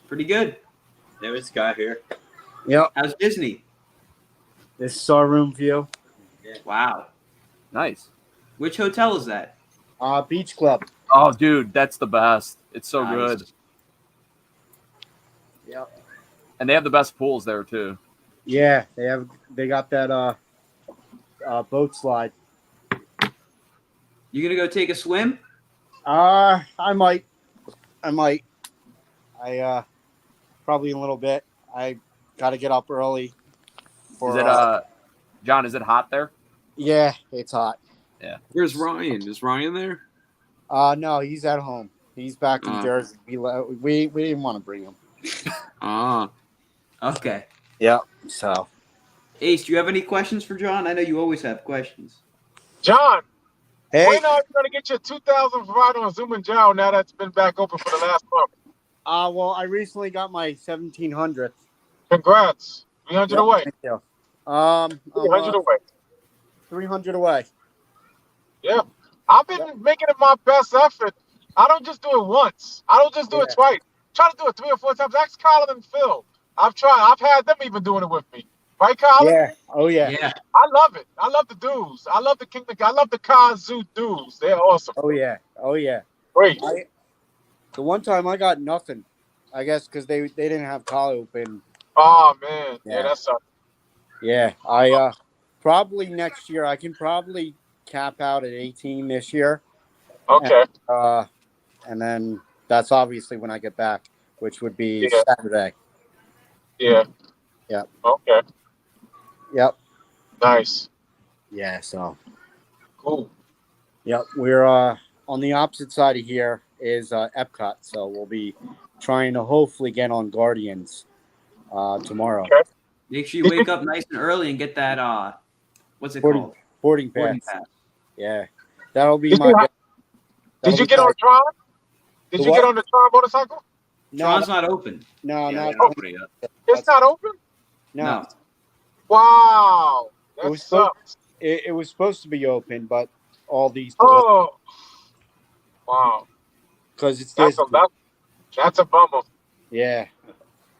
Pretty good.
There was Scott here.
Yep.
How's Disney?
This is our room view.
Wow.
Nice.
Which hotel is that?
Beach Club.
Oh, dude, that's the best. It's so
Nice.
good.
Yep.
And they have the best pools there too.
Yeah. They got that boat slide.
You gonna go take a swim?
I might. I probably in a little bit. I got to get up early.
Is it John, is it hot there?
Yeah, it's hot.
Where's Ryan? Is Ryan there?
No, he's at home. He's back in Jersey. We didn't want to bring him.
Okay.
Yeah. So.
Ace, do you have any questions for John? I know you always have questions.
John,
Hey.
when are you going to get your 2,000 ride on Zoom and Jow now that's been back open for the last month?
Well, I recently got my 1,700th.
Congrats. 300 away.
Thank you.
300 away.
300 away.
Yeah. I've been making it my best effort. I don't just do it once. I don't just do it twice. Try to do it 3 or 4 times. Ask Colin and Phil. I've tried. I've had them even doing it with me. Right, Colin?
Yeah. Oh, yeah.
Yeah.
I love it. I love the dudes. I love the Kingdom. I love the Kazoo dudes. They're awesome.
Oh, yeah. Oh, yeah.
Great.
The one time I got nothing, I guess, because they didn't have collar open.
Oh, man. Yeah,
Yeah.
that sucks.
Yeah. I probably next year, I can probably cap out at 18 this year.
Okay.
And then that's obviously when I get back, which would be
Yeah.
Saturday.
Yeah.
Yep.
Okay.
Yep.
Nice.
Yeah. So.
Cool.
Yep. We're on the opposite side of here is Epcot, so we'll be trying to hopefully get on Guardians tomorrow.
Okay.
Make sure you wake up nice and early and get that what's it called?
Boarding pass.
Boarding pass.
Yeah. That'll be
Did
my.
you
that'll
Did you
be
get
my-
on Tron? Did
The
you
what?
get on the Tron motorcycle?
No,
Tron's not open.
no,
Yeah,
no,
they don't open it yet.
It's not open?
no.
No.
Wow.
It
That
was supposed,
sucks.
it was supposed to be open, but all these
Oh. Wow.
because it's
That's
this.
that's a bummer.
Yeah,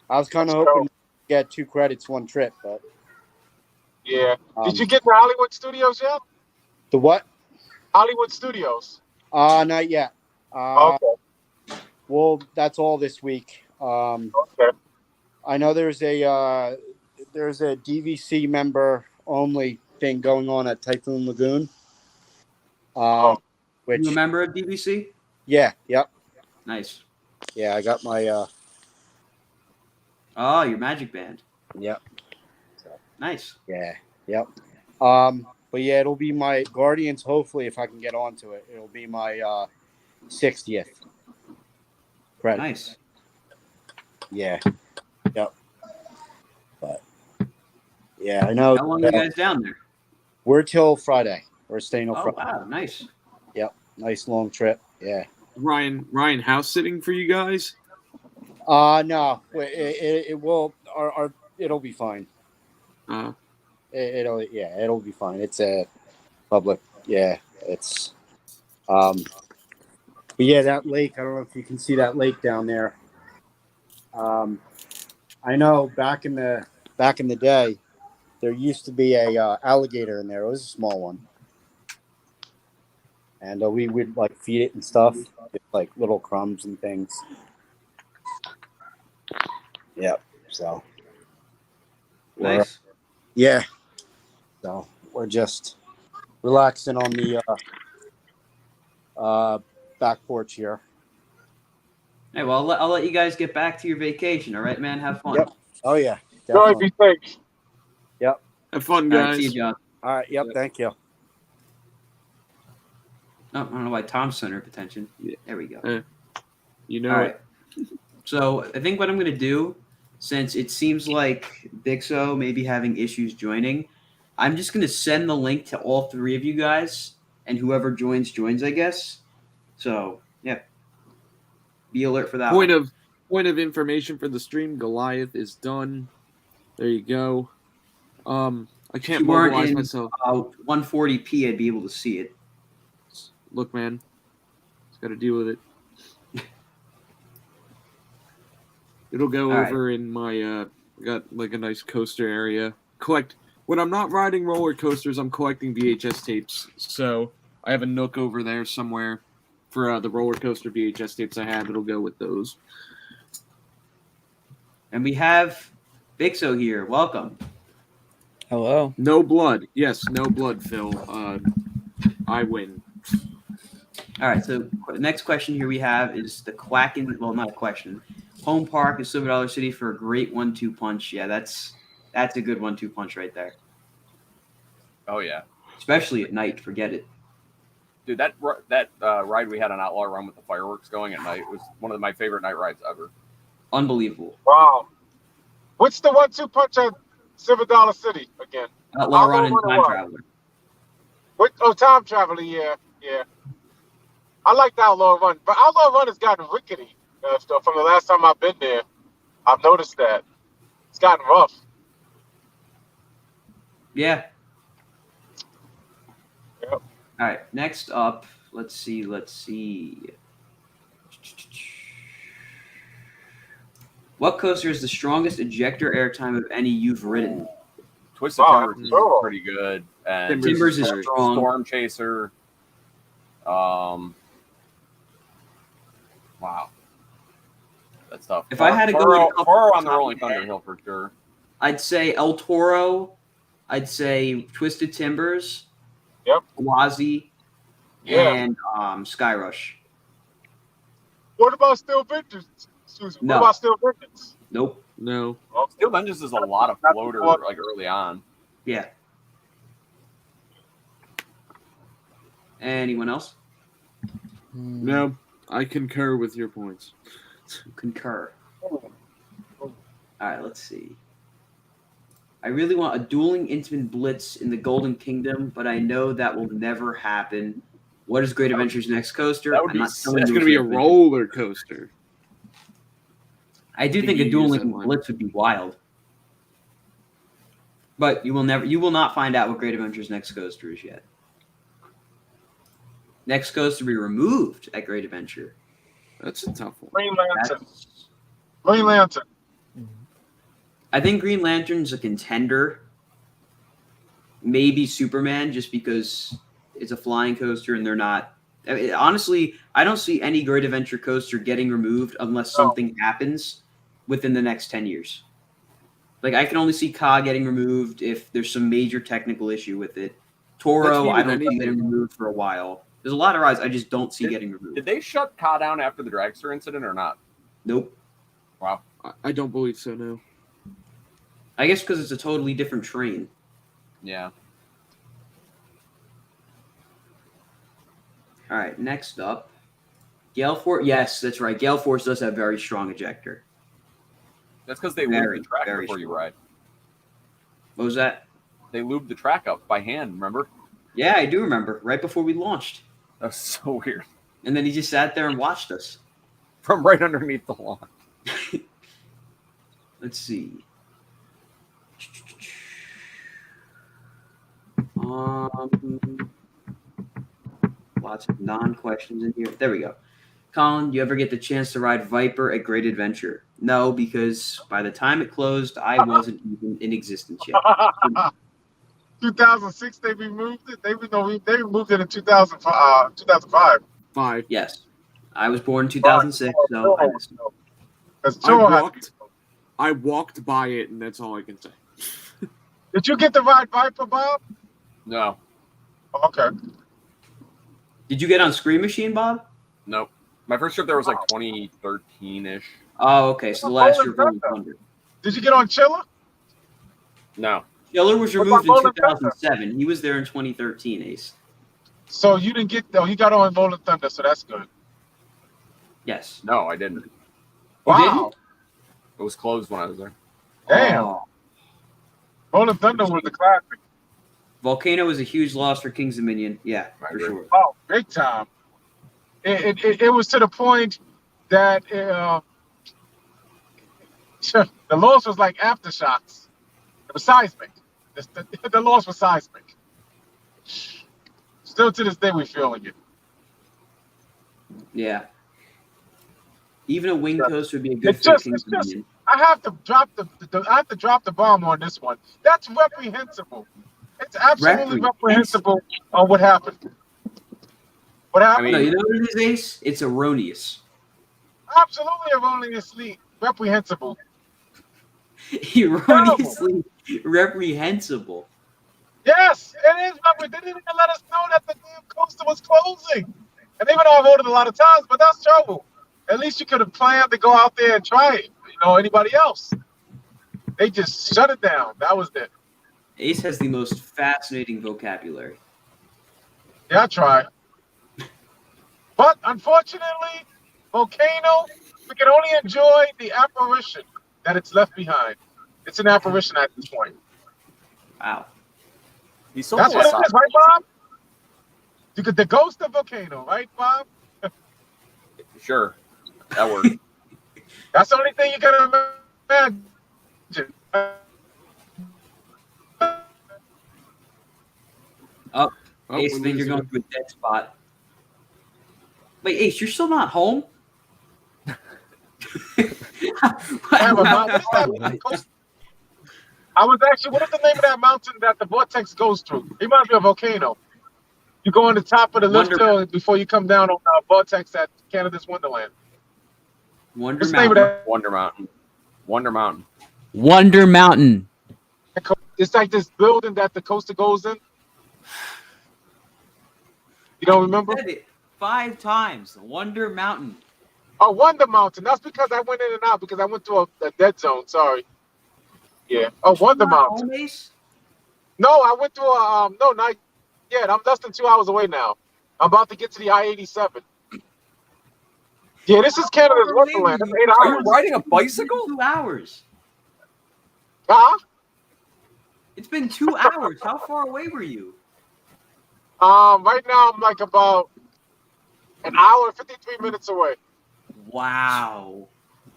I was kind
Let's
of hoping
go.
to get 2 credits, 1 trip, but
Yeah. Did you get to Hollywood Studios yet?
the what?
Hollywood Studios.
Not yet.
Okay.
Well, that's all this week.
Okay.
I know there's a DVC member only thing going on at Typhoon Lagoon.
Oh.
Which
You a member of DVC?
yep,
Nice.
yeah. I got my
Oh, your Magic Band.
yep,
Nice.
yeah, yep. But yeah, it'll be my Guardians. Hopefully, if I can get onto it, it'll be my 60th credit.
Nice.
Yeah, yep. But yeah, I know.
How long are you guys down there?
We're till Friday. We're staying till
Oh,
Friday.
wow. Nice.
Yep, nice long trip. Yeah.
Ryan, house sitting for you guys?
No, it will. It'll be fine. It'll be fine. It's a public. Yeah, it's. But yeah, that lake. I don't know if you can see that lake down there. I know back in the day, there used to be a alligator in there. It was a small one, and we would like feed it and stuff, like little crumbs and things. Yep. So.
Nice.
Yeah. So we're just relaxing on the back porch here.
Hey, well, I'll let you guys get back to your vacation. All right, man. Have fun.
Yep. Oh yeah.
Joey,
Definitely.
be safe.
Yep.
Have fun,
All right,
guys.
see you, John.
All right. Yep. Thank you.
Oh, I don't know why Tom's center of attention. There we go.
You know
All
it.
right. So I think what I'm going to do, since it seems like Bixo may be having issues joining, I'm just going to send the link to all 3 of you guys, and whoever joins, I guess. So, yeah. Be alert for that
Point
one.
of information for the stream. Goliath is done. There you go. I can't
If you weren't
mobilize
in
myself.
140p, I'd be able to see it.
Look, man, just got to deal with it. It'll go
All
over in my got like a nice coaster area. When I'm not riding roller coasters, I'm collecting VHS tapes. So I have a nook over there somewhere for the roller coaster VHS tapes I have. It'll go with those.
And we have Bixo here. Welcome.
Hello.
No blood. Yes, no blood, Phil. I win.
All right, so the next question here we have is the Quackin', well, not a question. Home Park is Silver Dollar City for a great 1-2 punch. Yeah, that's a good 1-2 punch right there.
Oh yeah,
Especially at night, forget it.
dude, that ride we had on Outlaw Run with the fireworks going at night was one of my favorite night rides ever.
Unbelievable.
Wow. What's the 1-2 punch at Silver Dollar City again?
Outlaw Run and
Run
Time
what?
Traveler.
What? Oh, Time Traveler. Yeah. I like the Outlaw Run, but Outlaw Run has gotten rickety from the last time I've been there. I've noticed that it's gotten rough.
Yeah.
Yep.
All right, next up, let's see. What coaster is the strongest ejector airtime of any you've ridden?
Twisted
Wow,
Timbers is
cool.
pretty good, and
Timbers is strong.
Storm Chaser. Wow, that's tough.
If I had to go with a couple
Toro
off
on
the
the
top
Rolling
of my head.
Thunder Hill for sure.
I'd say El Toro. I'd say Twisted Timbers.
Yep.
Wazi.
Yeah.
And Sky Rush.
What about Steel Vengeance? Excuse me.
No.
What about Steel Vengeance?
Nope.
No.
Steel Vengeance is a lot of floater like early on.
Yeah. Anyone else?
No. I concur with your points.
Concur. All right, let's see. I really want a dueling Intamin Blitz in the Golden Kingdom, but I know that will never happen. What is Great Adventures Next Coaster?
That would
I'm
be
not
sick.
telling
It's
you
going to be a
it's gonna
roller coaster.
I do
I
think
think
a
you use
dueling
that one.
Blitz would be wild. But you will not find out what Great Adventure's next coaster is yet. Next coaster to be removed at Great Adventure.
That's a tough one.
Green Lantern.
That's-
Green Lantern.
I think Green Lantern's a contender. Maybe Superman, just because it's a flying coaster and they're not. I mean, honestly, I don't see any Great Adventure coaster getting removed unless something happens within the next 10 years. Like, I can only see Ka getting removed if there's some major technical issue with it. Toro, I don't see getting removed for a while. There's a lot of rides I just don't see getting removed.
Did they shut Ka down after the dragster incident or not?
Nope.
Wow.
I don't believe so, no.
I guess because it's a totally different train.
Yeah.
All right, next up. Gale Force. Yes, that's right. Gale Force does have very strong ejector.
That's because they
Very,
lubed the track
very
before you
strong.
ride.
What was that?
They lubed the track up by hand, remember?
Yeah, I do remember. Right before we launched.
That was so weird.
And then he just sat there and watched us.
From right underneath the lawn.
Let's see. Lots of non-questions in here. There we go. Colin, you ever get the chance to ride Viper at Great Adventure? No, because by the time it closed, I wasn't even in existence yet.
2006, they removed it. They removed it in 2005.
5.
Yes. I was born in 2006, so I missed it.
Because Toro had.
I walked by it, and that's all I can say.
Did you get to ride Viper, Bob?
No.
Okay.
Did you get on Scream Machine, Bob?
Nope. My first trip there was like 2013-ish.
Oh, okay. So the last year of Rolling Thunder.
Did you get on Chiller?
No.
Chiller was
What
removed
about
in
Rolling Thunder?
2007. He was there in 2013, Ace.
So you didn't get though. You got on Rolling Thunder, so that's good.
Yes.
No, I didn't.
Wow.
It was closed when I was there.
Damn.
Oh.
Rolling Thunder was the classic.
Volcano was a huge loss for Kings Dominion. Yeah,
I
for
agree.
sure.
Oh, big time. It was to the point that the loss was like aftershocks. It was seismic. The loss was seismic. Still to this day, we're feeling it.
Yeah. Even a wing coaster would be a good
It's
fit for
just,
Kings
it's just.
Dominion.
I have to drop the bomb on this one. That's reprehensible. It's absolutely reprehensible on what happened. What happened?
No, you know what it is, Ace? It's erroneous.
Absolutely erroneously reprehensible.
Erroneously reprehensible.
Yes, it is. They didn't even let us know that the damn coaster was closing. And even though I voted a lot of times, but that's trouble. At least you could have planned to go out there and try it. You know, anybody else. They just shut it down. That was it.
Ace has the most fascinating vocabulary.
Yeah, I tried. But unfortunately, Volcano, we can only enjoy the apparition that it's left behind. It's an apparition at this point.
Wow.
He's so
That's what it is,
philosophical.
right, Bob? You could the ghost of Volcano, right, Bob?
Sure. That works.
That's the only thing you gotta imagine.
Oh,
Oh,
Ace, I
we're
think you're
losing
going to a dead spot. Wait, Ace, you're still not home?
I was actually, what is the name of that mountain that the vortex goes through? It reminds me of a volcano. You go on the top of the lift hill before you come down on vortex at Canada's Wonderland.
Wonder
What's the name of
Mountain.
that?
Wonder Mountain. Wonder Mountain.
Wonder Mountain.
It's like this building that the coaster goes in. You don't remember?
Said it 5 times. Wonder Mountain.
Oh, Wonder Mountain. That's because I went in and out because I went to a dead zone. Sorry. Yeah. Oh, Wonder Mountain.
Home, Ace?
No, I went to a no, not yet. I'm less than 2 hours away now. I'm about to get to the I-87. Yeah, this is Canada's Wonderland. It's 8
Are you
hours.
riding a bicycle?
2 hours.
Huh?
It's been 2 hours. How far away were you?
Right now I'm like about an hour and 53 minutes away.
Wow.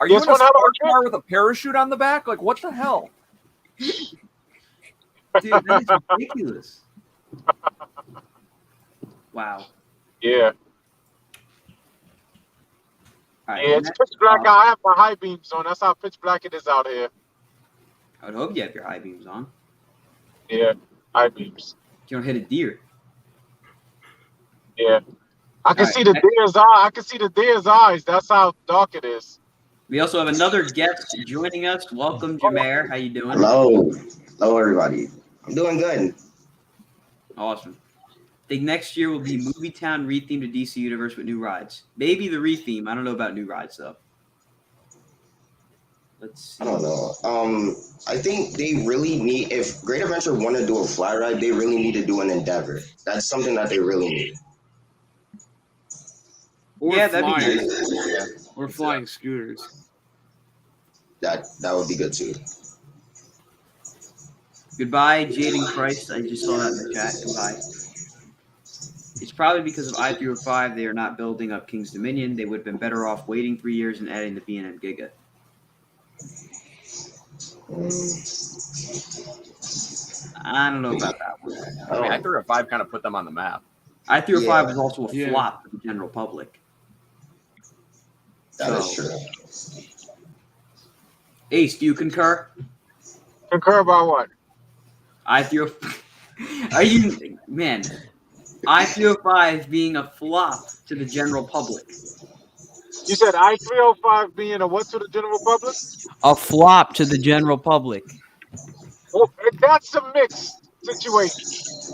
Are you
Yes,
in a
one hell of a
sports
trip.
car with a parachute on the back? Like, what the hell?
Dude, that is ridiculous. Wow.
Yeah.
All right,
Yeah, it's
next
pitch black.
up,
I have my high beams on. That's how pitch black it is out here.
I would hope you have your high beams on.
Yeah, high beams.
You don't hit a deer.
Yeah. I can
All
see
right,
the
next,
deer's eye. I can see the deer's eyes. That's how dark it is.
we also have another guest joining us. Welcome, Jameer. How you doing?
Hello. Hello, everybody. I'm doing good.
Awesome. I think next year will be Movie Town rethemed to DC Universe with new rides. Maybe the retheme. I don't know about new rides though. Let's see.
I don't know. I think they really need, if Great Adventure want to do a fly ride, they really need to do an Endeavor. That's something that they really need.
Or
Yeah, that'd be
flying,
nice.
or flying scooters.
That would be good too.
Goodbye, Jaden Christ. I just saw that in the chat. Goodbye. It's probably because of I-305 they are not building up King's Dominion. They would have been better off waiting 3 years and adding the B&M Giga. I don't know about that one.
I mean, I-305 kind of put them on the map.
I-305 was also a
Yeah.
flop for the general public.
That is
So-
true.
Ace, do you concur?
Concur about what?
I-305. Are you, man, I-305 being a flop to the general public.
You said I-305 being a what to the general public?
A flop to the general public.
Well, that's a mixed situation.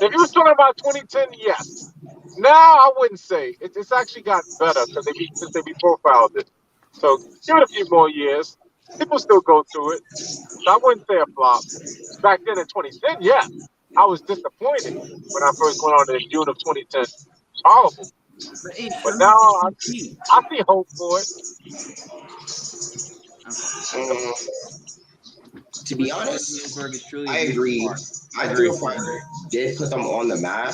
If you was talking about 2010, yes. Now I wouldn't say. It's actually gotten better because since they profiled it. So give it a few more years. People still go through it. So I wouldn't say a flop. Back then in 2010, yeah. I was disappointed when I first went on in June of 2010. Horrible.
But, Ace,
But
you're
now
not
I
cheap.
see hope for it.
To be honest,
Spielberg is truly a
I
huge
agree.
part.
I-305 did put them on the map.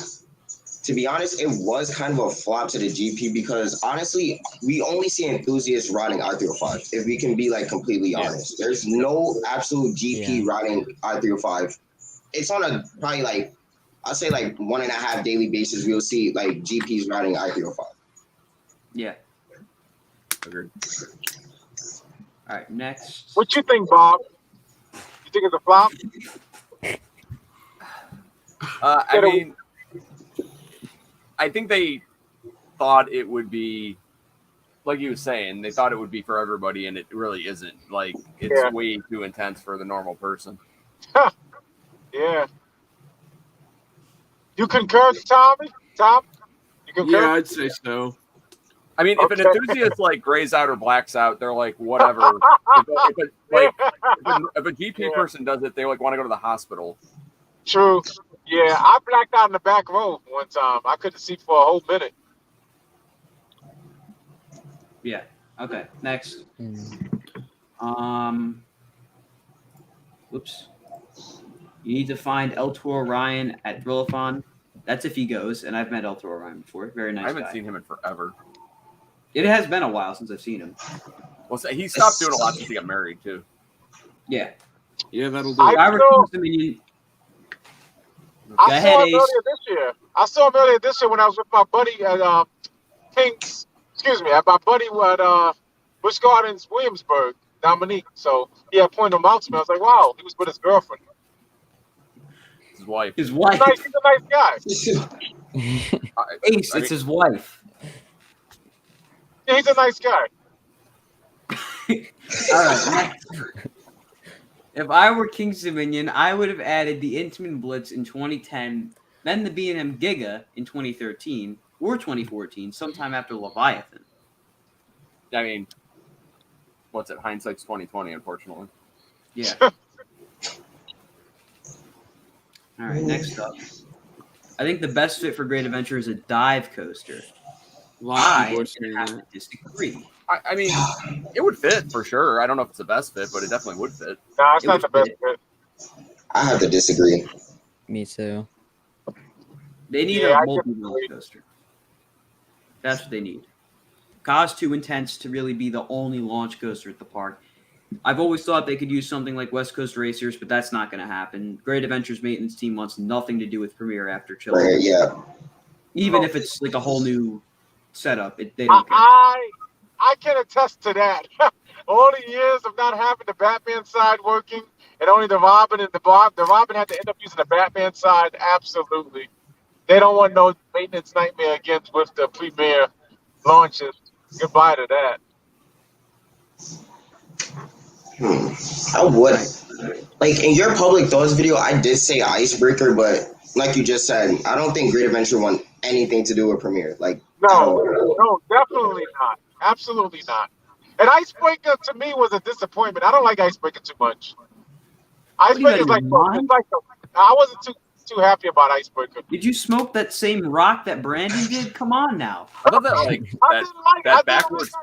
To be honest, it was kind of a flop to the GP because honestly, we only see enthusiasts riding I-305. If we can be like completely honest, there's no absolute GP riding I-305. It's on a probably like I'll say like 1.5 daily basis. We'll see like GPs riding I-305.
Yeah.
Agreed.
All right, next.
What you think, Bob? You think it's a flop?
I mean, I think they thought it would be, like you were saying, they thought it would be for everybody, and it really isn't. Like, it's way too intense for the normal person.
Yeah. You concur, Tommy? Tom? You concur?
Yeah, I'd say so.
I mean, if an enthusiast like grays out or blacks out, they're like, whatever. If a GP person does it, they like want to go to the hospital.
True. Yeah, I blacked out in the back row one time. I couldn't see for a whole minute.
Yeah. Okay. Next. Whoops. You need to find El Toro Ryan at Thrillathon. That's if he goes, and I've met El Toro Ryan before. Very nice
I haven't
guy.
seen him in forever.
It has been a while since I've seen him.
Well, he stopped doing a lot since he got married too.
Yeah.
Yeah, that'll do.
I
If I were
saw-
King's Dominion,
I
Go ahead,
saw him
Ace.
earlier this year. I saw him earlier this year when I was with my buddy at King's. Excuse me, at my buddy at Busch Gardens, Williamsburg, Dominique. So he had pointed him out to me. I was like, wow, he was with his girlfriend.
His wife.
his wife.
He's a nice guy.
Ace, it's his wife.
Yeah, he's a nice guy.
All right. Next. If I were King's Dominion, I would have added the Intamin Blitz in 2010, then the B&M Giga in 2013 or 2014, sometime after Leviathan.
I mean, what's it? Hindsight's 2020, unfortunately.
Yeah. All right, next up. I think the best fit for Great Adventure is a dive coaster.
A lot of people
I
are saying
have
that.
to disagree.
I mean, it would fit for sure. I don't know if it's the best fit, but it definitely would fit.
Nah, it's
It
not
was
the best
fit.
fit.
I have to disagree.
Me too.
They need
Yeah, I
a multi-launch coaster. That's what they need. Cause too intense to really be the only launch coaster at the park. I've always thought they could use something like West Coast Racers, but that's not going to happen. Great Adventures maintenance team wants nothing to do with Premiere after Children.
Right, yeah.
Even if it's like a whole new setup, they don't care.
I can attest to that. All the years of not having the Batman side working and only the Robin and the Robin had to end up using the Batman side. Absolutely. They don't want no maintenance nightmare again with the Premiere launches. Goodbye to that.
I would. Like, in your public thoughts video, I did say Icebreaker, but like you just said, I don't think Great Adventure want anything to do with Premiere. Like,
No, definitely not. Absolutely not. And Icebreaker to me was a disappointment. I don't like Icebreaker too much. Icebreaker's like, I wasn't too happy about Icebreaker.
Did you smoke that same rock that Brandon did? Come on now.
I thought that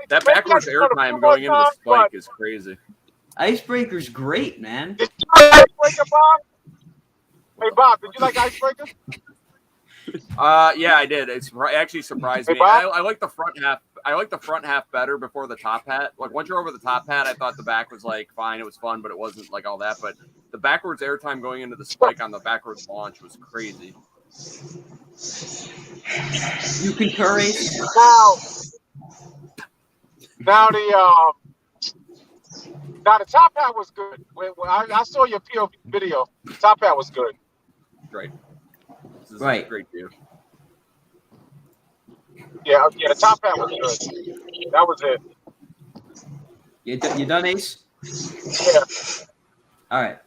that backwards airtime going into the spike is crazy.
Icebreaker's great, man.
Did you like Icebreaker, Bob? Hey, Bob, did you like Icebreaker?
Yeah, I did. It actually surprised me. I like the front half. I like the front half better before the top hat. Like once you're over the top hat, I thought the back was like fine. It was fun, but it wasn't like all that. But the backwards airtime going into the spike on the backwards launch was crazy.
You concur, Ace?
Now the top hat was good. When I saw your POV video. The top hat was good.
Great. This is
right.
A great view.
Yeah, the top hat was good. That was it.
You done, Ace?
Yeah.
All right.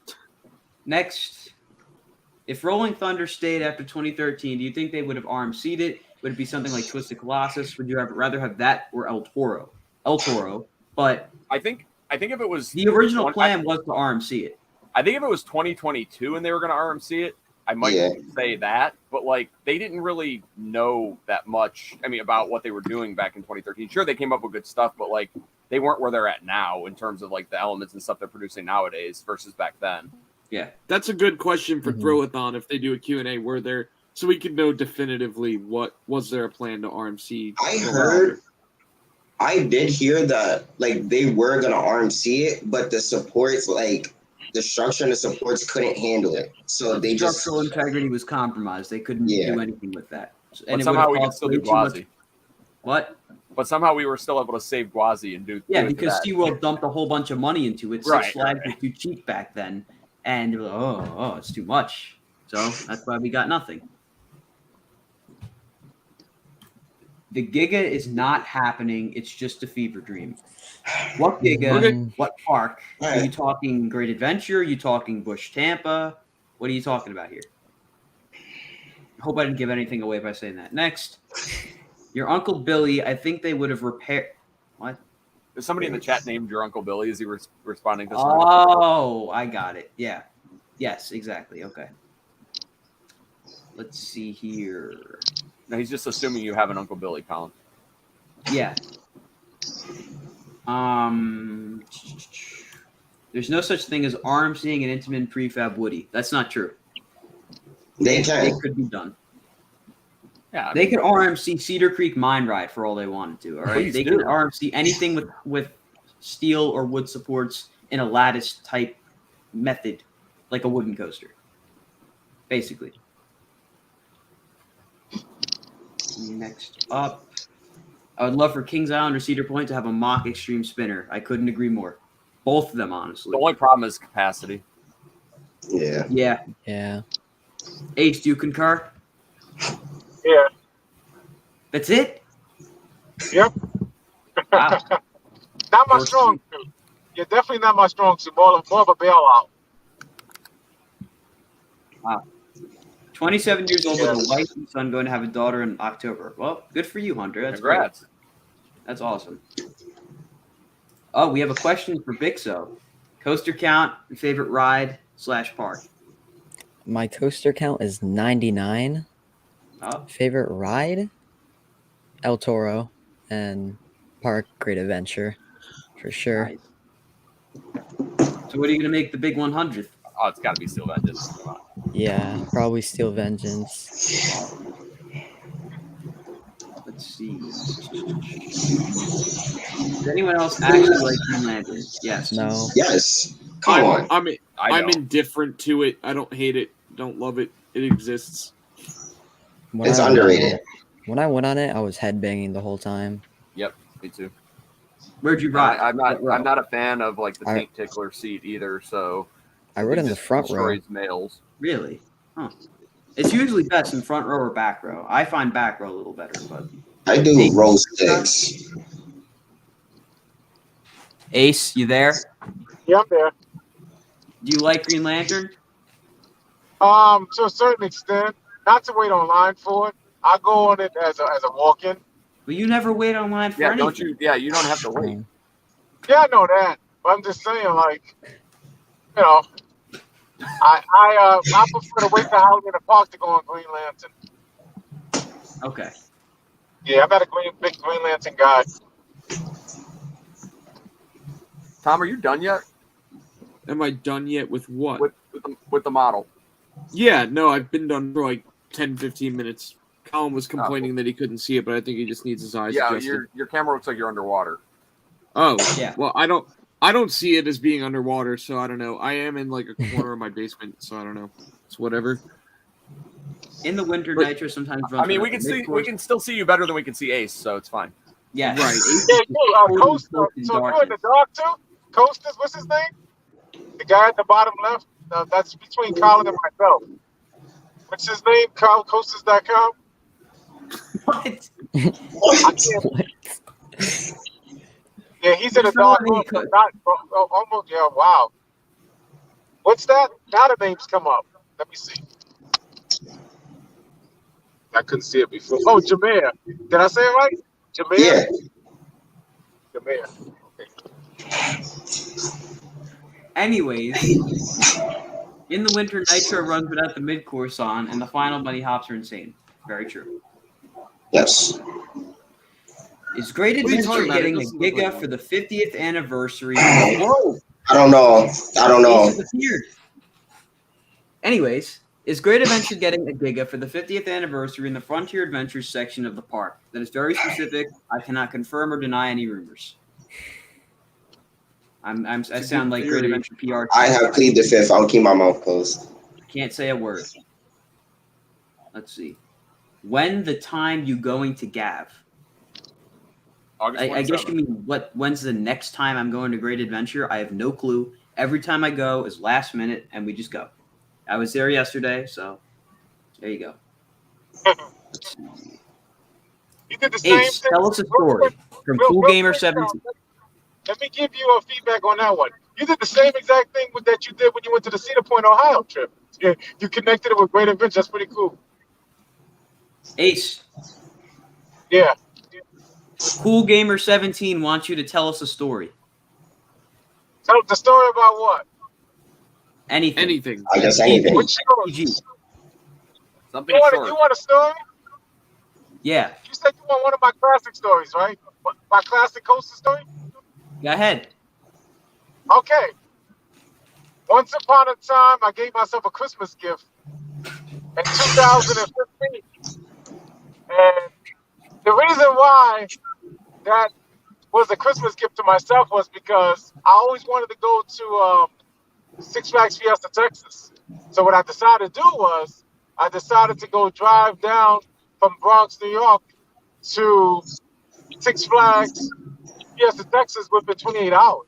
Next, if Rolling Thunder stayed after 2013, do you think they would have RMC'd it? Would it be something like Twisted Colossus? Would you rather have that or El Toro? El Toro, but
I think if it was
the original plan was to RMC it.
I think if it was 2022 and they were going to RMC it, I might say that, but like they didn't really know that much. I mean, about what they were doing back in 2013. Sure, they came up with good stuff, but like they weren't where they're at now in terms of like the elements and stuff they're producing nowadays versus back then.
Yeah,
that's a good question for Throwathon if they do a Q&A where they're so we can know definitively what was there a plan to RMC.
I did hear that like they were gonna RMC it, but the supports like. The structure and the supports couldn't handle it, so they
structural integrity was compromised. They couldn't do anything with that.
And somehow we could still do Gwazi.
What?
But somehow we were still able to save Gwazi and do.
Yeah, because SeaWorld dumped a whole bunch of money into it. Six Flags was too cheap back then, and it's too much. So that's why we got nothing. The Giga is not happening. It's just a fever dream. What Giga? What park? Are you talking Great Adventure? Are you talking Busch Tampa? What are you talking about here? I hope I didn't give anything away by saying that. Next, your Uncle Billy. I think they would have repaired. What?
There's somebody in the chat named your Uncle Billy. Is he responding to?
Oh, I got it. Yeah. Yes, exactly. Okay. Let's see here.
No, he's just assuming you have an Uncle Billy, Colin.
Yeah. There's no such thing as RMCing an Intamin prefab Woody. That's not true.
They
could be done.
Yeah,
they could RMC Cedar Creek Mine Ride for all they wanted to. All right, they could RMC anything with steel or wood supports in a lattice type method, like a wooden coaster. Basically. Next up, I would love for Kings Island or Cedar Point to have a mock extreme spinner. I couldn't agree more. Both of them, honestly.
The only problem is capacity.
Yeah.
Ace, do you concur?
Yeah.
That's it?
Yep.
Wow.
Not my strong suit. Yeah, definitely not my strong suit. More of a bailout.
Wow. 27 years old with a wife and son, going to have a daughter in October. Well, good for you, Hunter. That's
Congrats.
Great. That's awesome. Oh, we have a question for Bixo. Coaster count, favorite ride / park.
My coaster count is 99.
Oh.
Favorite ride? El Toro and park Great Adventure for sure.
Nice. So what are you going to make the big 100th?
Oh, it's got to be Steel Vengeance.
Yeah, probably Steel Vengeance.
Let's see. Does anyone else actually like Green Lantern? Yes.
No.
Yes. Come on.
I'm
I don't.
indifferent to it. I don't hate it. Don't love it. It exists.
When
It's
I went on
underrated.
it- When I went on it, I was headbanging the whole time.
Yep, me too.
Where'd you
And
ride?
I'm
What row?
not a fan of like the
I-
taint tickler seat either. So
I rode in the
just
front row.
destroys males.
Really? Huh. It's usually best in front row or back row. I find back row a little better, but
I do row 6.
Ace, you there?
Yeah, I'm there.
Do you like Green Lantern?
To a certain extent, not to wait online for it. I go on it as a walk-in.
But you never wait online for
Yeah,
anything.
don't you? Yeah, you don't have to wait.
Yeah, I know that, but I'm just saying, like, you know, I prefer to wait till Halloween in the Park to go on Green Lantern.
Okay.
Yeah, I'm not a big Green Lantern guy.
Tom, are you done yet
Am I done yet with what?
with the model?
Yeah, no, I've been done for like 10, 15 minutes. Colin was complaining that he couldn't see it, but I think he just needs his eyes
Yeah,
adjusted.
your camera looks like you're underwater.
Oh,
Yeah.
well, I don't see it as being underwater, so I don't know. I am in like a corner of my basement, so I don't know. It's whatever.
In the winter,
But-
Nitro sometimes runs.
I mean,
without
we can
the
see
mid-course.
we can still see you better than we can see Ace, so it's fine.
Yes.
Right.
Yeah, you, Coast. So you're in the dark too. Coast is what's his name? The guy at the bottom left. That's between Colin and myself. What's his name? Coasters.com.
What?
I can't.
What?
Yeah, he's in the
There's no
dark
way he
room.
could.
Not almost. Yeah, wow. What's that? Now the names come up. Let me see. I couldn't see it before. Oh, Jameer. Did I say it right? Jameer.
Yeah.
Jameer.
Anyways, in the winter, Nitro runs without the mid-course on, and the final bunny hops are insane. Very true.
Yes.
Is Great
What are you
Adventure
talking about?
getting
It
a
doesn't look
Giga
like
for the 50th anniversary? Whoa!
I don't know.
Ace disappeared. Anyways, is Great Adventure getting a Giga for the 50th anniversary in the Frontier Adventures section of the park? That is very specific. I cannot confirm or deny any rumors. I sound like Great
theory.
Adventure PR.
I have plead the fifth. I'll keep my mouth closed.
Can't say a word. Let's see. When the time you going to Gav?
August
I guess you
27th.
mean when's the next time I'm going to Great Adventure? I have no clue. Every time I go is last minute and we just go. I was there yesterday, so there you go. Let's see.
You did the same
Ace,
thing.
tell us a story from Cool Gamer 17.
Let me give you a feedback on that one. You did the same exact thing that you did when you went to the Cedar Point, Ohio trip. Yeah, you connected it with Great Adventure. That's pretty cool.
Ace,
Yeah.
Cool Gamer 17 wants you to tell us a story.
Tell the story about what?
Anything.
Anything.
I guess anything.
Which story?
PG.
Something
You
short.
want a story?
Yeah,
You said you want one of my classic stories, right? My classic coaster story?
go ahead.
Okay. Once upon a time, I gave myself a Christmas gift in 2015. And the reason why that was a Christmas gift to myself was because I always wanted to go to Six Flags Fiesta, Texas. So what I decided to do was I decided to go drive down from Bronx, New York to Six Flags Fiesta, Texas within 28 hours.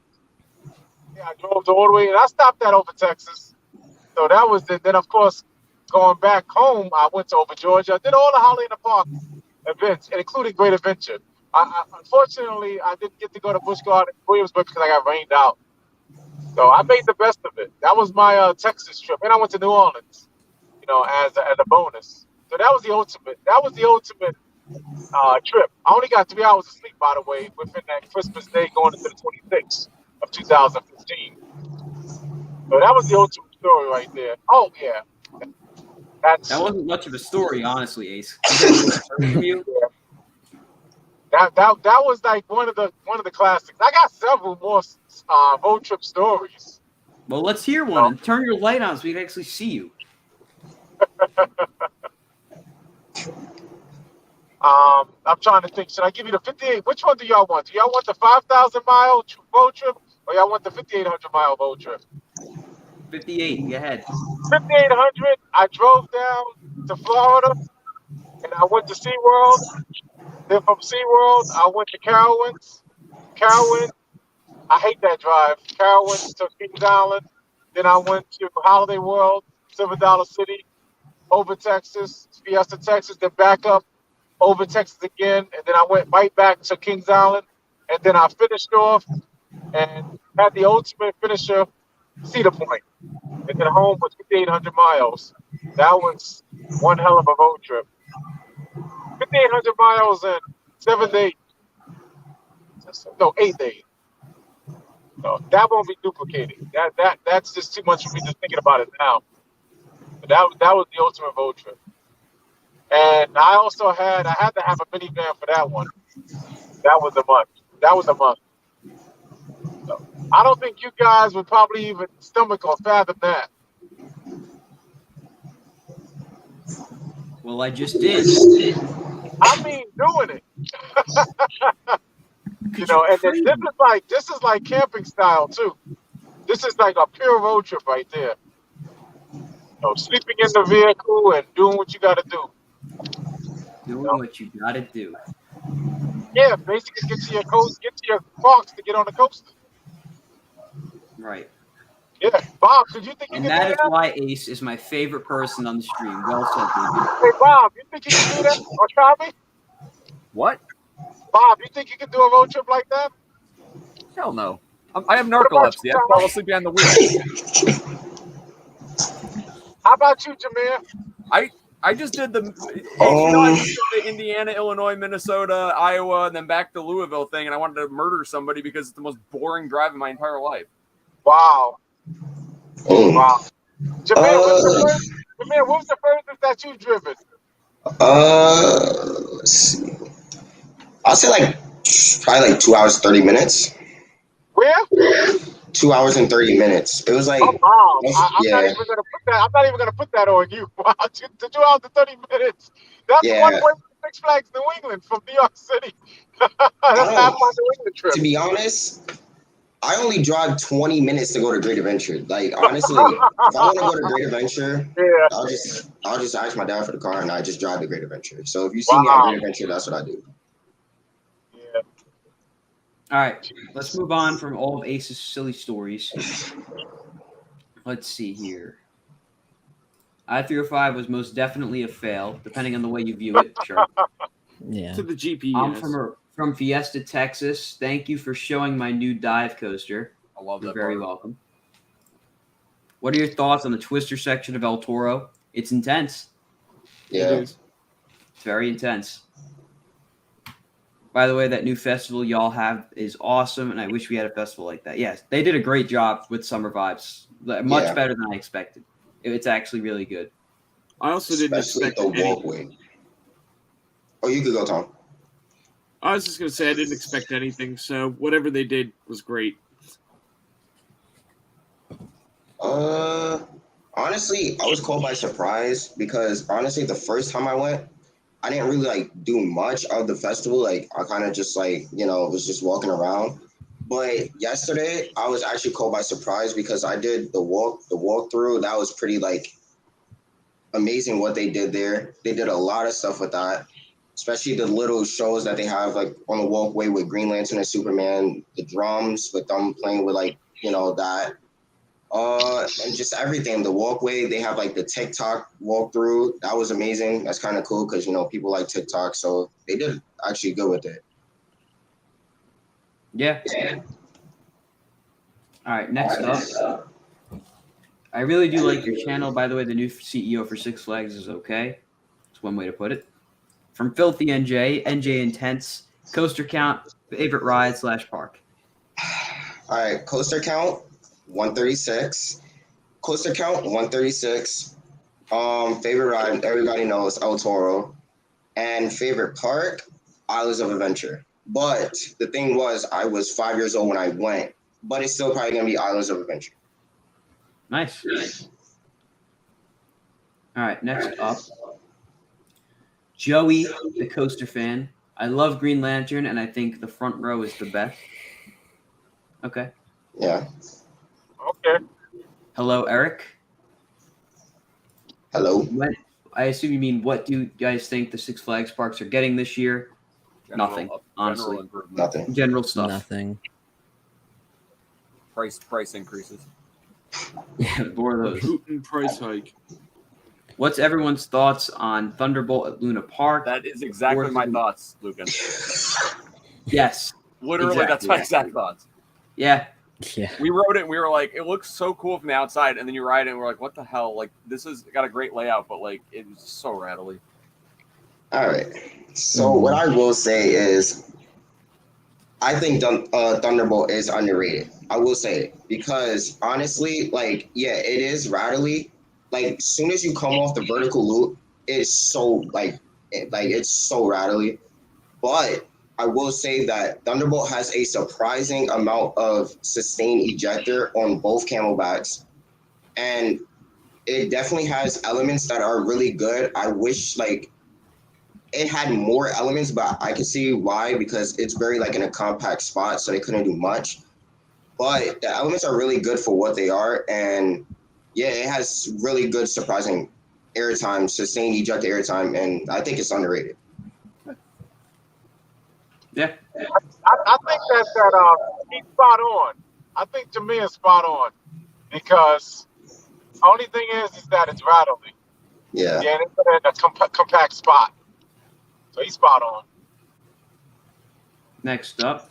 Yeah, I drove all the way, and I stopped at Over, Texas. So that was it. Then, of course, going back home, I went to Over, Georgia. I did all the Holiday in the Park events, including Great Adventure. Unfortunately, I didn't get to go to Busch Gardens, Williamsburg, because I got rained out. So I made the best of it. That was my Texas trip, and I went to New Orleans, as a bonus. So that was the ultimate. That was the ultimate trip. I only got 3 hours of sleep, by the way, within that Christmas day going into the 26th of 2015. So that was the ultimate story right there. Oh yeah,
That wasn't much of a story, honestly, Ace. From you?
That was like one of the classics. I got several more road trip stories.
Well, let's hear one and turn your light on so we can actually see you.
I'm trying to think. Should I give you the 58? Which one do y'all want? Do y'all want the 5,000-mile road trip, or y'all want the 5,800-mile road trip?
58. Go ahead.
5,800. I drove down to Florida, and I went to SeaWorld. Then from SeaWorld, I went to Carowinds. Carowinds, I hate that drive. Carowinds to Kings Island. Then I went to Holiday World, Silver Dollar City, over Texas, Fiesta, Texas, then back up over Texas again, and then I went right back to Kings Island, and then I finished off and had the ultimate finisher, Cedar Point, and then home was 5,800 miles. That was one hell of a road trip. 5,800 miles in 7 days. No, 8 days. No, that won't be duplicated. That's just too much for me just thinking about it now. But that was the ultimate road trip. And I had to have a minivan for that one. That was a must. That was a must. So, I don't think you guys would probably even stomach or fathom that.
Well, I just did.
I mean, doing it. You know, and then this is like camping style too. This is like a pure road trip right there. You know, sleeping in the vehicle and doing what you got to do.
Doing what you gotta do.
Yeah, basically get to your box to get on the coaster.
Right.
Yeah, Bob, did you think you
And
could
that
do
is
that?
why Ace is my favorite person on the stream. Well said, baby.
Hey, Bob, you think you can do that? Or Tommy?
What?
Bob, you think you can do a road trip like that?
Hell no. I have
What about
narcolepsy.
you,
I
Tom?
fall asleep behind the wheel.
How about you, Jameer?
I just did the. I just did the Indiana, Illinois, Minnesota, Iowa, and then back to Louisville thing, and I wanted to murder somebody because it's the most boring drive of my entire life.
Wow. Wow. Jameer, what was the furthest that you've driven?
Let's see. I'll say probably 2 hours 30 minutes.
Where?
2 hours and 30 minutes. It was like,
Oh, wow. I'm
yeah,
not even gonna put that on you. Wow, to 2 hours and 30 minutes. That's
Yeah.
one way to Six Flags New England from New York City. That's half my New England trip.
to be honest, I only drive 20 minutes to go to Great Adventure. Like, honestly, if I want to go to Great Adventure,
Yeah.
I'll just ask my dad for the car and I just drive to Great Adventure. So if you see me at
Wow.
Great Adventure, that's what I do.
Yeah.
All right, let's move on from all of Ace's silly stories. Let's see here. I-305 was most definitely a fail, depending on the way you view it. Sure.
Yeah.
To the GP.
I'm
yes.
from Fiesta, Texas. Thank you for showing my new dive coaster.
I love
You're
that.
very
part.
welcome. What are your thoughts on the Twister section of El Toro? It's intense.
Yeah.
It is.
It's very intense. By the way, that new festival y'all have is awesome, and I wish we had a festival like that. Yes, they did a great job with Summer Vibes. Much
Yeah.
better than I expected. It's actually really good.
I also didn't
Especially
expect
the
any.
walkway. Oh, you could go, Tom.
I was just gonna say I didn't expect anything, so whatever they did was great.
Honestly, I was caught by surprise because honestly, the first time I went, I didn't really do much of the festival. Like, I kind of just was just walking around. But yesterday, I was actually caught by surprise because I did the walkthrough. That was pretty amazing what they did there. They did a lot of stuff with that, especially the little shows that they have on the walkway with Green Lantern and Superman, the drums with them playing with that. And just everything. The walkway, they have the TikTok walkthrough. That was amazing. That's kind of cool because people like TikTok, so they did actually good with it.
Yeah. All right, next up. I really do like your channel. By the way, the new CEO for Six Flags is okay. That's one way to put it. From Filthy NJ Intense, coaster count, favorite ride / park.
All right, coaster count 136. Coaster count 136. Favorite ride, everybody knows El Toro. And favorite park, Islands of Adventure. But the thing was, I was 5 years old when I went, but it's still probably gonna be Islands of Adventure.
Nice. All right, next up. Joey, the coaster fan. I love Green Lantern, and I think the front row is the best. Okay.
Yeah.
Okay.
Hello, Eric.
Hello.
I assume you mean what do you guys think the Six Flags parks are getting this year? Nothing, honestly.
General improvement.
Nothing.
General stuff.
Nothing.
Price increases.
Yeah, more of those.
Putin price hike.
What's everyone's thoughts on Thunderbolt at Luna Park?
That is exactly my thoughts, Lucan.
Yes.
Literally, that's my exact thoughts.
Yeah.
Yeah.
We wrote it and we were like, it looks so cool from the outside, and then you ride it and we're like, what the hell? Like, this has got a great layout, but like, it was so rattly.
All right. So what I will say is, I think Thunderbolt is underrated. I will say it because honestly, like, yeah, it is rattly. Like, as soon as you come off the vertical loop, it's so it's so rattly. But I will say that Thunderbolt has a surprising amount of sustained ejector on both camelbacks, and it definitely has elements that are really good. I wish like it had more elements, but I can see why, because it's very like in a compact spot, so they couldn't do much. But the elements are really good for what they are, and yeah, it has really good surprising airtime, sustained ejector airtime, and I think it's underrated.
Yeah.
I think that he's spot on. I think Jameer is spot on because only thing is that it's rattly.
Yeah.
Yeah, and it's in a compact spot. So he's spot on.
Next up,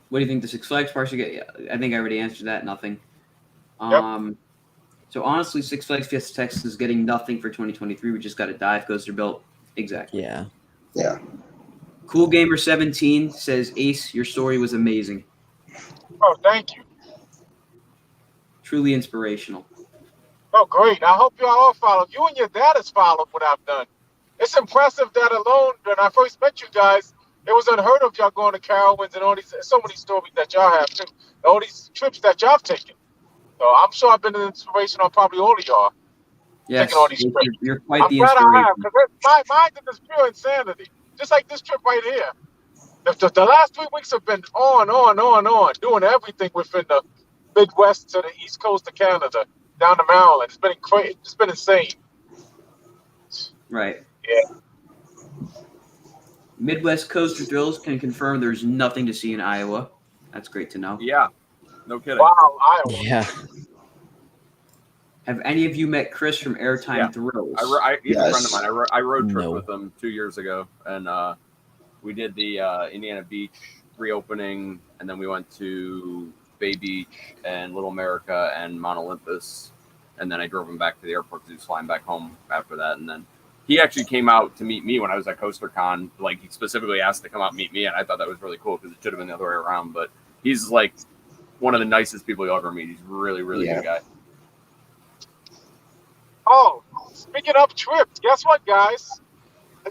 what do you think the Six Flags parks should get? I think I already answered that. Nothing. So honestly, Six Flags Fiesta Texas is getting nothing for 2023. We just got a dive coaster built. Exactly.
Yeah.
Yeah.
Cool Gamer 17 says, Ace, your story was amazing.
Oh, thank you.
Truly inspirational.
Oh, great. I hope y'all all follow. You and your dad has followed what I've done. It's impressive that alone, when I first met you guys, it was unheard of y'all going to Carowinds and all these, so many stories that y'all have too. All these trips that y'all have taken. So I'm sure I've been an inspiration on probably all of y'all.
Yes,
Taking all these trips.
you're quite
I'm
the
glad I
inspiration.
have, because mine is pure insanity. Just like this trip right here. The last 3 weeks have been on, doing everything within the Midwest to the East Coast of Canada, down to Maryland. It's been crazy. It's been insane.
Right.
Yeah.
Midwest Coaster Thrills can confirm there's nothing to see in Iowa. That's great to know.
Yeah. No kidding.
Wow, Iowa.
Yeah.
Have any of you met Chris from Airtime Thrills?
He's a friend of mine. I road tripped
No.
with him 2 years ago, and we did the Indiana Beach reopening, and then we went to Bay Beach and Little America and Mount Olympus, and then I drove him back to the airport because he was flying back home after that, and then he actually came out to meet me when I was at CoasterCon. Like, he specifically asked to come out and meet me, and I thought that was really cool because it should have been the other way around, but he's like one of the nicest people you'll ever meet. He's a really, really good guy.
Oh, speaking of trips, guess what, guys?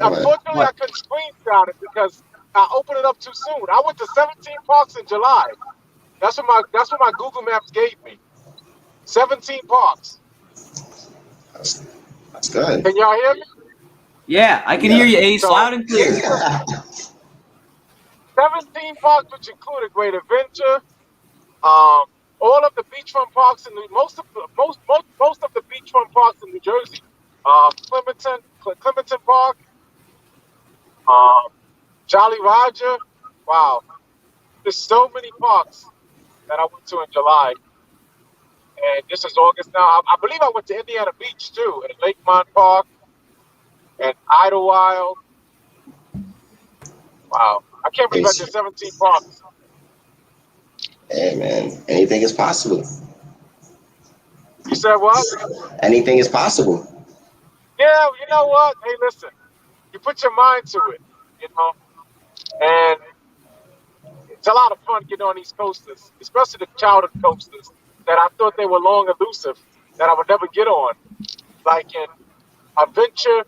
Unfortunately, I couldn't screenshot it because I opened it up too soon. I went to 17 parks in July. That's what my Google Maps gave me. 17 parks.
That's good.
Can y'all hear me?
Yeah, I can hear you, Ace,
So-
loud and clear.
17 parks, which included Great Adventure, all of the beachfront parks in most of the beachfront parks in New Jersey, Clementon Park, Jolly Roger. Wow, there's so many parks that I went to in July, and this is August now. I believe I went to Indiana Beach too, and Lakemont Park, and Idlewild. Wow, I can't believe I did 17 parks.
Hey man, anything is possible.
You said what?
Anything is possible.
Yeah, you know what? Hey, listen, you put your mind to it, you know, and it's a lot of fun getting on these coasters, especially the childhood coasters that I thought they were long elusive, that I would never get on, like in Adventure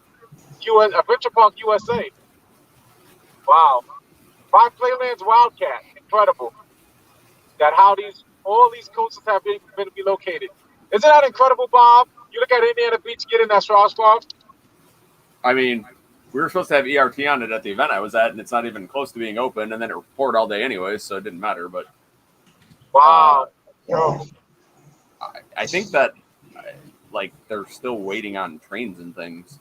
Park USA. Wow. Five Playlands Wildcat, incredible. That how all these coasters have been located. Isn't that incredible, Bob? You look at Indiana Beach, get in that Strasbourg.
I mean, We were supposed to have ERT on it at the event I was at, and it's not even close to being open. And then it poured all day anyway, so it didn't matter. But
Wow.
I think that like they're still waiting on trains and things.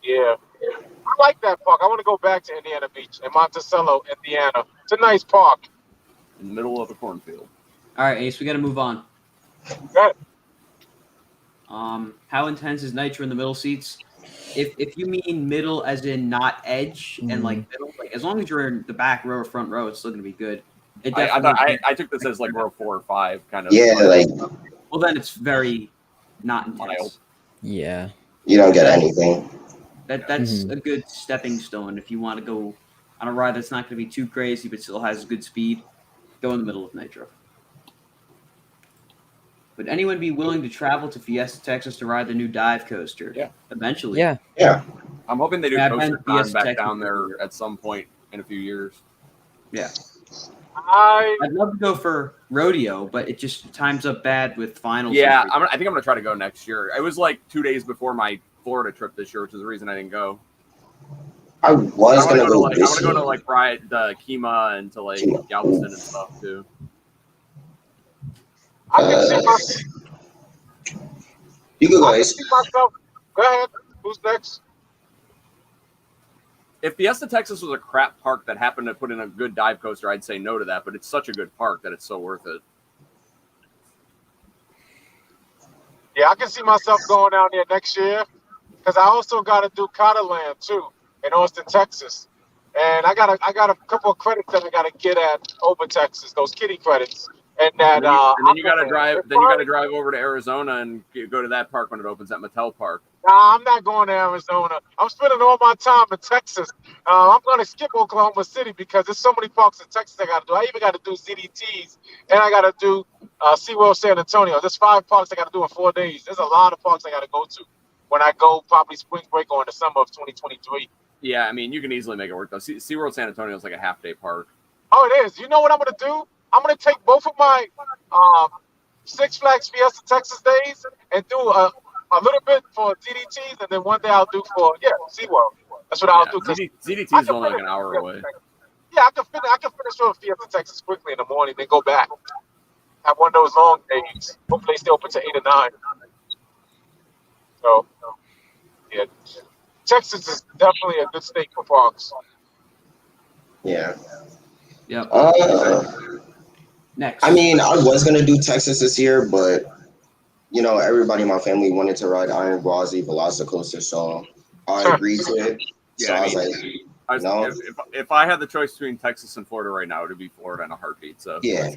Yeah. I like that park. I want to go back to Indiana Beach in Monticello, Indiana. It's a nice park.
In the middle of a cornfield.
All right, Ace, we got to move on.
Good.
How intense is nitro in the middle seats? If you mean middle as in not edge and like middle, like as long as you're in the back row or front row, it's still gonna be good. It
I took this as like row 4 or 5 kind of.
Yeah, like
well, then it's very not intense.
Mild.
Yeah.
you don't get anything.
That's a good stepping stone if you want to go on a ride that's not going to be too crazy but still has good speed. Go in the middle of nitro. Would anyone be willing to travel to Fiesta, Texas to ride the new dive coaster?
Yeah.
Eventually.
Yeah.
Yeah.
I'm hoping they do
Yeah, I've been
coaster
to
con
Fiesta,
back
Texas.
down there at some point in a few years.
Yeah.
I
I'd love to go for rodeo, but it just times up bad with finals.
Yeah, I think I'm gonna try to go next year. It was like 2 days before my Florida trip this year, which is the reason I didn't go.
I was
I
gonna
want to
go
like, I
this
want to go
year.
to like ride the Kima and to like
Kima.
Galveston and stuff too.
I can see myself.
You could go,
I can
Ace.
see myself. Go ahead. Who's next?
If Fiesta Texas was a crap park that happened to put in a good dive coaster, I'd say no to that. But it's such a good park that it's so worth it.
Yeah, I can see myself going down there next year because I also got to do Cotterland too in Austin, Texas, and I got a couple of credits that I got to get at over Texas, those kitty credits, and that.
And then you got to
Aquaman.
drive.
It's
Then you got to
fun.
drive over to Arizona and go to that park when it opens at Mattel Park.
Nah, I'm not going to Arizona. I'm spending all my time in Texas. I'm going to skip Oklahoma City because there's so many parks in Texas I got to do. I even got to do ZDTs, and I got to do SeaWorld San Antonio. There's 5 parks I got to do in 4 days. There's a lot of parks I got to go to when I go probably spring break or in the summer of 2023.
Yeah, I mean you can easily make it work though. SeaWorld San Antonio is like a half-day park.
Oh, it is. You know what I'm going to do? I'm going to take both of my Six Flags Fiesta Texas days and do a little bit for ZDTs, and then one day I'll do for SeaWorld. That's what I'll do. 'Cause
ZDT
I
is
can
only like
finish-
an hour away.
Yeah, I can finish with Fiesta Texas quickly in the morning, then go back. Have one of those long days. Hopefully, they stay open to 8 or 9. So, yeah, Texas is definitely a good state for parks.
Yeah.
Yep. Next.
I mean, I was gonna do Texas this year, but you know, everybody in my family wanted to ride Iron Gwazi Velocicoaster, so I agreed to it. So
Yeah,
I was like, no.
If I had the choice between Texas and Florida right now, it would be Florida in a heartbeat. So
Yeah.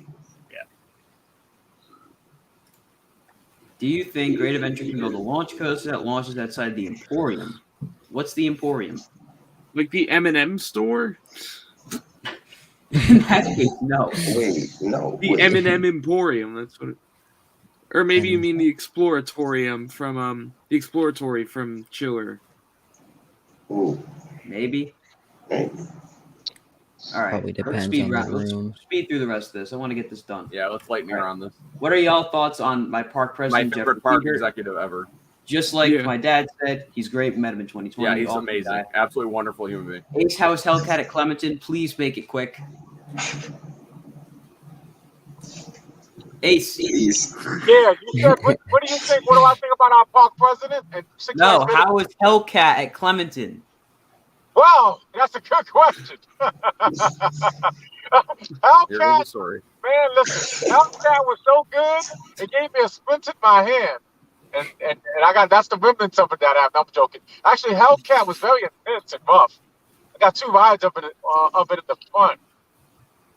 Do you think Great Adventure can build a launch coaster that launches outside the Emporium? What's the Emporium?
Like the M&M store?
In that case, no.
Wait, no.
The
wait.
M&M Emporium, that's what it... Or maybe you mean the Exploratorium from, the Exploratory from Chiller.
Ooh,
Maybe.
maybe.
All right.
Probably
Let's
depends
speed
on the
round. Let's
room.
speed through the rest of this. I want to get this done.
yeah, let's lighten me around this.
What are y'all thoughts on my park
My
president, Jeffrey
favorite park
Seeger?
executive ever.
Just like
Yeah.
my dad said, he's great. We met him in 2020.
Yeah, he's
Awesome
amazing.
guy.
Absolutely wonderful human being.
Ace House Hellcat at Clementon. Please make it quick. Ace.
Jeez.
Yeah, you said, what do you think? What do I think about our park president? And Six
No,
Flags
how is Hellcat at Clementon?
Wow, that's a good question.
Here's the
Hellcat,
story.
man, listen, Hellcat was so good, it gave me a splint in my hand. And I got, that's the remnants of it that happened. I'm joking. Actually, Hellcat was very intense and rough. I got 2 rides of it at the front.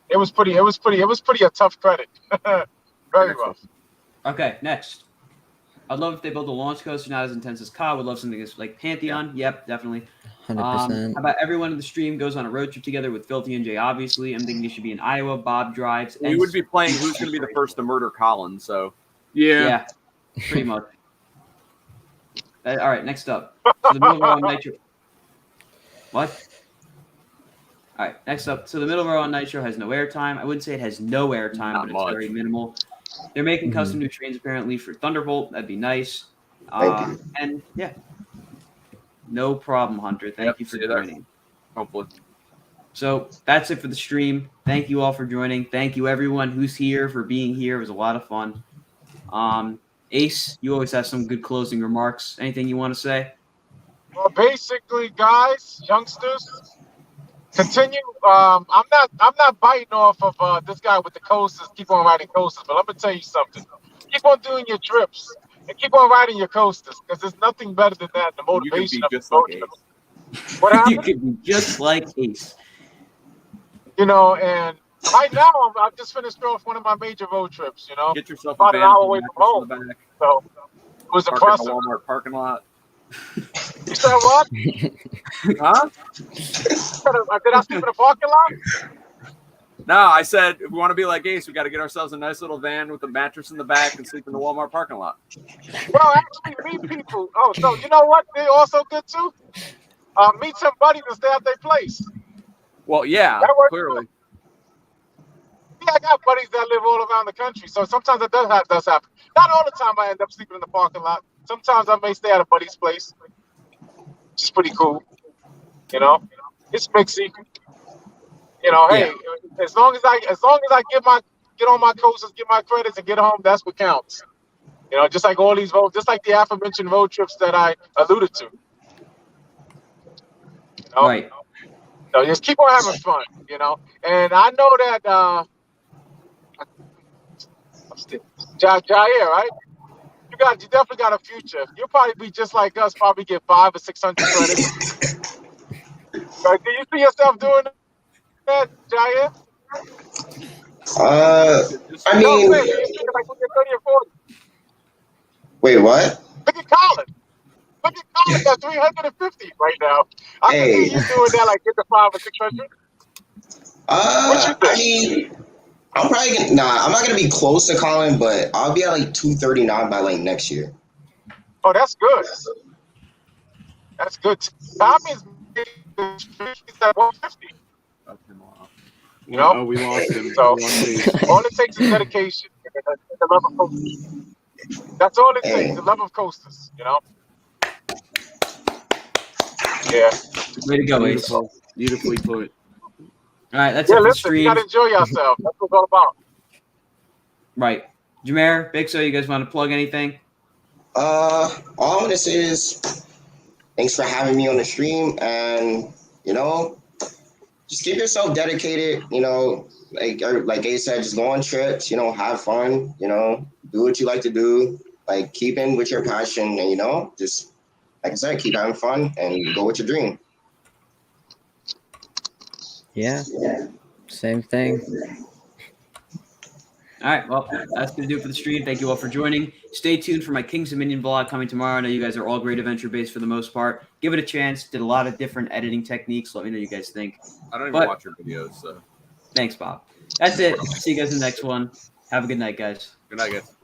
It was pretty a tough credit. Very rough.
Okay, next. I'd love if they build a launch coaster not as intense as Ka. Would love something that's like Pantheon. Yep, definitely.
100%.
How about everyone in the stream goes on a road trip together with Filthy and Jay? Obviously, I'm thinking it should be in Iowa. Bob drives.
We would be playing who's going to be the first to murder Colin. So
Yeah.
Yeah, pretty much. All right, next up. So the middle row on Nitro. What? All right, next up. So the middle row on Nitro has no airtime. I wouldn't say it has no airtime,
Not
but it's
much.
very minimal. They're making custom new trains apparently for Thunderbolt. That'd be nice.
Thank you.
And yeah. No problem, Hunter. Thank
Yep,
you for
see you there.
joining.
Hopefully.
So that's it for the stream. Thank you all for joining. Thank you everyone who's here for being here. It was a lot of fun. Ace, you always have some good closing remarks. Anything you want to say?
Well, basically, guys, youngsters, continue. I'm not biting off of this guy with the coasters. Keep on riding coasters, but let me tell you something. Keep on doing your trips and keep on riding your coasters because there's nothing better than that. The
You can
motivation
be
of
just
the road
like
trips.
Ace.
What
You
happened?
could be just like Ace.
You know, and right now I've just finished off one of my major road trips. You know,
Get yourself a
about an
van
hour
with
away
a
from
mattress
home,
in the back.
so it was
Park in
impressive.
the Walmart parking lot.
You said what?
Huh?
Did I sleep in the parking lot?
No, I said if we want to be like Ace, we got to get ourselves a nice little van with a mattress in the back and sleep in the Walmart parking lot.
Well, actually, meet people. Oh, so you know what? They're also good too. Meet some buddies and stay at their place.
Well, yeah,
That works
clearly.
Yeah, I got buddies that live all around the country, so sometimes it does happen. Not all the time I end up sleeping in the parking lot. Sometimes I may stay at a buddy's place, which is pretty cool. You know, it's mixy. You know,
Yeah.
hey, as long as I get on my coasters, get my credits, and get home, that's what counts. You know, just like all these just like the aforementioned road trips that I alluded to. You know,
Right.
so just keep on having fun. You know, and I know that Jair, right? You definitely got a future. You'll probably be just like us, probably get 500 or 600 credits. Right? Do you see yourself doing that, Jair?
I
No,
mean,
say, do you see it like when you're 30 or 40?
wait, what?
Look at Colin. Look at Colin at 350 right now. I can
Hey,
see you doing that, like get the 500 or 600. What you
I
think?
mean, I'm not gonna be close to Colin, but I'll be at like 239 by like next year.
Oh, that's good. That's good. Tommy's at 150. You know?
Oh, we lost him.
So
We lost Ace.
all it takes is dedication and the love of coasters. That's all it takes, the love of coasters, you know? Yeah.
Way to go, Ace. All
Beautiful. Beautifully put.
right, that's
Yeah,
it for the
listen, you
stream.
gotta enjoy yourself. That's what it's all about.
Right. Jameer, Big So, you guys want to plug anything?
All I'm gonna say is thanks for having me on the stream, and you know, just keep yourself dedicated. You know, like Ace said, just go on trips. You know, have fun. You know, do what you like to do. Like keep in with your passion, and you know, just like I said, keep having fun and go with your dream.
Yeah. Same thing.
All right, well, that's going to do it for the stream. Thank you all for joining. Stay tuned for my Kings of Minion vlog coming tomorrow. I know you guys are all great adventure-based for the most part. Give it a chance. Did a lot of different editing techniques. Let me know what you guys think.
I don't even watch your videos, so.
Thanks, Bob. That's it. See you guys in the next one. Have a good night, guys.
Good night, guys.